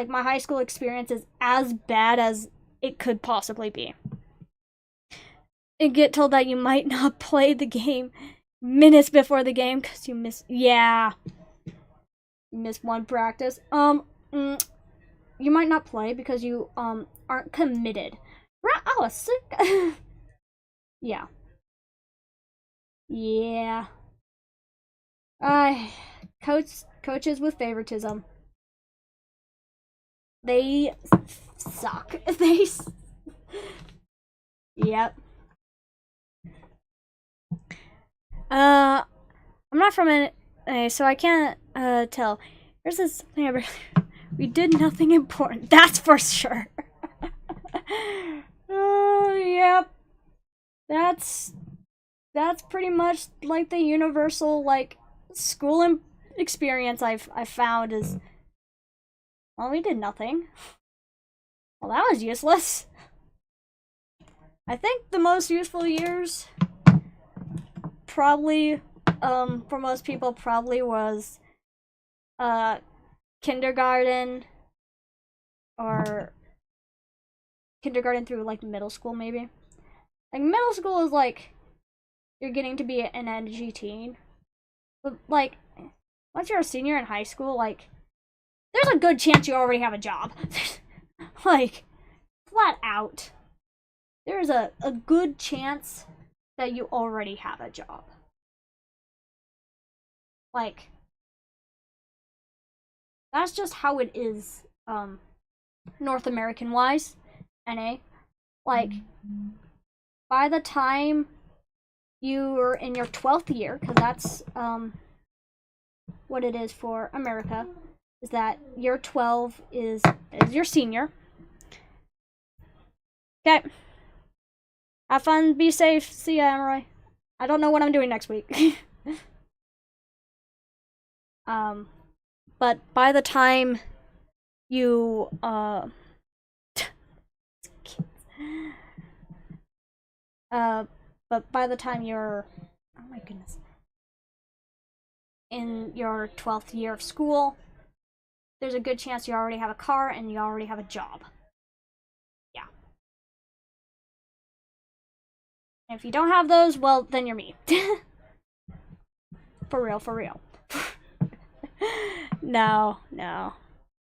experience is as bad as it could possibly be. And get told that you might not play the game minutes before the game because you miss one practice. You might not play because you aren't committed. I was sick. Yeah. Yeah. Coaches with favoritism. They suck. Yep. I'm not from an so I can't tell. Here's this something I really we did nothing important. That's for sure. Oh, yep. That's pretty much like the universal like school experience I've found is, well, we did nothing. Well, that was useless. I think the most useful years probably for most people probably was kindergarten or kindergarten through like middle school maybe. Like middle school is like you're getting to be an edgy teen. But like once you're a senior in high school, like there's a good chance you already have a job. Like flat out. There's a good chance that you already have a job. Like that's just how it is North American wise, NA. Like by the time you're in your 12th year, because that's what it is for America, is that year 12 is your senior. Okay. Have fun, be safe. See ya, Emery. I don't know what I'm doing next week. But by the time you but by the time you're, oh my goodness, in your 12th year of school, there's a good chance you already have a car and you already have a job. Yeah. And if you don't have those, well, then you're me. For real, for real. No.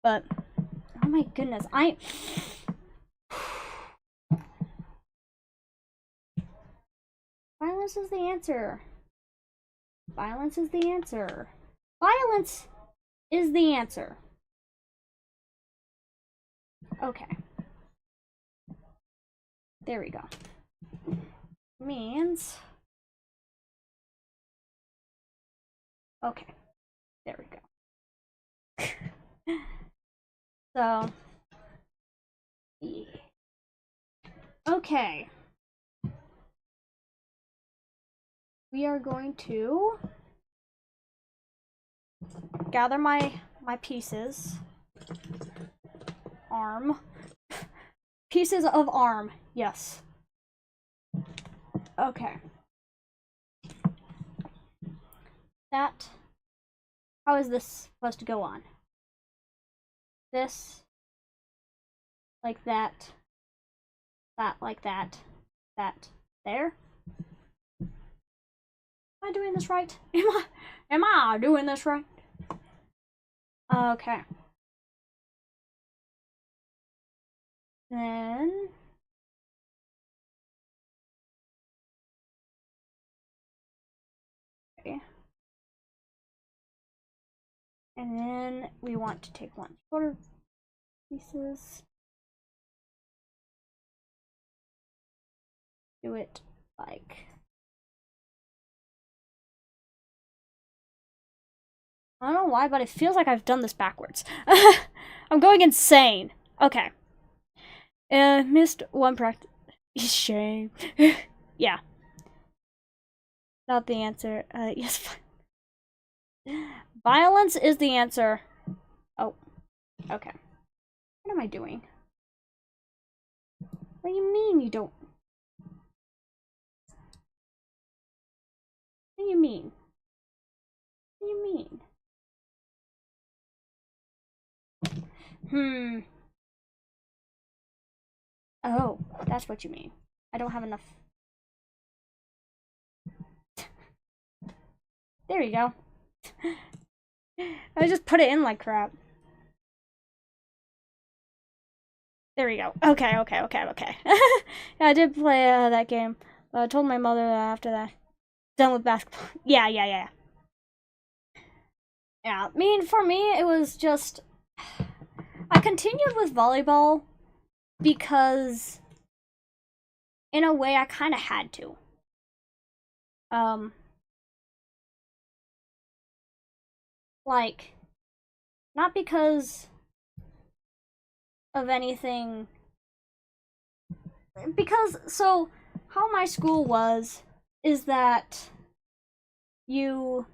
But, oh my goodness, Violence is the answer. Violence is the answer. Violence is the answer. Okay. There we go. Means... Okay. There we go. So... Yeah. Okay. We are going to gather my pieces. Arm. Pieces of arm. Yes. Okay. That. How is this supposed to go on? This. Like that. That like that. That. There. Am I doing this right? Am I doing this right? Okay. Then... Okay. And then we want to take one shorter pieces. Do it like... I don't know why, but it feels like I've done this backwards. I'm going insane. Okay. Missed one practice. Shame. Yeah. Not the answer. Yes. Violence is the answer. Oh. Okay. What am I doing? What do you mean you don't? What do you mean? What do you mean? Oh, that's what you mean. I don't have enough. There you go. I just put it in like crap. There we go. Okay. Yeah, I did play that game, but I told my mother that after that. Done with basketball. Yeah. Yeah, I mean, for me, it was just... I continued with volleyball because, in a way, I kind of had to. Like, not because of anything... Because, so, how my school was, is that you...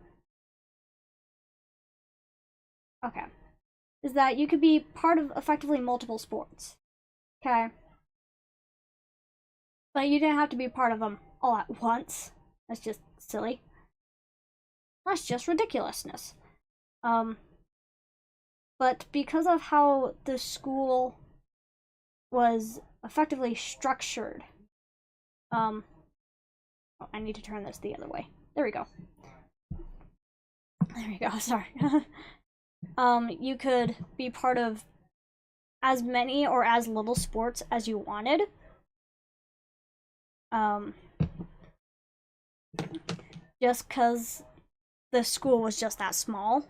Okay. Is that you could be part of effectively multiple sports. Okay? But you didn't have to be part of them all at once. That's just silly. That's just ridiculousness. But because of how the school was effectively structured, oh, I need to turn this the other way. There we go. There we go, sorry. You could be part of as many or as little sports as you wanted. Just because the school was just that small.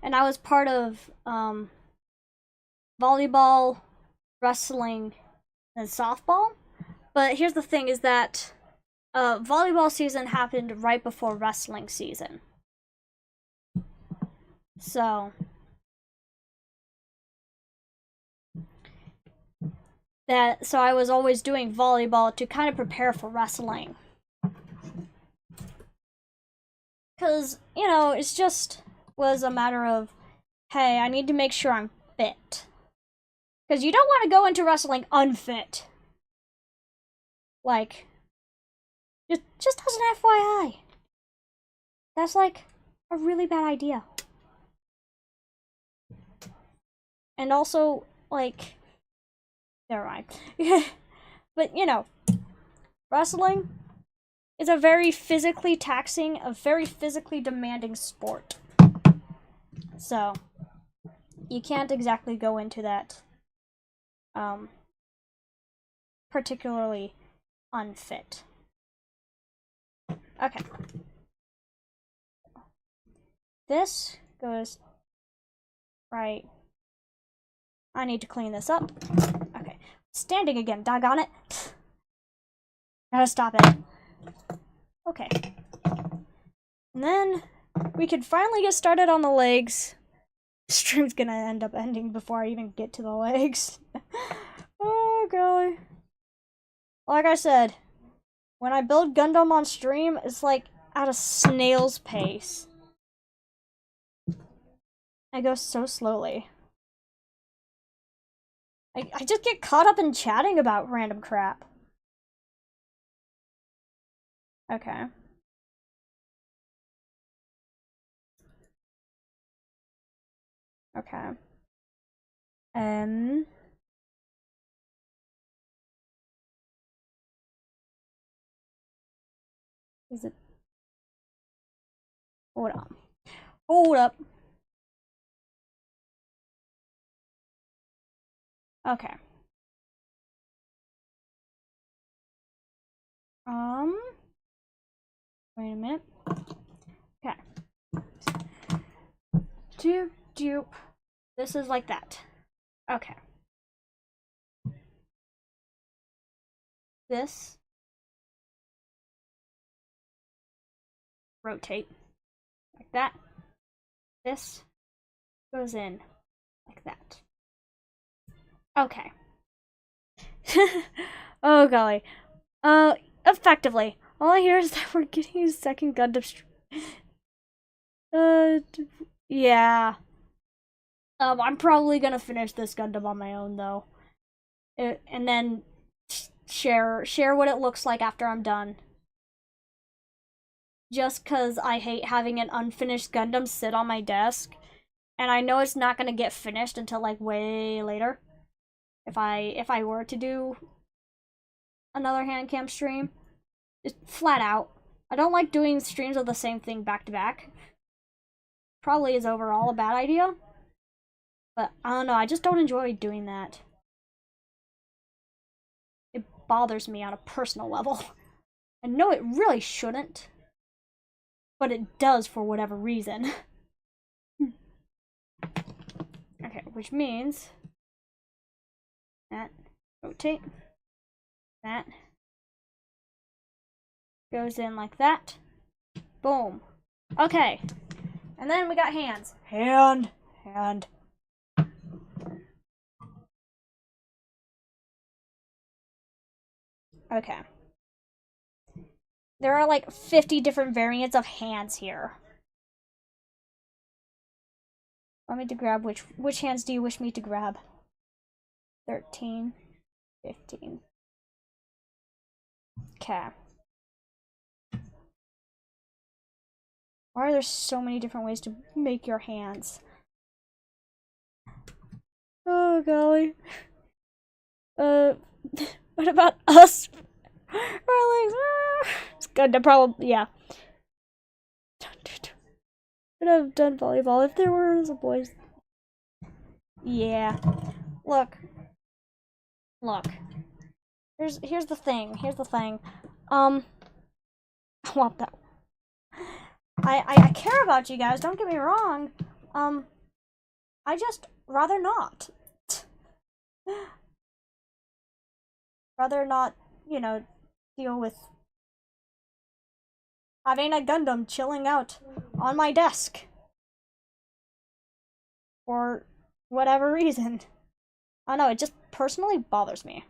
And I was part of volleyball, wrestling, and softball. But here's the thing is that volleyball season happened right before wrestling season. So I was always doing volleyball to kind of prepare for wrestling. Because, you know, it's just was a matter of, hey, I need to make sure I'm fit. Because you don't want to go into wrestling unfit. Like, just as an FYI. That's like a really bad idea. And also, like, never mind. But, you know, wrestling is a very physically taxing, a very physically demanding sport. So, you can't exactly go into that particularly unfit. Okay. This goes right. I need to clean this up. Okay. Standing again, doggone it. Gotta stop it. Okay. And then we could finally get started on the legs. The stream's gonna end up ending before I even get to the legs. Oh, golly. Like I said, when I build Gundam on stream, it's like at a snail's pace. I go so slowly. I just get caught up in chatting about random crap. Okay. Okay. Is it? Hold on. Hold up. Okay. Wait a minute. Okay. Doop. This is like that. Okay. This. Rotate. Like that. This goes in. Like that. Okay. Oh golly. Effectively. All I hear is that we're getting a second Gundam yeah. I'm probably gonna finish this Gundam on my own though. And then share what it looks like after I'm done. Just cause I hate having an unfinished Gundam sit on my desk. And I know it's not gonna get finished until like way later. If I were to do another hand cam stream. Just flat out. I don't like doing streams of the same thing back to back. Probably is overall a bad idea. But I don't know, I just don't enjoy doing that. It bothers me on a personal level. I know it really shouldn't. But it does for whatever reason. Okay, which means that rotate. That goes in like that. Boom. Okay. And then we got hands. Hand. Okay. There are like 50 different variants of hands here. Want me to grab which hands do you wish me to grab? 13, 15. Okay. Why are there so many different ways to make your hands? Oh golly. What about us? We're like, it's good to probably, yeah. Could have done volleyball if there were some boys. Yeah. Look. Here's the thing. I want that. I care about you guys, don't get me wrong. I just rather not. Rather not, deal with having a Gundam chilling out on my desk. For whatever reason. I don't know, it just personally bothers me.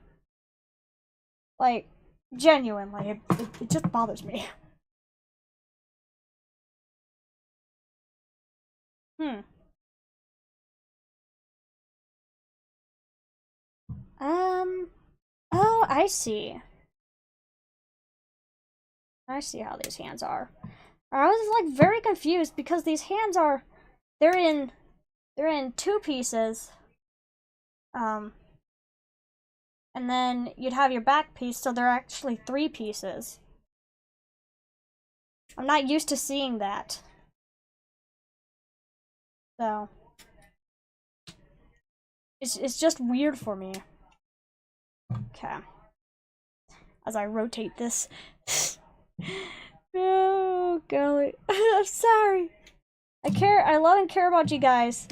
Like, genuinely, it just bothers me. Oh, I see. I see how these hands are. I was like very confused because these hands are, they're in 2 pieces. And then you'd have your back piece, so they're actually 3 pieces. I'm not used to seeing that. So it's just weird for me. Okay. As I rotate this. Oh, golly. I'm sorry. I love and care about you guys.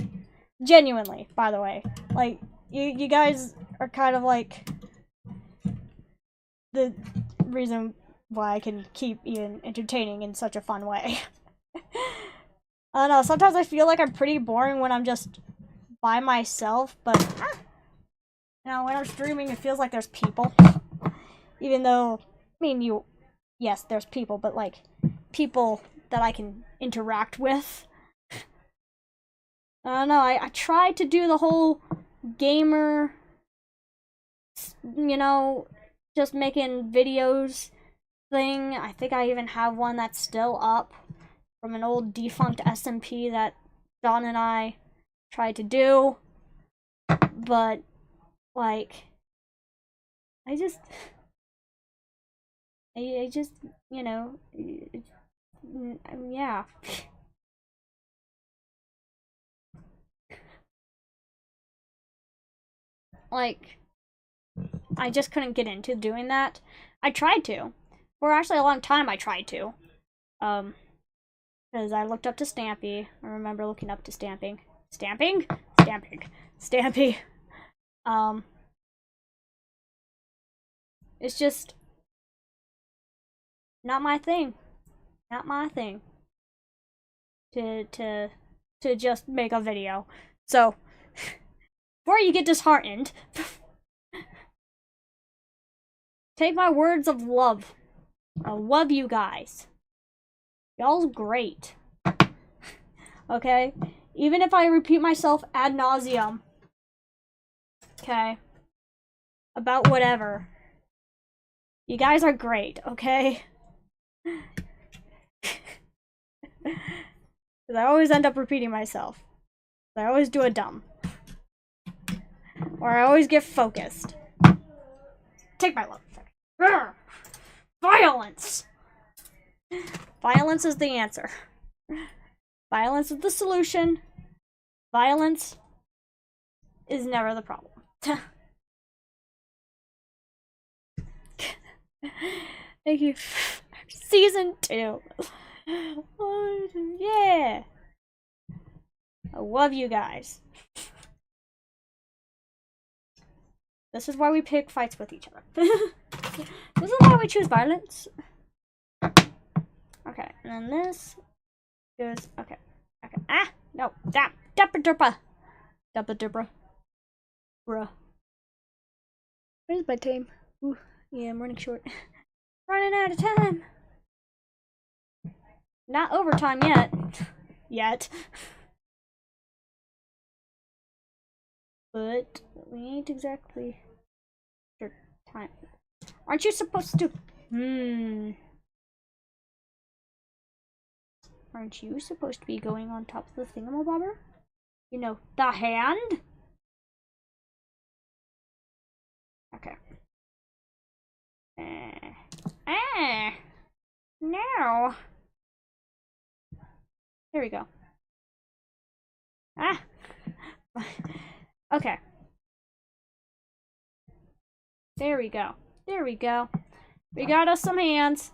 Genuinely, by the way. Like, you guys are kind of like the reason why I can keep even entertaining in such a fun way. I don't know, sometimes I feel like I'm pretty boring when I'm just by myself, but you know, when I'm streaming it feels like there's people. Even though, I mean, yes, there's people, but like, people that I can interact with. I don't know, I tried to do the whole gamer, you know, just making videos thing. I think I even have one that's still up from an old defunct SMP that Don and I tried to do. But, like, I just, you know, yeah. Like, I just couldn't get into doing that. I tried to. For actually a long time I tried to. Because I looked up to Stampy. I remember looking up to Stamping. Stamping? Stamping. Stampy. It's just not my thing. Not my thing. To just make a video. So, before you get disheartened, take my words of love. I love you guys. Y'all's great. Okay? Even if I repeat myself ad nauseum. Okay? About whatever. You guys are great, okay? Because I always end up repeating myself. I always do a dumb. Or I always get focused. Take my love. Violence! Violence is the answer. Violence is the solution. Violence is never the problem. Thank you. Season 2. Oh, yeah. I love you guys. This is why we pick fights with each other. This is why we choose violence. Okay, and then this goes. Okay. Okay. Ah! No. Dapper derpa. Dapper derpa. Bruh. Where's my time? Ooh, yeah, I'm running short. Running out of time. Not overtime yet. Yet. But we ain't exactly sure time. Aren't you supposed to? Aren't you supposed to be going on top of the thingamabobber? You know, the hand? Okay. No. There we go. Ah. Okay. There we go. There we go. We got us some hands.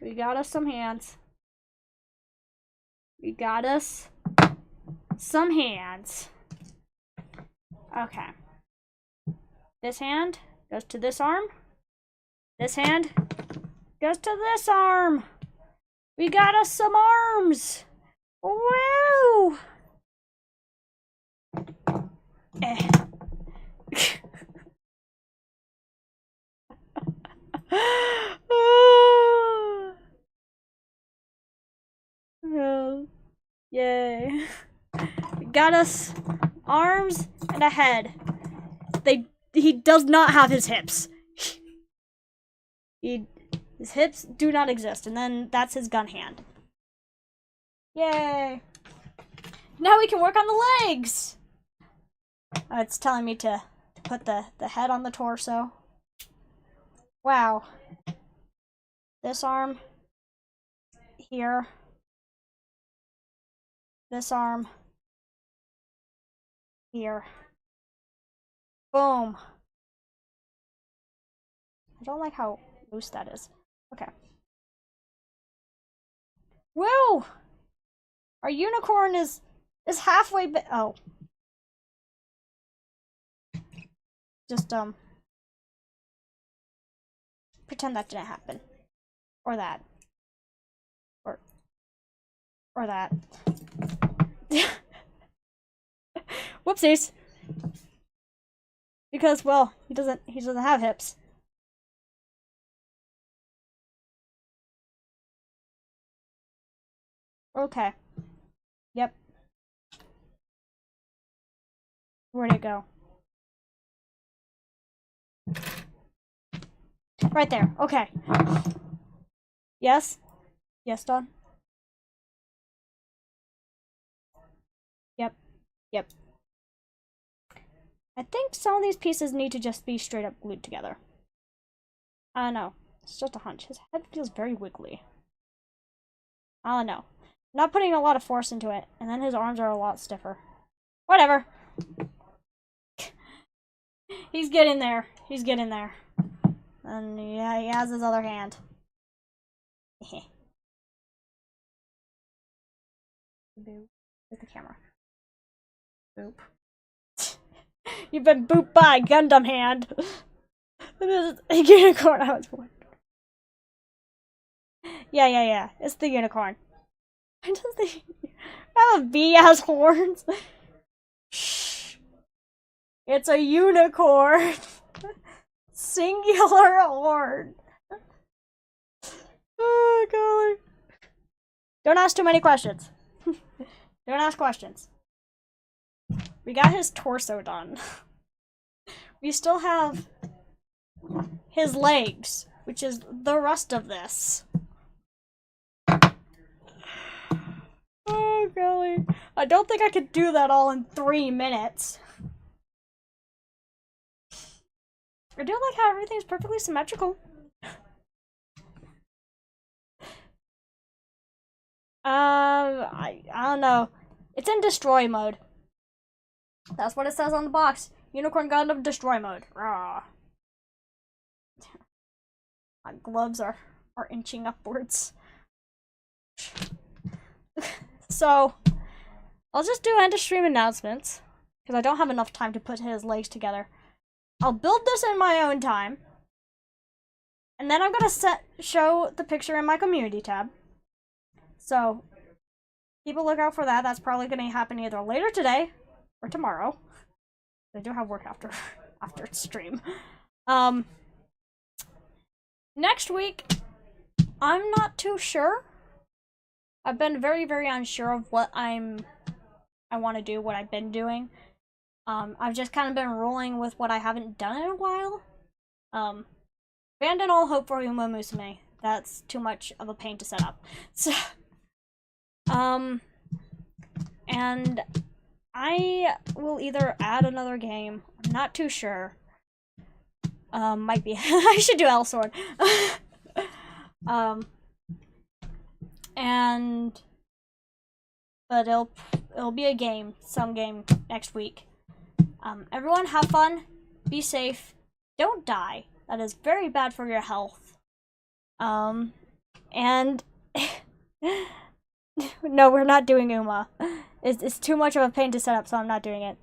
We got us some hands. We got us some hands. Okay. This hand goes to this arm. This hand goes to this arm. We got us some arms. Woo! Eh. Oh, yay. We got us arms and a head. He does not have his hips. His hips do not exist, and then that's his gun hand. Yay! Now we can work on the legs! It's telling me to put the head on the torso. Wow. This arm. Here. This arm. Here. Boom. I don't like how loose that is. Okay. Whoa! Our unicorn is halfway oh. Just, pretend that didn't happen. Or that. Or that. Whoopsies. Because, well, he doesn't have hips. Okay. Yep. Where'd it go? Right there. Okay. Yes? Yes, Don? Yep. Yep. I think some of these pieces need to just be straight up glued together. I don't know. It's just a hunch. His head feels very wiggly. I don't know. Not putting a lot of force into it, and then his arms are a lot stiffer. Whatever. He's getting there. He's getting there. And yeah, he has his other hand. Boop. With the camera. Boop. You've been booped by Gundam hand. This is a unicorn. I was born. Yeah. It's the unicorn. Does the have a bee has horns? Shh. It's a unicorn. Singular horn. Oh golly. Don't ask too many questions. Don't ask questions. We got his torso done. We still have his legs, which is the rest of this. Oh, golly. I don't think I could do that all in 3 minutes. I do like how everything's perfectly symmetrical. I don't know. It's in destroy mode. That's what it says on the box. Unicorn Gundam destroy mode. Rawr. My gloves are inching upwards. So, I'll just do end of stream announcements, because I don't have enough time to put his legs together. I'll build this in my own time, and then I'm gonna show the picture in my community tab. So, keep a lookout for that. That's probably gonna happen either later today or tomorrow. I do have work after stream. Next week, I'm not too sure. I've been very, very unsure of what I want to do, what I've been doing. I've just kind of been rolling with what I haven't done in a while. Abandon all hope for Uma Musume. That's too much of a pain to set up. So, and I will either add another game. I'm not too sure. Might be. I should do L-Sword. But it'll be a game, some game next week. Everyone have fun, be safe, don't die. That is very bad for your health. And no, we're not doing Uma. It's too much of a pain to set up, so I'm not doing it.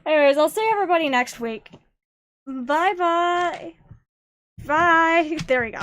Anyways, I'll see everybody next week. Bye. Bye. There we go.